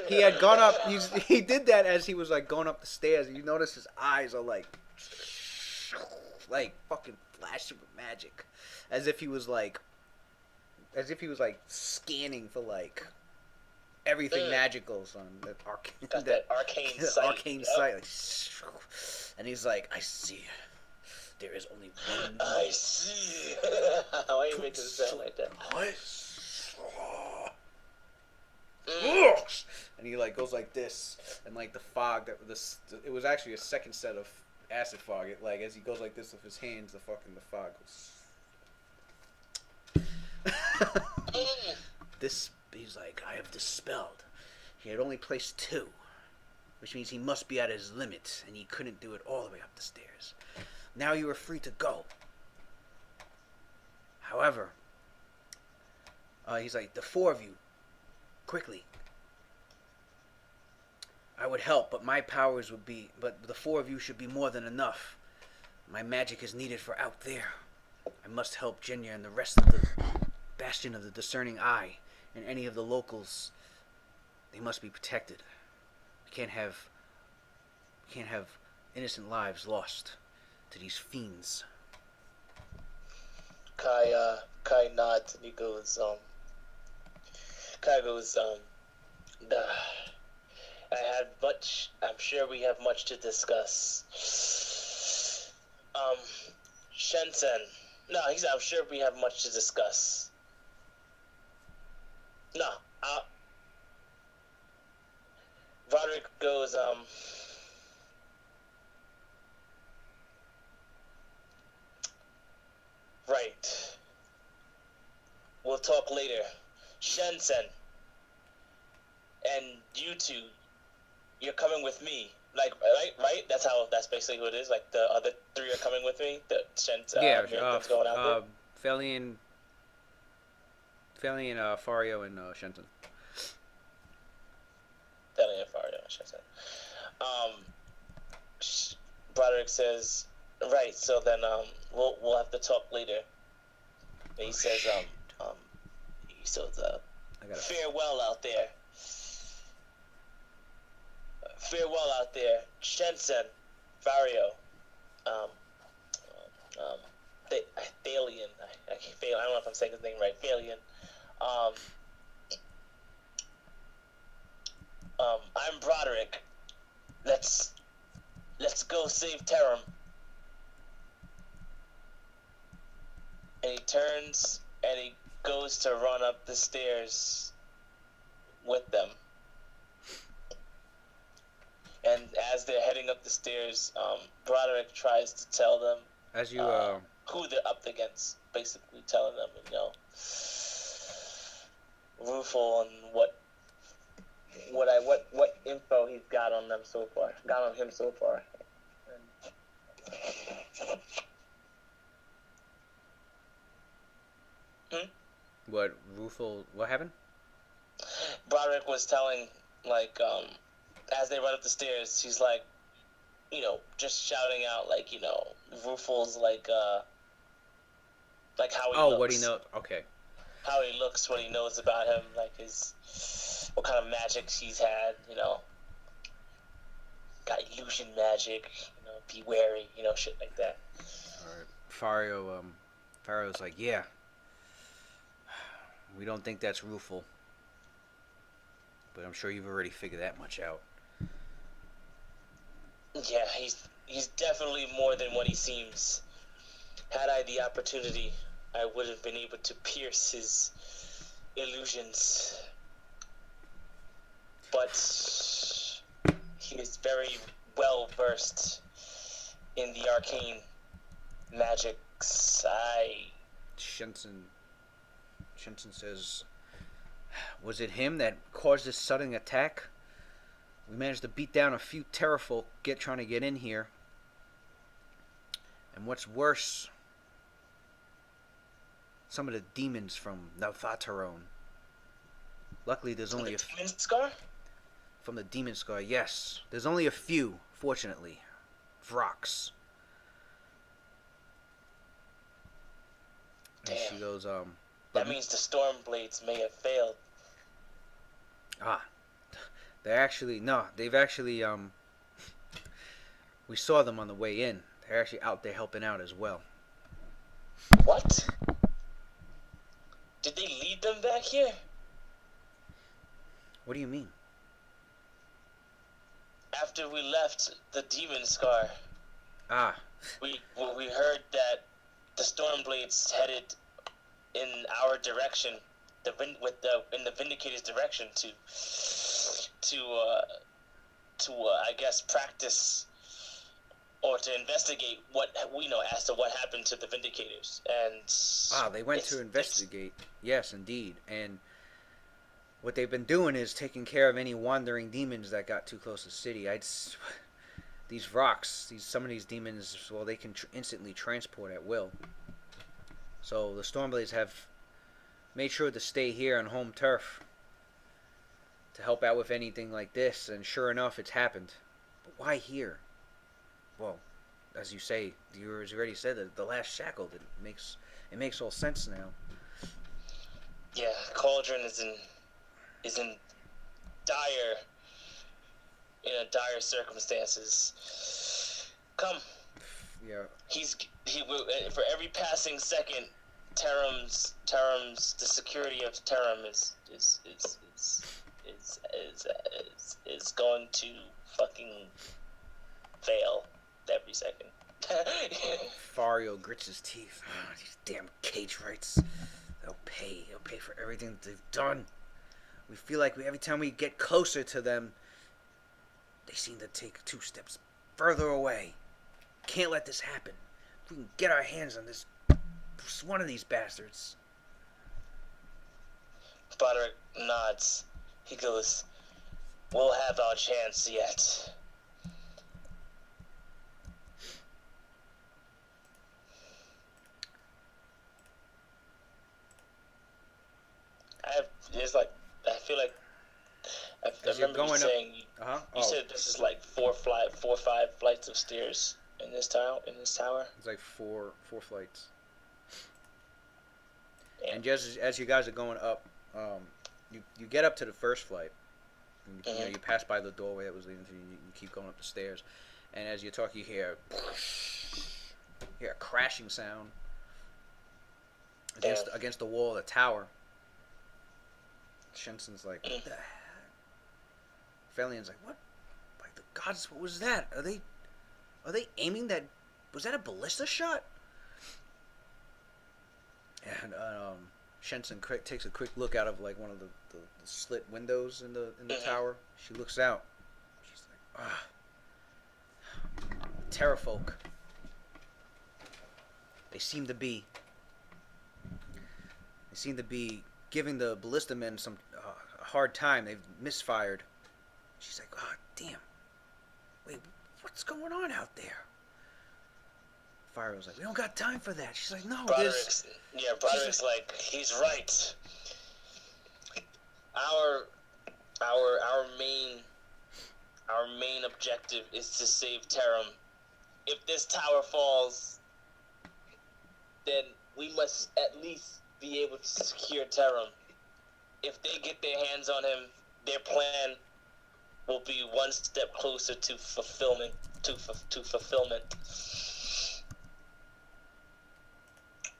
he had gone up. He did that as he was like going up the stairs. You notice his eyes are like fucking flashing with magic, as if he was like scanning for like everything magical on that arcane. Got that arcane sight. Arcane sight. Like, and he's like, I see. There is only one. I see. Why you make it sound like that? And he like goes like this, and like the fog it was actually a second set of acid fog. It like as he goes like this with his hands, the fog goes. He's like, I have dispelled. He had only placed 2, which means he must be at his limit, and he couldn't do it all the way up the stairs. Now you are free to go. However, he's like, the 4 of you, quickly. I would help, but the 4 of you should be more than enough. My magic is needed for out there. I must help Jinya and the rest of the Bastion of the Discerning Eye and any of the locals. They must be protected. We can't have innocent lives lost to these fiends. Kai nods and he goes, Kai goes, "Nah, I had much. I'm sure we have much to discuss. Um, Shensen. No, he said, I'm sure we have much to discuss. No, Roderick goes, right. We'll talk later. Shensen, and you two, you're coming with me. Like, right? That's basically who it is. Like, the other three are coming with me. The Yeah, Miriam's going out there. Felian, Fario, and Shenton. Telling you, Fario, Shensen. Um, Broderick says, right. So then, we'll have to talk later. And he says, Shit. he says, I gotta. farewell out there. Farewell out there, Shensen, Vario, um, um, Thalian. I can't fail. I don't know if I'm saying his name right. Thalian. Um, I'm Broderick. Let's go save Terum. And he turns and he goes to run up the stairs with them. And as they're heading up the stairs, Broderick tries to tell them As you who they're up against. Basically, telling them, Rufal and what info he's got on them so far. Got on him so far. what Rufal? What happened? Broderick was telling, like, as they run up the stairs, he's like, just shouting out, like, Rufal's like how he looks. What he knows. Okay. How he looks, what he knows about him, like what kind of magic he's had, got illusion magic, be wary, shit like that. All right. Fario's like, yeah. We don't think that's Rufal, but I'm sure you've already figured that much out. Yeah, he's definitely more than what he seems. Had I the opportunity, I would have been able to pierce his illusions. But he is very well versed in the arcane magics. Shenson says, was it him that caused this sudden attack? We managed to beat down a few Terrafolk trying to get in here. And what's worse, some of the demons from Navataron. Luckily, there's only Demon Scar? From the Demon Scar, yes. There's only a few, fortunately. Vrox. Damn. And she goes, that means the Stormblades may have failed. They've actually, we saw them on the way in. They're actually out there helping out as well. What? Did they lead them back here? What do you mean? After we left the Demon Scar, we heard that the Stormblades headed in our direction, in the Vindicator's direction to I guess practice or to investigate what we know as to what happened to the Vindicators. And they went to investigate. Yes, indeed. And what they've been doing is taking care of any wandering demons that got too close to the city. These Vrox, some of these demons, well, they can instantly transport at will. So the Stormblades have made sure to stay here on home turf to help out with anything like this, and sure enough, it's happened. But why here? Well, as you say, you already said that the last Shackled. It makes all sense now. Yeah, Cauldron is in dire circumstances. Come. Yeah. He will, for every passing second the security of Terum is going to fucking fail every second. Fario grits his teeth. Oh, these damn cage rights. They'll pay. They'll pay for everything that they've done. We feel like every time we get closer to them, they seem to take 2 steps further away. Can't let this happen. If we can get our hands on this one of these bastards. Broderick nods. He goes, "We'll have our chance yet." I feel like I remember you saying you said this is like 5 flights of stairs in this tower. It's like four flights. Yeah. And just as you guys are going up, you get up to the first flight. And, you pass by the doorway that was leading to you. You keep going up the stairs, and as you talk, you hear a crashing sound against the wall of the tower. Shensen's like, what the heck? Felian's like, what? Like, the gods, what was that? Are they aiming that? Was that a ballista shot? And Shensen takes a quick look out of like one of the slit windows in the tower. She looks out. She's like, Terrafolk. They seem to be giving the ballista men some hard time. They've misfired. She's like, oh, damn. Wait, what's going on out there? Fire was like, we don't got time for that. She's like, no, Broderick's like, he's right. Our main objective is to save Terum. If this tower falls, then we must at least be able to secure Terum. If they get their hands on him, their plan will be one step closer to fulfillment.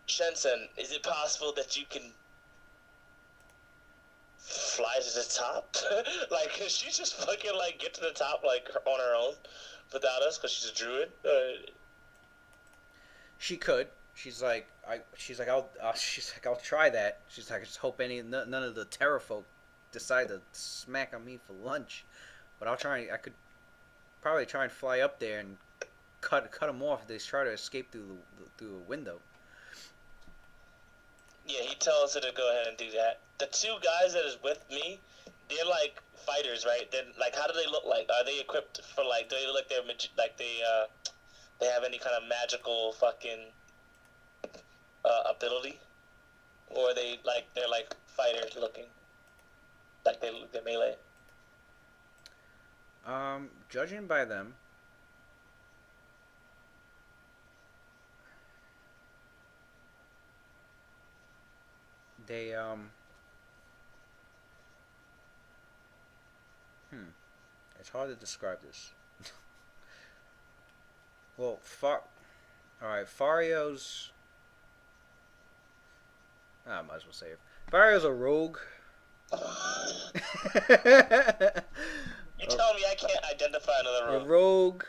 Shensen, is it possible that you can fly to the top? Like, can she just fucking like get to the top like on her own without us because she's a druid? She could. She's like, I'll try that. She's like, I just hope none of the Terrafolk decide to smack on me for lunch. But I'll try. I could probably try and fly up there and cut them off if they try to escape through a window. Yeah, he tells her to go ahead and do that. The 2 guys that is with me, they're like fighters, right? They're like, how do they look like? Are they equipped for like? Do they look like they have any kind of magical fucking ability, or are they like they're like fighters looking, like they're melee? Judging by them, they it's hard to describe this. Well, alright, Fario's I might as well say it. Fario's a rogue. You telling me I can't identify another rogue? A rogue,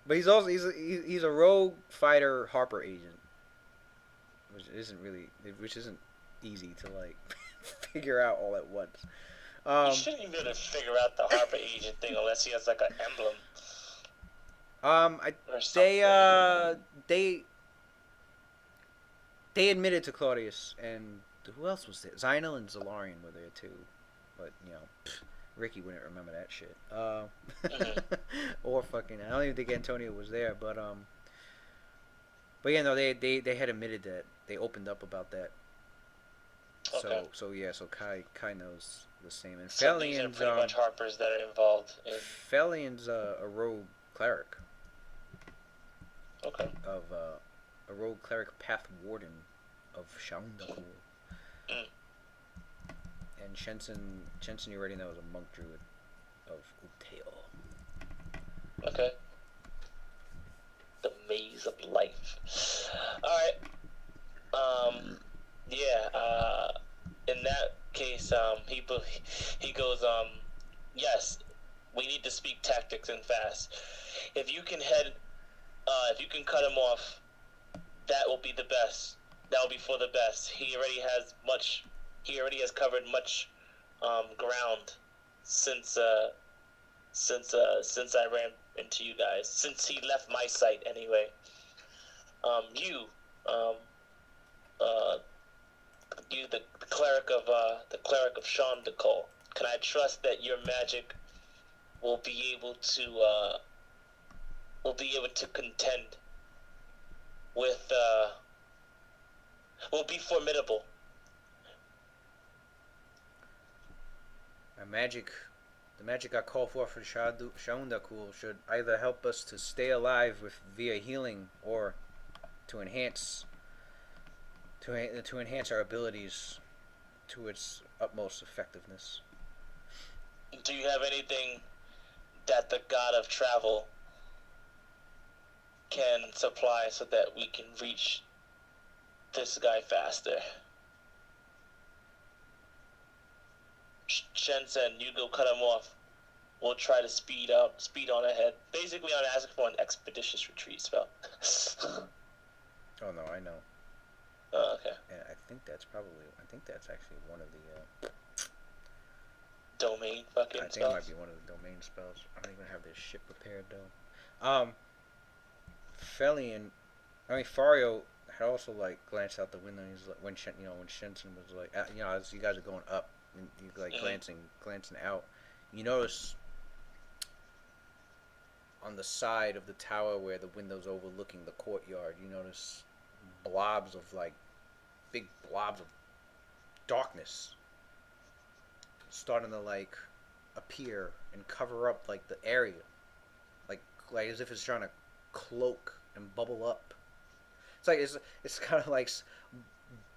but he's a rogue fighter Harper agent, which isn't easy to like figure out all at once. You shouldn't even be able to figure out the Harper agent thing unless he has like an emblem. They admitted to Claudius, and who else was there? Zynel and Zalarian were there too, but Ricky wouldn't remember that shit. Or fucking, I don't even think Antonio was there, but yeah, no, they had admitted that they opened up about that. Okay. So Kai knows the same. And so these are pretty much Harpers that are involved in. Felian's a rogue cleric. Okay. Of a rogue cleric path warden of Shaundakul. And Shensen you already know is a monk druid of Utail. Okay. The maze of life. Alright. Yeah. In that case, he goes, yes, we need to speak tactics and fast. If you can if you can cut him off, that will be the best. That will be for the best. He already has much. He already has covered much ground since since I ran into you guys. Since he left my sight, anyway. You, um, uh, you, the cleric of Sean Cole. Can I trust that your magic will be able to contend with will be formidable? My magic, the magic I call for Shaundakul should either help us to stay alive with via healing or to to enhance our abilities to its utmost effectiveness. Do you have anything that the god of travel can supply so that we can reach this guy faster? Shensen, you go cut him off. We'll try to speed on ahead. Basically, I'm asking for an expeditious retreat spell. Oh no, I know. Oh, okay. And I think that's actually one of the. Domain fucking I think spells. it might be one of the domain spells. I don't even have this shit prepared though. Felian, I mean Fario had also like glanced out the window. And he's like, when when Shenson was like, as you guys are going up, and you like glancing out, you notice on the side of the tower where the window's overlooking the courtyard, you notice blobs of like big blobs of darkness starting to like appear and cover up like the area, like as if it's trying to cloak and bubble up. It's kind of like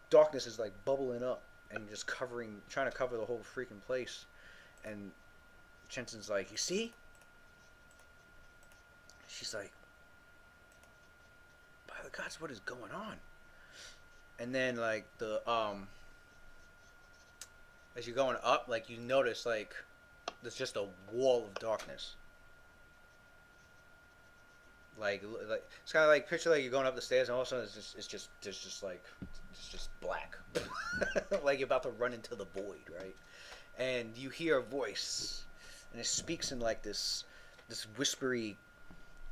darkness is like bubbling up and just trying to cover the whole freaking place. And Jensen's like, you see? She's like, by the gods, what is going on? And then like as you're going up, like you notice like there's just a wall of darkness. Like it's kind of like picture like you're going up the stairs and all of a sudden it's just black, like you're about to run into the void, right? And you hear a voice, and it speaks in like this whispery,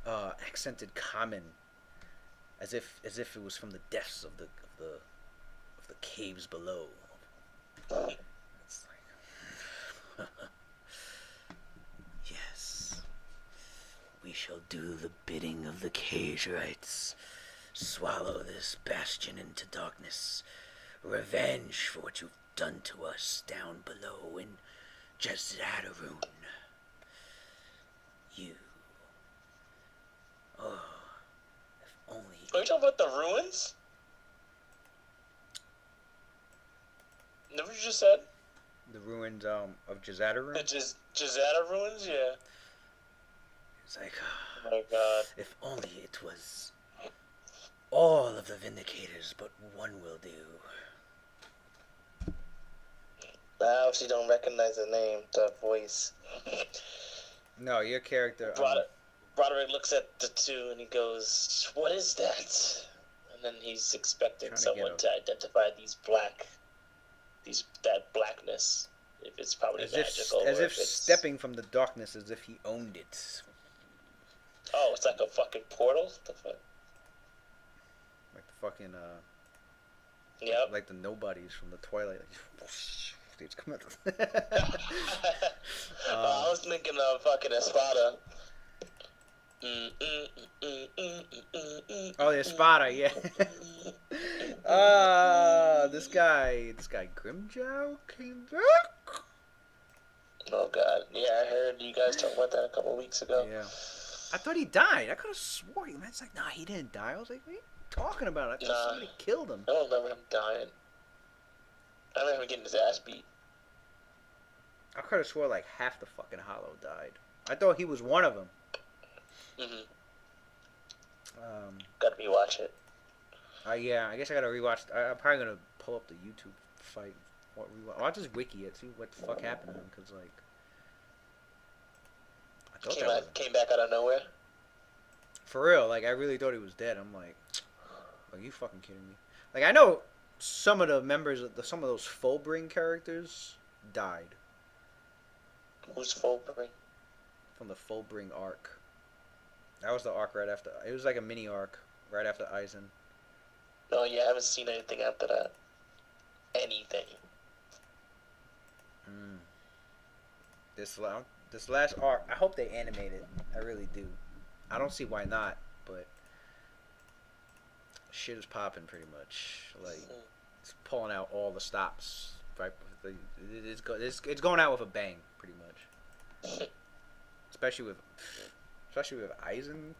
accented common, as if it was from the depths of the caves below. It's like, yes, we shall do the bidding of the cage rites. Swallow this bastion into darkness. Revenge for what you've done to us down below in Jezzadarun. You. Oh, if only. Are you talking about the ruins? Never you just said? The ruins of Jezzadarun? The Jizada ruins? Yeah. It's like, oh my god. If only it was all of the Vindicators, but one will do. I obviously don't recognize the name, the voice. No, your character. Broderick looks at the two and he goes, "What is that?" And then he's expecting someone to identify that blackness. If it's probably magical. As if stepping from the darkness as if he owned it. Oh, it's like a fucking portal? What the fuck? Like the fucking, Yep. Like the nobodies from the Twilight. It's coming out. I was thinking of fucking Espada. Oh, the Espada, yeah. This guy Grimjow came back. Oh god, yeah, I heard you guys talk about that a couple weeks ago. Yeah, I thought he died. I could have swore him. It's like, nah, he didn't die. I was like, what are you talking about? I thought somebody killed him. I don't remember him dying. I remember him getting his ass beat. I could have swore like half the fucking Hollow died. I thought he was one of them. Gotta rewatch it. Yeah, I guess I gotta rewatch. I'm probably gonna pull up the YouTube fight. I'll just wiki it, see what the fuck happened to him, cause like I thought that was Came back out of nowhere. for real. Like I really thought he was dead. I'm like, are you fucking kidding me? Like I know some of the members of some of those Fullbring characters died Who's Fulbright? from the Fullbring arc. That was the arc right after. It was like a mini arc right after Aizen. No, yeah, I haven't seen anything after that. Anything. Mm. This last arc, I hope they animate it. I really do. I don't see why not, but shit is popping pretty much. Like it's pulling out all the stops. Right, it's going out with a bang, pretty much. Especially with Aizen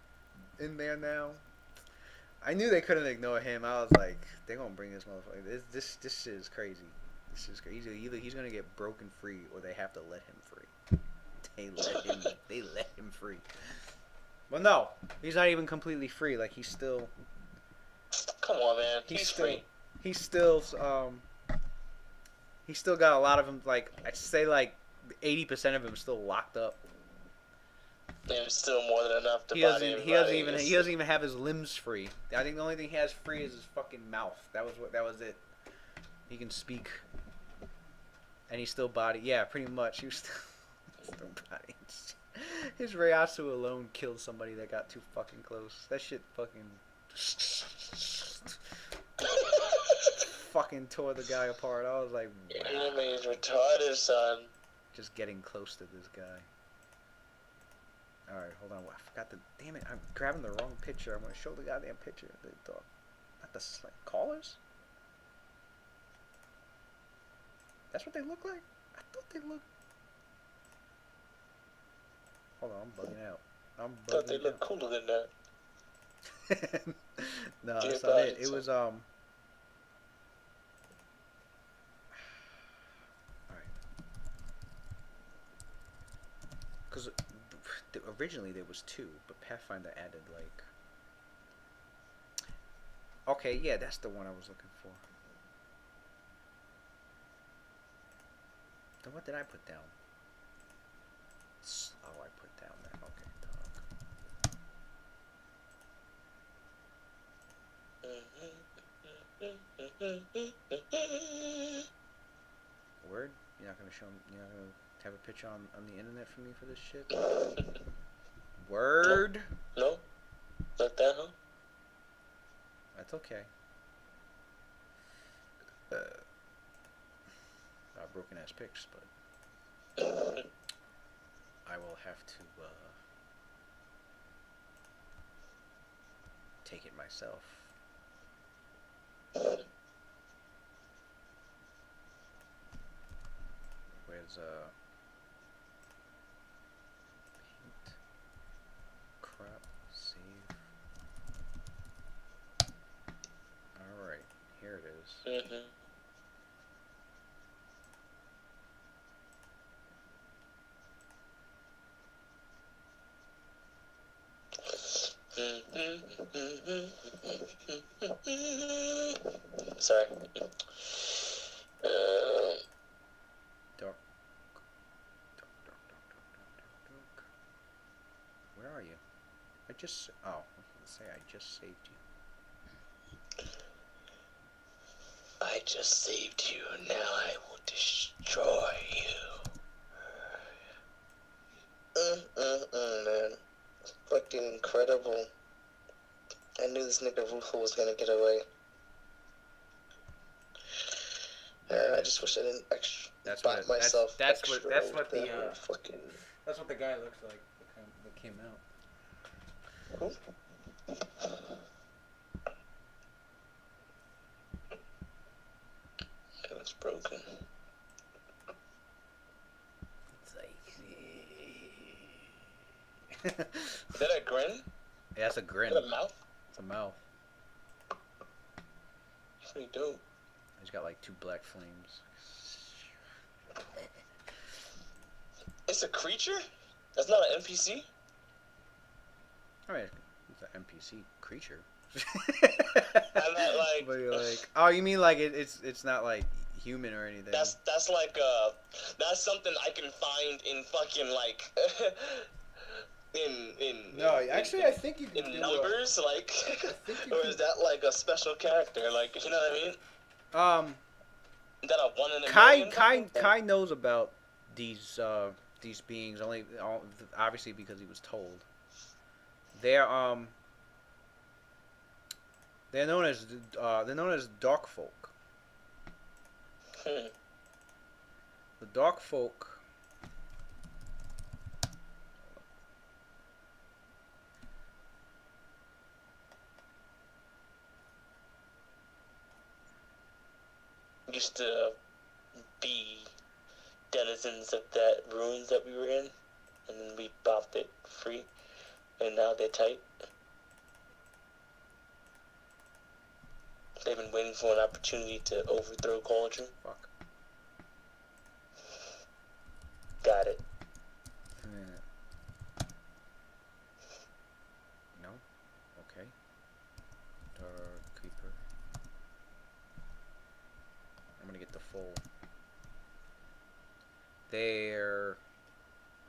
in there now. I knew they couldn't ignore him. I was like, they're gonna bring this motherfucker. This shit is crazy. This is crazy. Either he's gonna get broken free, or they have to let him free. They let him free. Well, no, he's not even completely free. Like he's still. Come on, man. He's still, free. He's still he's still got a lot of him. Like I'd say, like 80% of him still locked up. There's still more than enough to He body he doesn't even have his limbs free. I think the only thing he has free is his fucking mouth. That was it. He can speak, and he's still body. Yeah, pretty much. He was still body. His Reiatsu alone killed somebody that got too fucking close. That shit fucking tore the guy apart. I was like, wow. Anime is retarded, son. Just getting close to this guy. Alright, hold on. I forgot the. Damn it, I'm grabbing the wrong picture. I'm going to show the goddamn picture. Not the callers? That's what they look like? I thought they looked. Hold on, I'm bugging out. Thought they looked cooler than that. No, that's not it. It was, Alright. Because originally there was two, but Pathfinder added, like... Okay, yeah, that's the one I was looking for. Then what did I put down? Oh, I put down that. Okay, dog. Word? You're not gonna show me? You're not gonna have a picture on the internet for me for this shit? Word? No? Not that, huh? That's okay. Not broken ass pics, but I will have to take it myself. Where's paint, crop, save. Alright, here it is. Sorry. Dark. Where are you? I was gonna say I just saved you. I just saved you, now I will destroy you. Man. Fucking incredible. I knew this nigga Ruffo was gonna get away. I just wish I didn't bite myself. That's what the guy looks like that came out. Who? Yeah, that's broken. It's like Is that a grin? Yeah, that's a grin. Is that a mouth? It's a mouth. Pretty dope. He's got like two black flames. It's a creature? That's not an NPC? I mean, it's an NPC creature. I meant like. But you're like, oh, you mean like it's not like human or anything? That's like that's something I can find in fucking like No, actually, I think you can in do numbers, like, I think you or can. is that like a special character? Like, you know what I mean? Um, Is that a one in a Kai million Kai fucking thing? Kai knows about these beings only obviously because he was told. They're they're known as dark folk. Hmm. The dark folk Used to be denizens of that ruins that we were in, and then we bopped it free, and now they're tight. They've been waiting for an opportunity to overthrow culture. fuck. Got it. No. Okay. Dark creeper. I'm gonna get the full. They're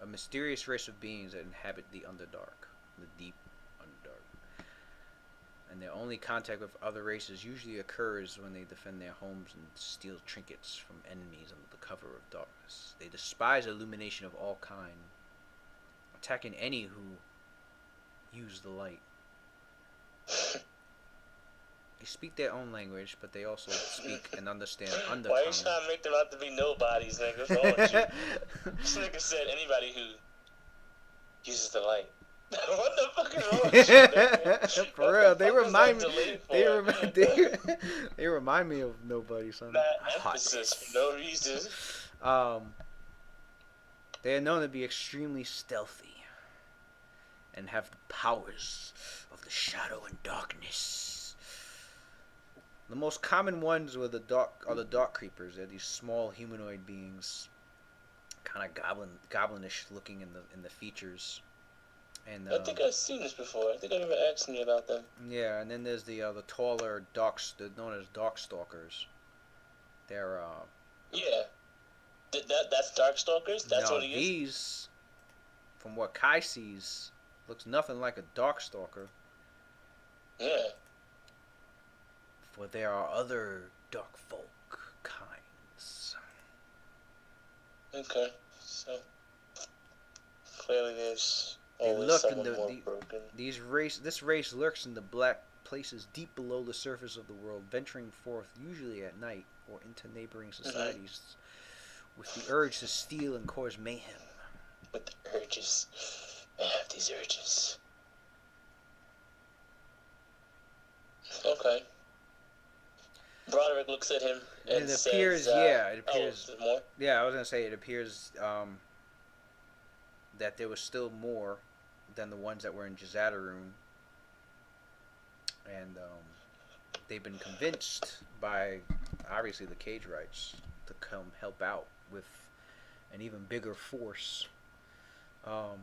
a mysterious race of beings that inhabit the Underdark, the deep Underdark. And their only contact with other races usually occurs when they defend their homes and steal trinkets from enemies under the cover of darkness. They despise illumination of all kind, attacking any who use the light. They speak their own language, but they also speak and understand undercommon. Why are you trying to make them out to be nobodies, nigga? What's wrong with you? This nigga said anybody who uses the light. What the fuck is wrong with you, nigga? For real, they remind me. they remind me of nobody, son. That emphasis for no reason. They are known to be extremely stealthy and have the powers of the shadow and darkness. The most common ones are the dark creepers. They're these small humanoid beings, kind of goblinish looking in the features. And I think I've seen this before. I think I remember asking you about them. Yeah, and then there's the taller they're known as dark stalkers. They're Yeah. That's Darkstalkers? That's now what he is? these, from what Kai sees, looks nothing like a dark stalker. Yeah. For there are other dark folk kinds. Okay. So clearly there's They always lurk someone more broken. This race lurks in the black places deep below the surface of the world, venturing forth usually at night or into neighboring societies with the urge to steal and cause mayhem. With the urges. I have these urges. Okay. Broderick looks at him and it says, appears, it appears. Oh, more? Yeah, I was gonna say it appears that there was still more than the ones that were in Jazadaroon, and they've been convinced by obviously the Cage Rights to come help out with an even bigger force. Of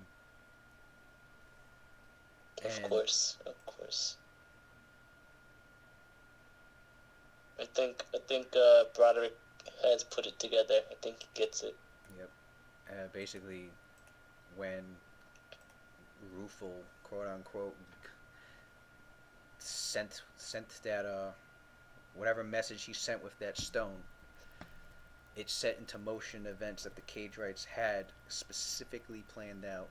course. I think Broderick has put it together. I think he gets it. Yep. Basically, when Rufel, quote unquote, sent that whatever message he sent with that stone, it set into motion events that the Cage Rights had specifically planned out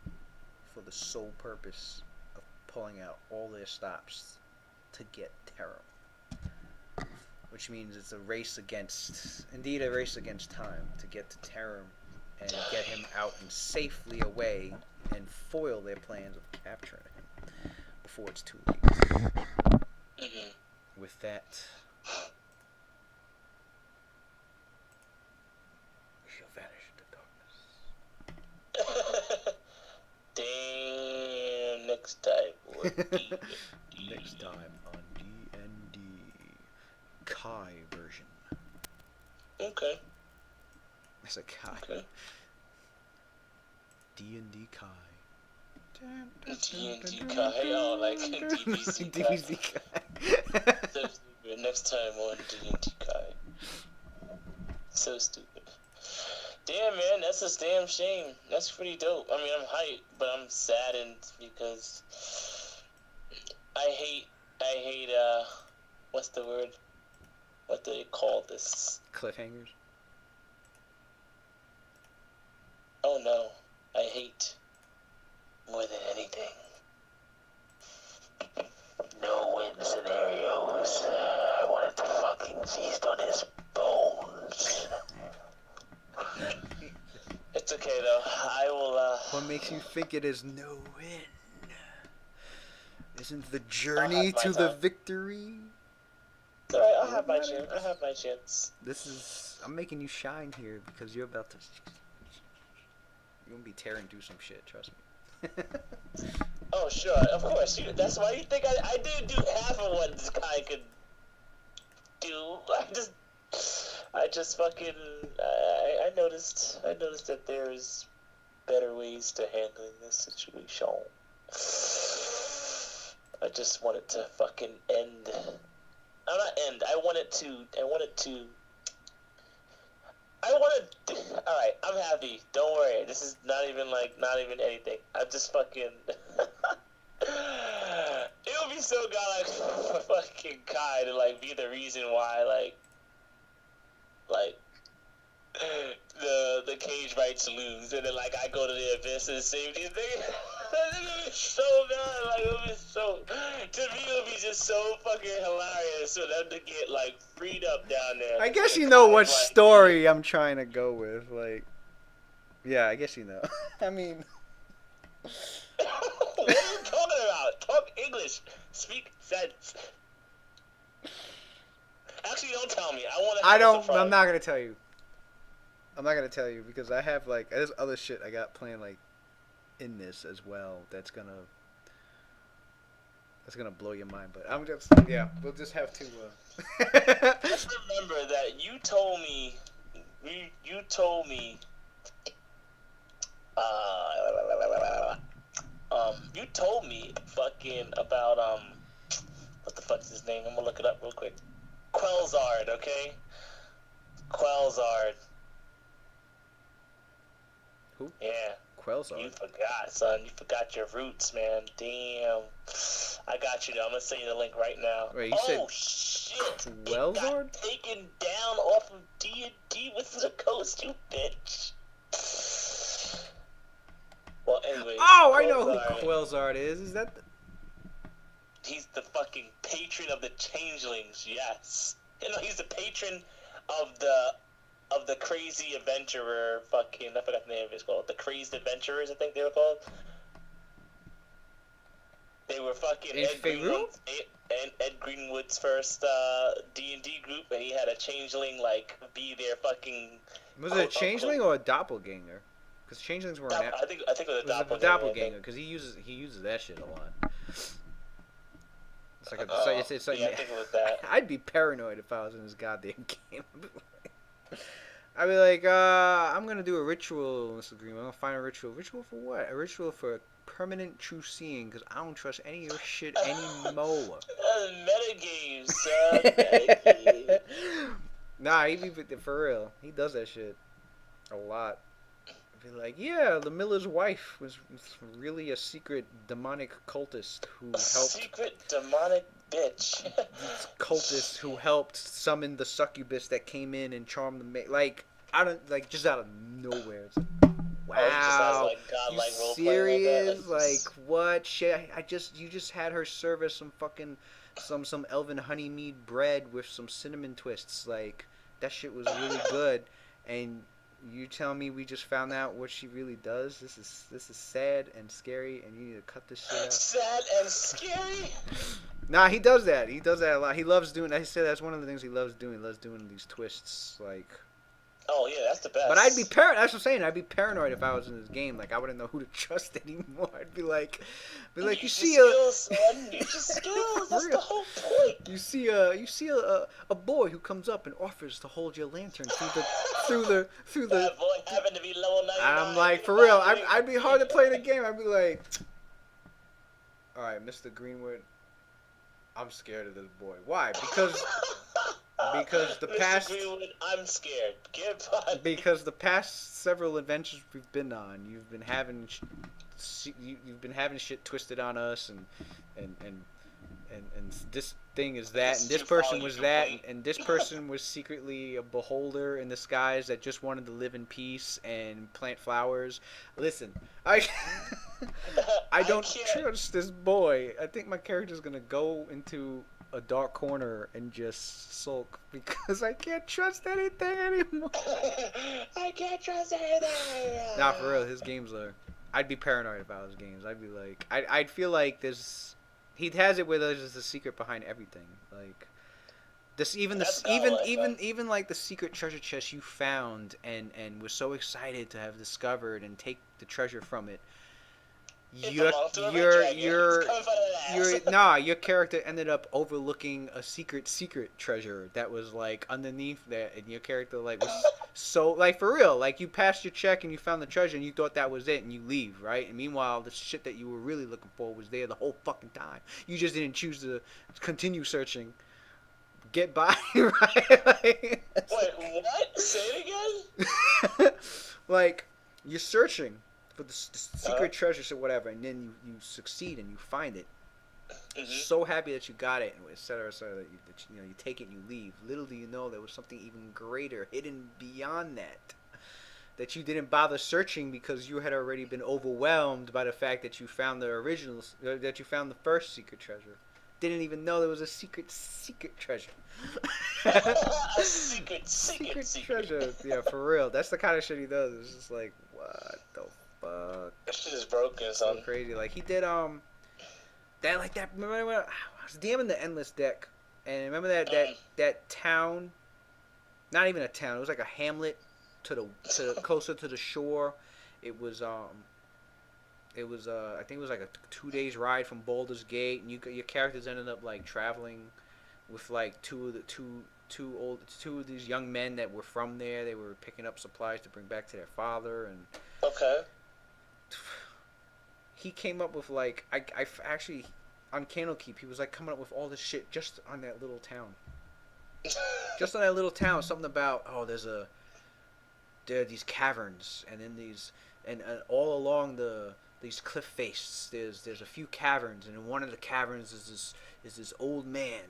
for the sole purpose of pulling out all their stops to get Terra. Which means it's a race against time to get to Terra and get him out and safely away and foil their plans of capturing him before it's too late. Mm-hmm. With that, we shall vanish into darkness. Damn, next time. Next time on D&D Kai version. Okay. It's a Kai. Okay. D&D Kai. D&D Kai. Oh, like DBZ Kai. DBZ Kai. So stupid. Next time on D&D Kai. So stupid. Damn, man, that's a damn shame. That's pretty dope. I mean, I'm hyped, but I'm saddened because I hate, what's the word? What do they call this? Cliffhangers. Oh no, I hate more than anything. No-win scenarios. I wanted to fucking feast on his bones. It's okay though. I will. What makes you think it is no win? Isn't the I'll journey have my to the time. victory? It's alright. I'll have my chance. I have my chance. I'm making you shine here because you're about to. You're gonna be tearing through some shit. Trust me. Oh sure, of course. That's why you think I didn't do half of what this guy could do. I just fucking. I noticed that there's better ways to handling this situation. I just wanted to fucking end. I'm not end. I wanted to. Alright, I'm happy. Don't worry. This is not even anything. I'm just fucking. It would be so godlike for fucking Kai to like be the reason why like the cage rights lose, and then like I go to the abyss and save these niggas. That would be so bad. Like it would be so. To me, it would be just so fucking hilarious for them to get like freed up down there. I guess And you know Kai's what like, story I'm trying to go with. Like, yeah, I guess you know. I mean, what are you talking about? Talk English. Speak sense. Actually, don't tell me. I want to. I don't. I'm not gonna tell you. I'm not gonna tell you because I have like there's other shit I got planned like in this as well. That's gonna blow your mind. But I'm just we'll just have to. Just remember that you told me. You told me. You told me fucking about what the fuck is his name? I'm gonna look it up real quick. Quelzard, okay? Quelzard. Who? Yeah. Quelzard. You forgot, son. You forgot your roots, man. Damn. I got you. I'm gonna send you the link right now. Wait, you said shit! It Quelzard? got taken down off of D&D with the Coast, you bitch. Well, anyways. Oh, I know who Quelzard, Quelzard is. Is that? he's the fucking patron of the changelings. Yes. You know, he's the patron of the crazy adventurer. Fucking, I forgot the name of it. It's called the Crazed Adventurers. I think they were called. They were fucking Ed Greenwood's first D&D group, and he had a changeling like be their fucking. Was it a changeling or a doppelganger? Because changelings were an. I think it was a doppelganger. Doppelganger because he uses that shit a lot. It's like it's like yeah, I think it was that. I'd be paranoid if I was in this goddamn game. I'd be like, I'm gonna do a ritual, Mr. Green. I'm gonna find a ritual. Ritual for what? A ritual for permanent true seeing, because I don't trust any of your shit anymore. Metagames, son. Metagames. Nah, he be for real. He does that shit a lot. Be like, yeah, the miller's wife was really a secret demonic cultist who helped. Secret demonic bitch. Cultist who helped summon the succubus that came in and charmed the like just out of nowhere. It's like, wow, you serious? Like what shit? You just had her serve us some fucking some elven honey mead bread with some cinnamon twists. Like that shit was really good, and you tell me we just found out what she really does? This is sad and scary, and you need to cut this shit out. Sad and scary? Nah, he does that. He does that a lot. He loves doing. I said that's one of the things he loves doing. He loves doing these twists, like. Oh yeah, that's the best. But I'd be paranoid. That's what I'm saying. I'd be paranoid if I was in this game. Like I wouldn't know who to trust anymore. I'd be like, you see skills, son. You just skills. That's the whole point. You see a boy who comes up and offers to hold your lantern through the. That boy happened to be level 99. I'm like, for real. I'd be hard to play the game. I'd be like, all right, Mr. Greenwood. I'm scared of this boy. Why? Because the Mr. past Greenwood, I'm scared. Get body. because the past several adventures we've been on, you've been having shit twisted on us, and and and this thing is that, This and is this your fault, person you was that, complete. and this person was secretly a beholder in the skies that just wanted to live in peace and plant flowers. Listen, I I I don't can't. trust this boy. I think my character's gonna go into a dark corner and just sulk because I can't trust anything anymore. I can't trust anything. Nah, for real, his games are. I'd be paranoid about his games. I'd be like, I'd feel like there's. He has it where there's a secret behind everything. Like this, That's godlike, man. even like the secret treasure chest you found and was so excited to have discovered and take the treasure from it. It Your belonged to a red your dragon. It's your coming out of your that ass. nah, your character ended up overlooking a secret treasure that was like underneath that, and your character like was so like for real, like you passed your check and you found the treasure and you thought that was it and you leave, right? And meanwhile, the shit that you were really looking for was there the whole fucking time. You just didn't choose to continue searching. Get by, right? Like, Wait, what? Say it like you're searching for the again? secret treasures or whatever, and then you succeed and you find it. Mm-hmm. So happy that you got it, et cetera, et cetera. You take it and you leave. Little do you know there was something even greater hidden beyond that. That you didn't bother searching because you had already been overwhelmed by the fact that you found the originals, that you found the first secret treasure. Didn't even know there was a secret treasure. A secret. treasure. Yeah, for real. That's the kind of shit he does. It's just like, what the fuck? That shit is broken, So son. crazy. Like he did that like that. Remember when I was DMing the endless deck, and remember that town? Not even a town. It was like a hamlet to closer to the shore. It was I think it was like a 2 days ride from Baldur's Gate, and your characters ended up like traveling with like two of these young men that were from there. They were picking up supplies to bring back to their father, and Okay. he came up with like I actually on Candlekeep he was like coming up with all this shit just on that little town. Just on that little town, something about there are these caverns, and in these and all along these cliff faces there's a few caverns, and in one of the caverns is this old man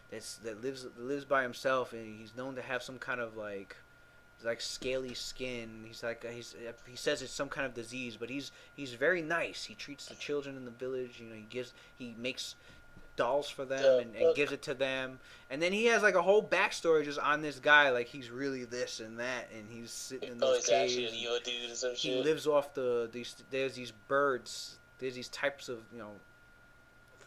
that lives by himself, and he's known to have some kind of like scaly skin. He says it's some kind of disease, but he's very nice. He treats the children in the village. You know, he makes dolls for them and gives it to them. And then he has like a whole backstory just on this guy, like he's really this and that, and he's sitting in Oh, those he's actually caves. an evil dude or some He shit. lives off there's these birds. There's these types of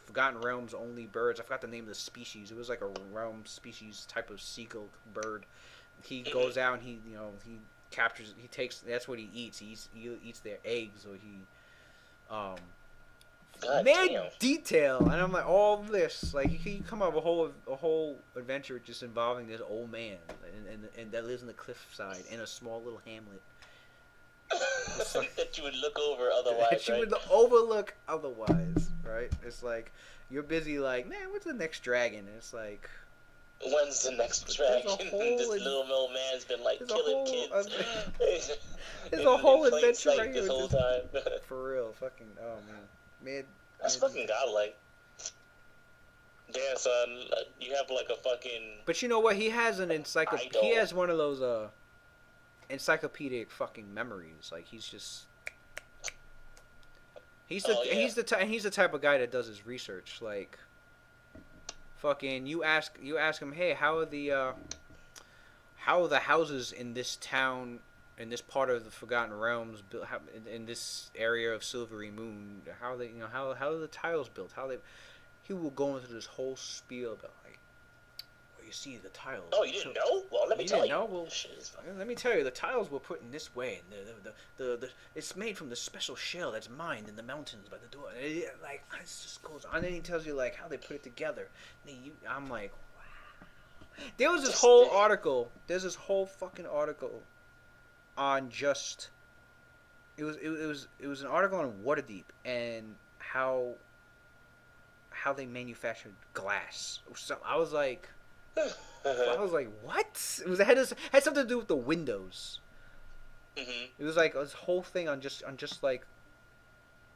Forgotten Realms only birds. I forgot the name of the species. It was like a realm species type of seagull bird. He goes out and he captures. He takes. That's what he eats. He eats their eggs, or he um God mad damn. detail, and I'm like all this like he come up with a whole adventure just involving this old man and that lives in the cliffside in a small little hamlet. Like, That you would look over otherwise, that you right? would overlook otherwise, right? It's like you're busy like, man, what's the next dragon? And it's like When's the next there's dragon? a whole This little old man's been like there's a killing whole kids. there's a whole in plain adventure sight right this here. whole time. For real, fucking oh man, mad. That's fucking godlike. Damn, son, you have like a fucking But you know what? He has an idol. He has one of those encyclopedic fucking memories. Like Oh, yeah. he's the type of guy that does his research. Like fucking you ask him, hey, how are the houses in this town, in this part of the Forgotten Realms built, in this area of Silvery Moon? How are they, how are the tiles built? How they? He will go into this whole spiel about like, well, you see the tiles. Oh, you didn't know? Well, let me tell you. Know? Well, Shit is fucking... let me tell you, the tiles were put in this way, and the it's made from the special shell that's mined in the mountains by the door. Like it just goes on, and then he tells you like how they put it together. I'm like, wow. There was this whole article. There's this whole fucking article on just. It was an article on Waterdeep and how they manufactured glass. So I was like, what? It had something to do with the windows. Hmm. It was like this whole thing on just like,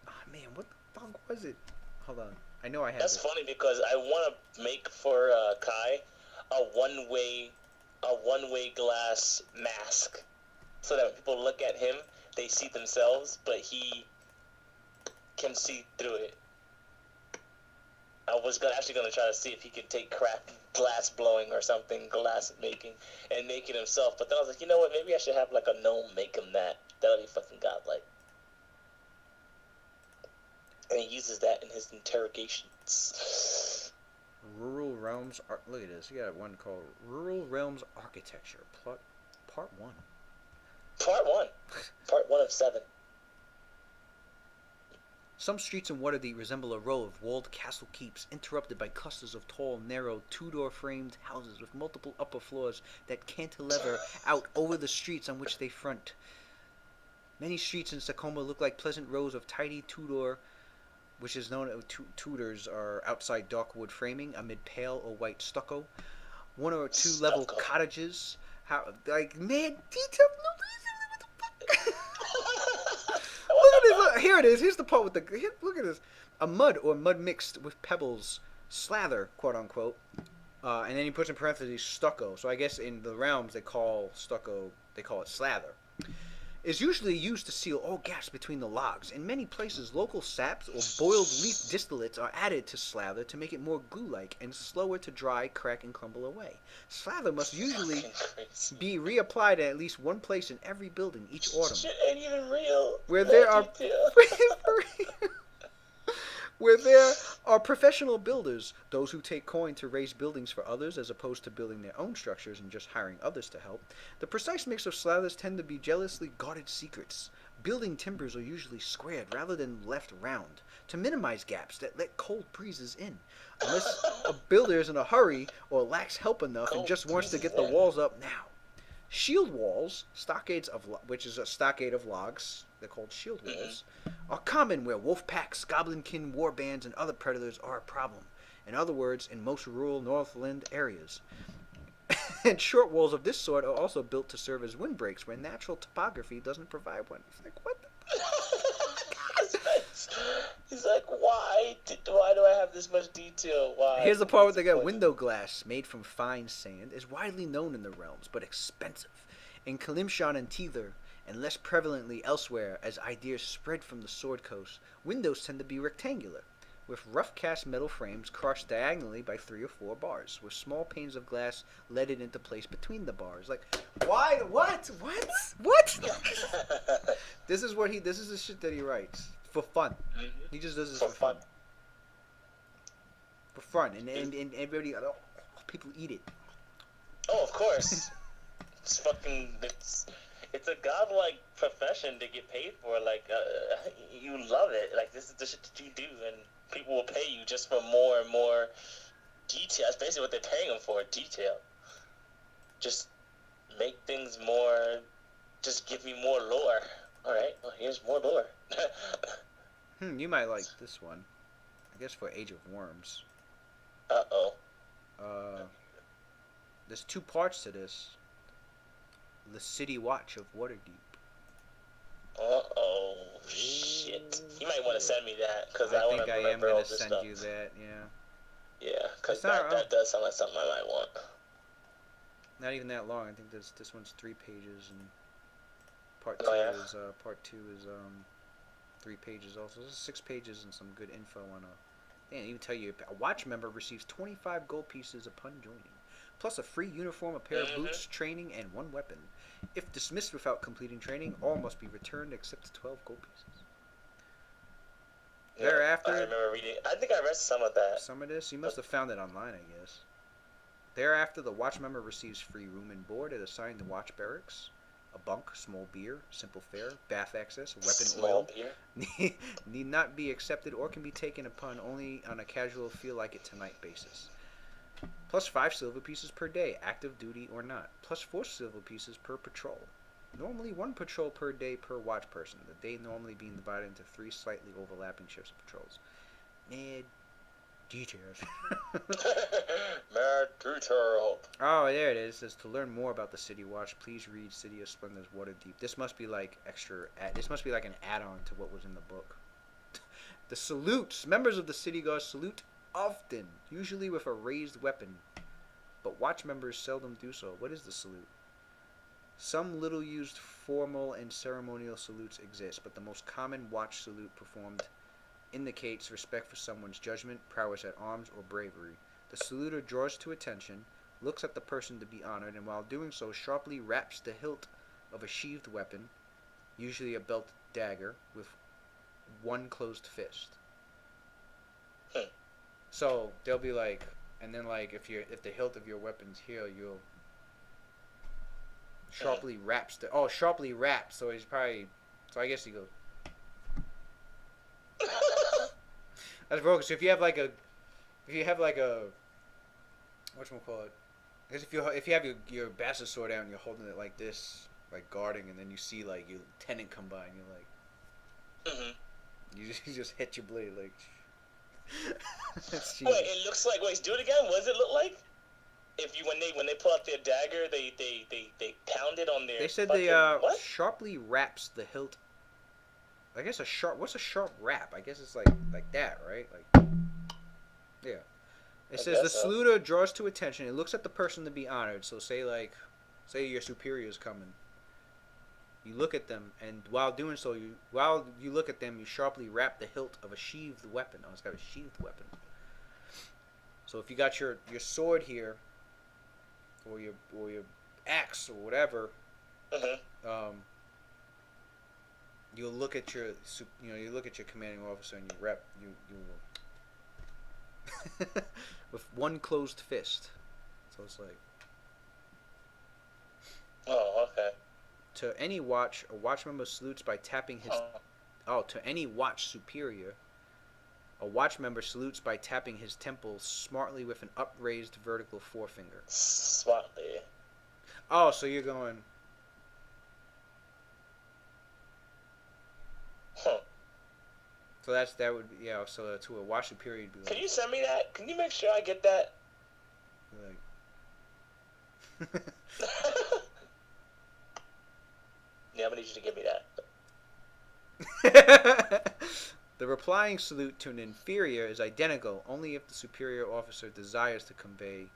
oh man, what the fuck was it? Hold on, I know I have That's it. funny because I want to make for Kai a one way glass mask, so that when people look at him, they see themselves, but he can see through it. I was actually gonna try to see if he could take crack glass blowing or something, glass making, and make it himself. But then I was like, you know what? Maybe I should have like a gnome make him that. That'll be fucking godlike. And he uses that in his interrogations. Rural Realms. Look at this. You got one called Rural Realms Architecture. Part 1. Part one. Part one of 7. Some streets in Waterdeep resemble a row of walled castle keeps, interrupted by clusters of tall, narrow, two-door framed houses with multiple upper floors that cantilever out over the streets on which they front. Many streets in Tacoma look like pleasant rows of tidy Tudor, which is known as Tudors, are outside dark wood framing amid pale or white stucco. One or two level Stucco. cottages. How like man detail? Look at this. Look, here it is. Here's the part with the. Look at this. A mud or mud mixed with pebbles, slather, quote unquote, and then he puts in parentheses stucco. So I guess in the realms they call stucco. They call it slather. Is usually used to seal all gaps between the logs. In many places, local saps or boiled leaf distillates are added to slather to make it more glue-like and slower to dry, crack, and crumble away. Slather must usually be reapplied at least one place in every building each autumn. Shit ain't even real. Where No there are detail. where there are professional builders, those who take coin to raise buildings for others as opposed to building their own structures and just hiring others to help, the precise mix of slathers tend to be jealously guarded secrets. Building timbers are usually squared rather than left round to minimize gaps that let cold breezes in. Unless a builder is in a hurry or lacks help enough and Cold just wants to breezes get the in. walls up now. Shield walls, which is a stockade of logs, they're called shield walls, are common where wolf packs, goblinkin war bands, and other predators are a problem. In other words, in most rural Northland areas. And short walls of this sort are also built to serve as windbreaks where natural topography doesn't provide one. It's like, what the He's like, why do I have this much detail? Why? Here's the part where they got window glass made from fine sand is widely known in the realms, but expensive. In Kalimshan and Teether, and less prevalently elsewhere as ideas spread from the Sword Coast, windows tend to be rectangular, with rough cast metal frames crossed diagonally by 3 or 4 bars, with small panes of glass leaded into place between the bars. Like, why? What? This is the shit that he writes for fun. He just does this for fun. For fun, and everybody, people eat it. Oh, of course. It's a godlike profession to get paid for. Like, you love it. Like, this is the shit that you do, and people will pay you just for more and more detail. That's basically what they're paying them for, detail. Just make things more. Just give me more lore. All right. Well, here's more lore. You might like this one. I guess for Age of Worms. Uh-oh. There's 2 parts to this. The City Watch of Waterdeep. Uh-oh. Shit. You might want to send me that, because I want to remember all this stuff. I think I am going to send you that, yeah. Yeah, because that does sound like something I might want. Not even that long. I think this one's 3 pages, and part 2 is 3 pages also. This is 6 pages and some good info on a. They even tell you a watch member receives 25 gold pieces upon joining, plus a free uniform, a pair of boots, training, and 1 weapon. If dismissed without completing training, all must be returned except 12 gold pieces. Yeah, thereafter, I remember reading. I think I read some of that. Some of this, you must have found it online, I guess. Thereafter, the watch member receives free room and board at assigned watch barracks, a bunk, small beer, simple fare, bath access, weapon small oil. Beer need not be accepted or can be taken upon only on a casual feel like it tonight basis. Plus 5 silver pieces per day, active duty or not. Plus 4 silver pieces per patrol. Normally 1 patrol per day per watch person, the day normally being divided into 3 slightly overlapping shifts of patrols. Man, details. Mad detail. Oh, there it is. It says to learn more about the City Watch, please read City of Splendor's Waterdeep. This must be like extra. This must be like an add-on to what was in the book. The salutes. Members of the City Guard salute often, usually with a raised weapon, but watch members seldom do so. What is the salute? Some little-used formal and ceremonial salutes exist, but the most common watch salute performed indicates respect for someone's judgment, prowess at arms, or bravery. The saluter draws to attention, looks at the person to be honored, and while doing so, sharply raps the hilt of a sheathed weapon, usually a belt dagger, with one closed fist. So they'll be like, and then like if the hilt of your weapon's here, you'll sharply raps the sharply raps. So he's probably I guess he goes. That's broken. So if you have like a whatchamacallit, I guess if you have your bastard sword out and you're holding it like this, like guarding, and then you see like your lieutenant come by and you're like, you just hit your blade like. Wait, it looks like. Wait, do it again. What does it look like? If you when they pull out their dagger, they pound it on their. They said fucking, they what? sharply raps the hilt. I guess what's a sharp rap? I guess it's like that, right? Like, yeah. It says the saluter draws to attention. It looks at the person to be honored. So say your superior's coming. You look at them, and while doing so, while you look at them, you sharply rap the hilt of a sheathed weapon. Oh, it's got a sheathed weapon. So if you got your sword here, or your axe or whatever, you'll look at your commanding officer and you rep with one closed fist. So it's like. Oh, okay. To any watch, a watch member salutes by tapping his. To any watch superior, a watch member salutes by tapping his temple smartly with an upraised vertical forefinger. Smartly. Oh, so you're going. So that would be So to a watch superior, you'd be like. Can you send me that? Can you make sure I get that? Like. Yeah, I'm gonna need you to give me that. The replying salute to an inferior is identical only if the superior officer desires to convey.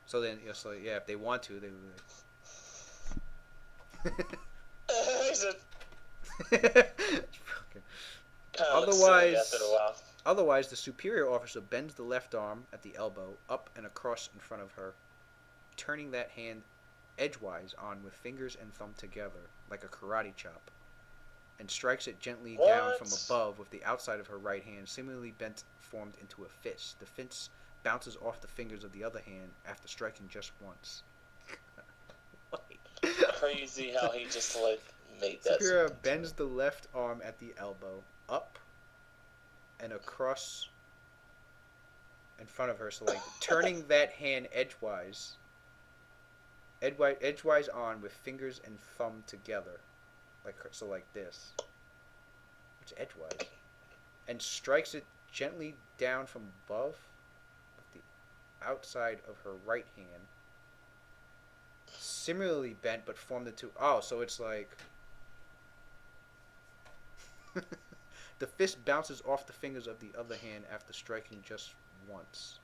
So then, if they want to, they would. Otherwise, the superior officer bends the left arm at the elbow up and across in front of her, turning that hand edgewise on with fingers and thumb together like a karate chop, and strikes it gently down from above with the outside of her right hand, similarly bent, formed into a fist. The fist bounces off the fingers of the other hand after striking just once. Crazy how he just made that. Superior bends the left arm at the elbow up and across in front of her, so turning that hand edgewise on with fingers and thumb together, like this, which edgewise, and strikes it gently down from above with the outside of her right hand, similarly bent but formed into. So it's like the fist bounces off the fingers of the other hand after striking just once.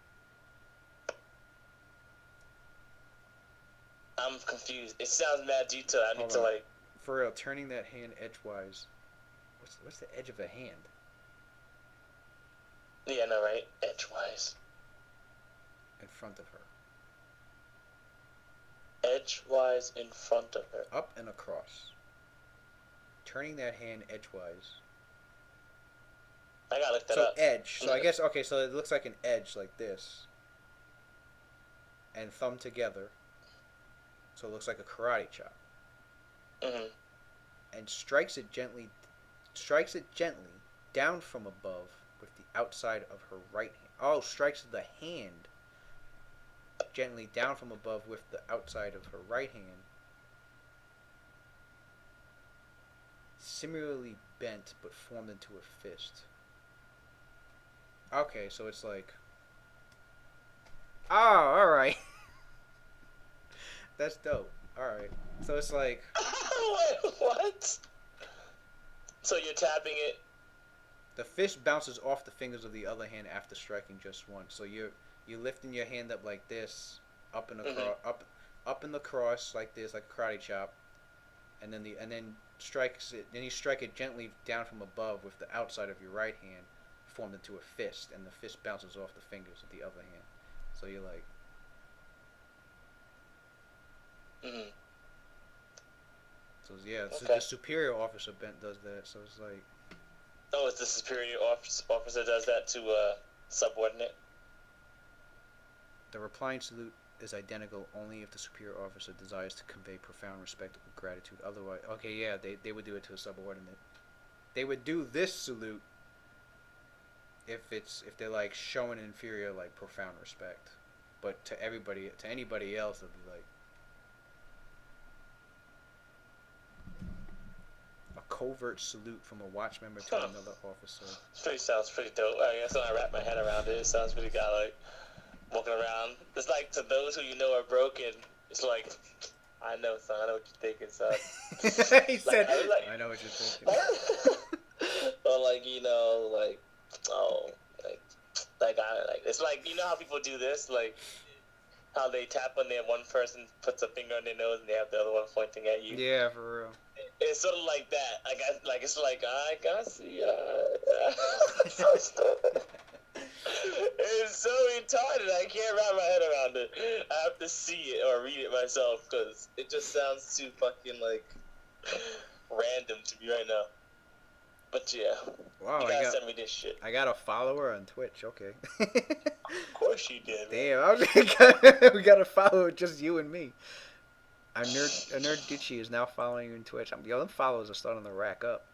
I'm confused. It sounds mad detailed. I need to For real, turning that hand edgewise. What's the edge of a hand? Yeah, no, right? Edgewise. In front of her. Edgewise in front of her. Up and across. Turning that hand edgewise. I gotta look that up. So edge. So I guess, okay, so it looks like an edge like this. And thumb together. So it looks like a karate chop. And strikes it gently down from above with the outside of her right hand. Strikes the hand gently down from above with the outside of her right hand. Similarly bent but formed into a fist. Okay, so it's like. Oh, all right. That's dope. All right. So it's like Wait, what? So you're tapping it. the fist bounces off the fingers of the other hand after striking just once. So you're lifting your hand up like this, up in the Mm-hmm. up in the cross like this, like a karate chop, and then strikes it. Then you strike it gently down from above with the outside of your right hand, formed into a fist, and the fist bounces off the fingers of the other hand. So you're like, Mm-hmm. so yeah. So Okay. the superior officer bent does that. So it's like Oh, it's the superior officer does that to subordinate. the replying salute is identical only if the superior officer desires to convey profound respect or gratitude. Otherwise, okay, yeah, they would do it to a subordinate. They would do this salute if they're like showing inferior like profound respect, but to anybody else, they'll be like a covert salute from a watch member to Huh. another officer. Sounds pretty dope. I guess when I wrap my head around it, it sounds pretty godlike. Walking around, it's like to those who you know are broken. It's like, I know, son. I know what you're thinking, son. He Like said, "I know what you're thinking." or like like oh, like it's like how people do this, like how they tap on their one person puts a finger on their nose and they have the other one pointing at you. Yeah, for real. It's sort of like that. Like it's like I got see. So stupid. It's so retarded. I can't wrap my head around it. I have to see it or read it myself because it just sounds too fucking like random to me right now. But yeah, Wow, you gotta send me this shit. I got a follower on Twitch. Okay. Of course you did, man. Damn, we got a follower just you and me. A nerd Gucci is now following you on Twitch. Yo, them followers are starting to rack up.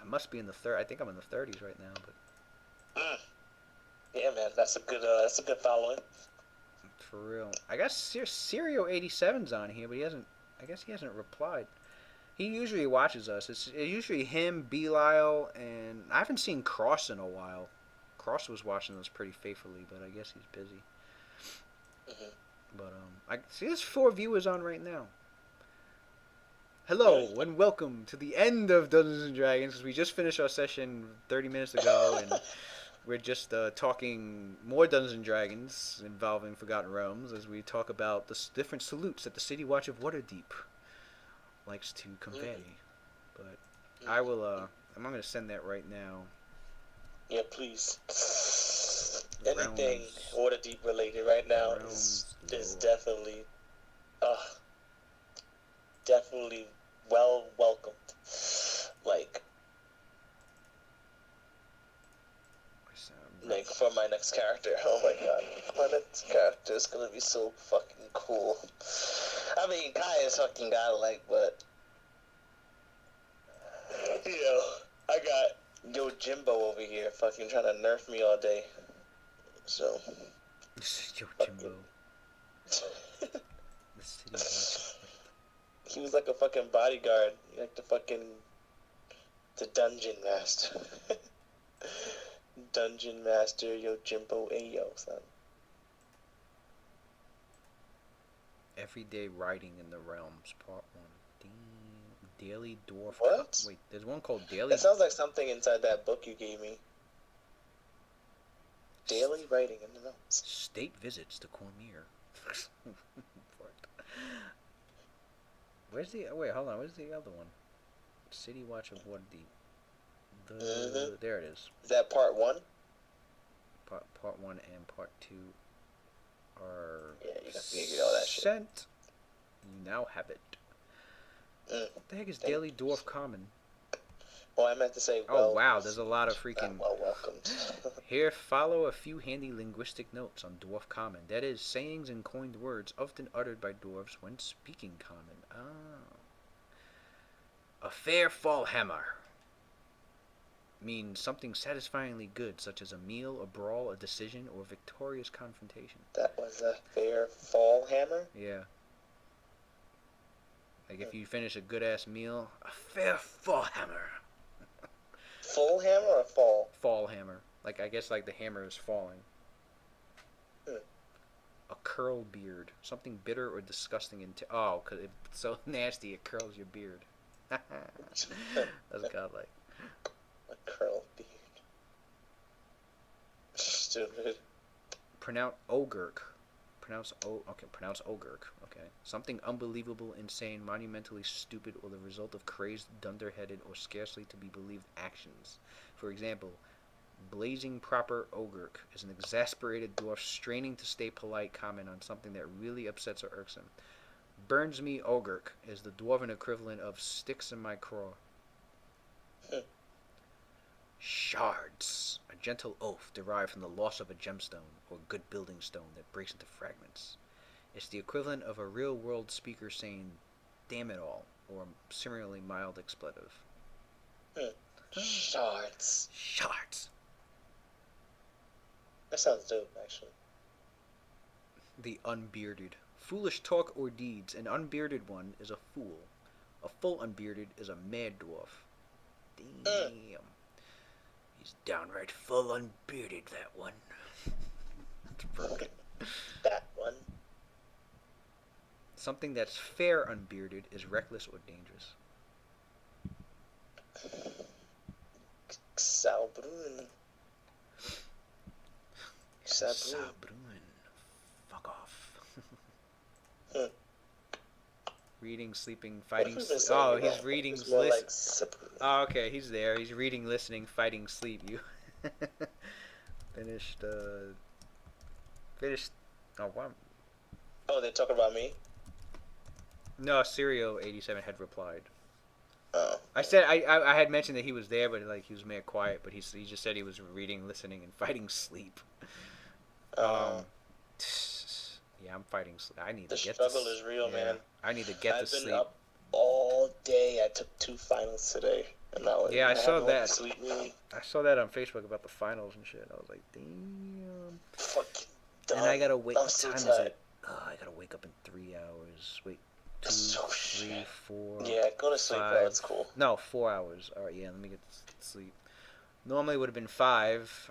I must be in the third. I think I'm in the 30s right now, but Mm. Yeah, man, that's a good following. for real, I got Serial 87's on here, but he hasn't. I guess he hasn't replied. He usually watches us. It's usually him, Belial, and I haven't seen Cross in a while. Cross was watching us pretty faithfully, but I guess he's busy. Mm-hmm. But I see there's 4 viewers on right now. Hello Really? and welcome to the end of Dungeons and Dragons. We just finished our session 30 minutes ago, and we're just talking more Dungeons and Dragons involving Forgotten Realms as we talk about the different salutes that the City Watch of Waterdeep likes to convey. But I will. I'm going to send that right now. Yeah, please. Anything Realms, Waterdeep related right now is Realms, uh, definitely well welcomed. Like like for my next character. Oh my god, my next character is gonna be so fucking cool. I mean, Kai is fucking godlike, but I got Yo Jimbo over here fucking trying to nerf me all day. So Yo, Jimbo. The City Watch. he was like a fucking bodyguard, like the dungeon master. Dungeon master, Yo Jimbo, Ayo, son. Everyday Writing in the Realms, Part 1. Daily Dwarf. What? Wait, there's one called Daily. That sounds like something inside that book you gave me. Daily writing in the realms. State visits to Cormier. Where's the? Wait, hold on. Where's the other one? City Watch of Waterdeep. There it is. Is that part 1? Part 1 and part 2 are Yeah, you got to figure all that shit. Sent. You now have it. What the heck is Daily Dwarf Common? Oh, I meant to say, oh wow, there's a lot of freaking. Well welcomed. Here follow a few handy linguistic notes on Dwarf Common. That is, sayings and coined words often uttered by dwarves when speaking Common. Ah. A fair fall hammer means something satisfyingly good, such as a meal, a brawl, a decision, or victorious confrontation. That was a fair fall hammer? Yeah. Like if you finish a good ass meal, a fair fall hammer. Full hammer or fall? Fall hammer. Like I guess like the hammer is falling. A curl beard. Something bitter or disgusting. Oh, because it's so nasty it curls your beard. That's godlike. A curl beard. Stupid. Pronounce ogurk. Pronounce ogurk. Okay. Something unbelievable, insane, monumentally stupid, or the result of crazed, dunderheaded, or scarcely to be believed actions. For example, blazing proper ogurk is an exasperated dwarf straining to stay polite comment on something that really upsets or irks him. Burns me ogurk is the dwarven equivalent of sticks in my craw. Shards, a gentle oath derived from the loss of a gemstone or good building stone that breaks into fragments. It's the equivalent of a real-world speaker saying, damn it all, or a similarly mild expletive. Shards. Shards. That sounds dope, actually. The unbearded. Foolish talk or deeds. An unbearded one is a fool. A full unbearded is a mad dwarf. Damn. He's downright full unbearded, that one. That's broken. That one. Something that's fair unbearded is reckless or dangerous. Saubrun. Sabrun. Fuck off. Reading, sleeping, fighting. Oh, he's reading, listening. Like oh, okay, he's there. He's reading, listening, fighting, sleep. You finished. Finished. Oh, wow. Oh, they're talking about me? No, Serial87 had replied. Oh. I said I had mentioned that he was there, but like he was made quiet. But he just said he was reading, listening, and fighting sleep. Yeah, I'm fighting sleep. I need to get the struggle is real, man. I need to get to sleep. I've been up all day. I took 2 finals today, and I saw that. Sleep, really. I saw that on Facebook about the finals and shit. I was like, damn. Fucking dumb. And I gotta wait. What time is it? I gotta wake up in 3 hours. Wait, 2, 3, 4. Yeah, go to sleep, 5. bro. It's cool. No, 4 hours. All right, yeah. Let me get to sleep. Normally it would have been 5.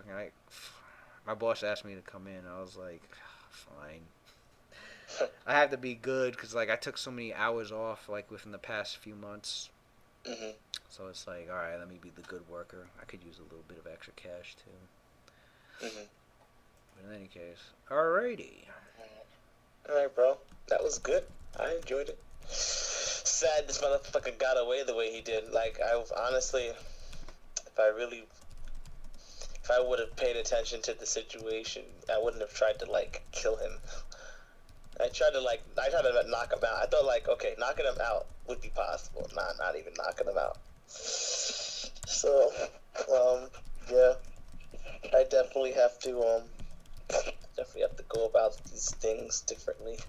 My boss asked me to come in. I was like, fine. I have to be good because like I took so many hours off like within the past few months. Mm-hmm. So it's like, all right, let me be the good worker. I could use a little bit of extra cash too. Mm-hmm. But in any case, alrighty. All right, bro. That was good. I enjoyed it. Sad this motherfucker got away the way he did. Like honestly, if I would have paid attention to the situation, I wouldn't have tried to like kill him. I tried to knock him out. I thought like, okay, knocking him out would be possible. Not even knocking him out. So, yeah, I definitely have to go about these things differently.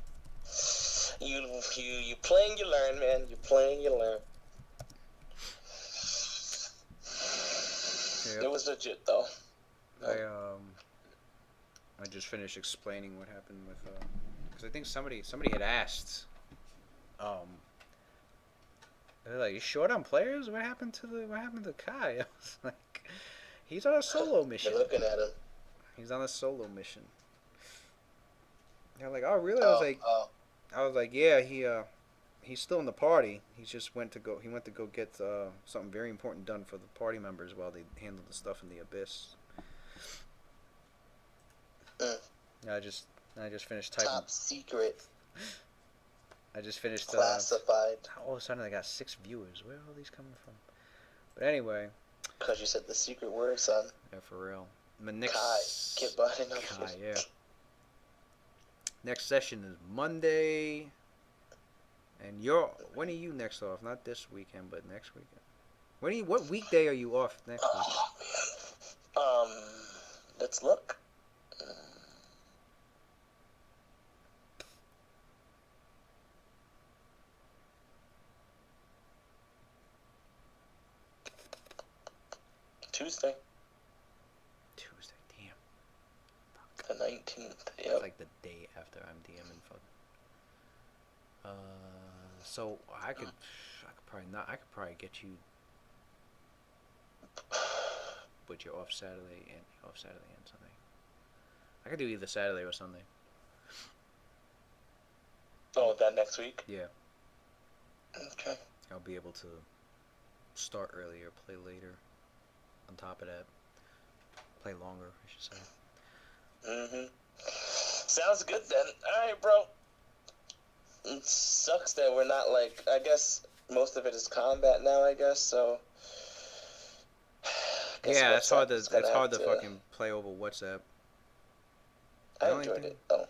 You play and you learn, man. You play and you learn. Yep. It was legit though. I just finished explaining what happened with because I think somebody had asked they're like, you short on players? What happened to Kai? I was like, he's on a solo mission. You're looking at him. He's on a solo mission. They're like, oh really? I was like, yeah, he's still in the party. He just went to go get something very important done for the party members while they handled the stuff in the abyss. I just finished typing. Top secret. I just finished classified. All of a sudden I got 6 viewers. Where are all these coming from? But anyway. Because you said the secret word, son. Yeah, for real. Kai. Get butting up. Kai, yeah. Next session is Monday. And when are you next off? Not this weekend, but next weekend. What weekday are you off next week? Let's look. Tuesday, damn. The 19th, yep. It's like the day after I'm DMing fuck. So I could probably get you, but you're off Saturday and Sunday. I could do either Saturday or Sunday. Oh, that next week? Yeah. Okay. I'll be able to start earlier, play later. On top of that, play longer, I should say. Mm-hmm. Sounds good then. Alright, bro. It sucks that we're not, like, I guess most of it is combat now, I guess, so... I guess Yeah, it's hard WhatsApp to is gonna have to... fucking play over WhatsApp. I enjoyed it, though.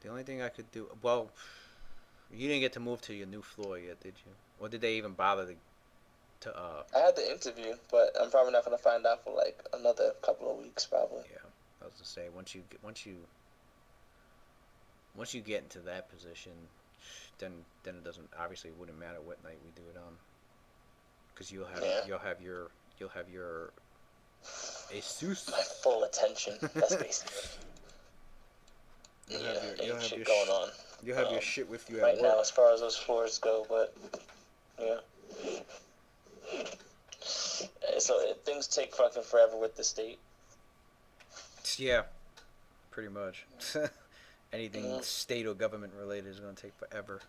The only thing I could do, well, you didn't get to move to your new floor yet, did you? Or did they even bother to I had the interview, but I'm probably not gonna find out for, like, another couple of weeks, probably. Yeah, I was to say once you get into that position, then it doesn't, obviously it wouldn't matter what night we do it on, because you'll have your Asus. My full attention. That's basically. You'll have shit your going on. You'll have your shit with you right at work. now, as far as those floors go, but yeah. So things take fucking forever with the state. Yeah, pretty much. Anything Mm-hmm. state or government related is gonna take forever.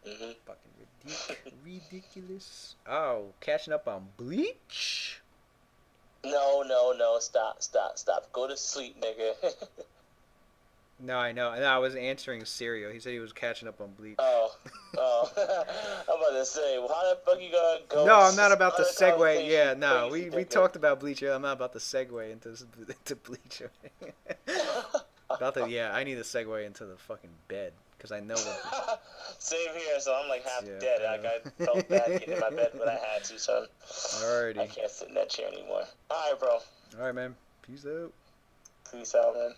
Mm-hmm. Fucking ridiculous. Oh, catching up on Bleach. No, stop. Go to sleep, nigga. No, I know. I was answering Serial. He said he was catching up on Bleach. Oh. I'm about to say, well, how the fuck you gonna go? No, I'm not about to other segue. conversation, Yeah, no, crazy we nigga. talked about Bleach. I'm not about to segue into Bleach. Yeah, I need to segue into the fucking bed because I know what. Same here, so I'm like half Yeah, dead. Like I felt bad getting in my bed, but I had to, so Alrighty. I can't sit in that chair anymore. Alright, bro. Alright, man. Peace out. Peace out, man.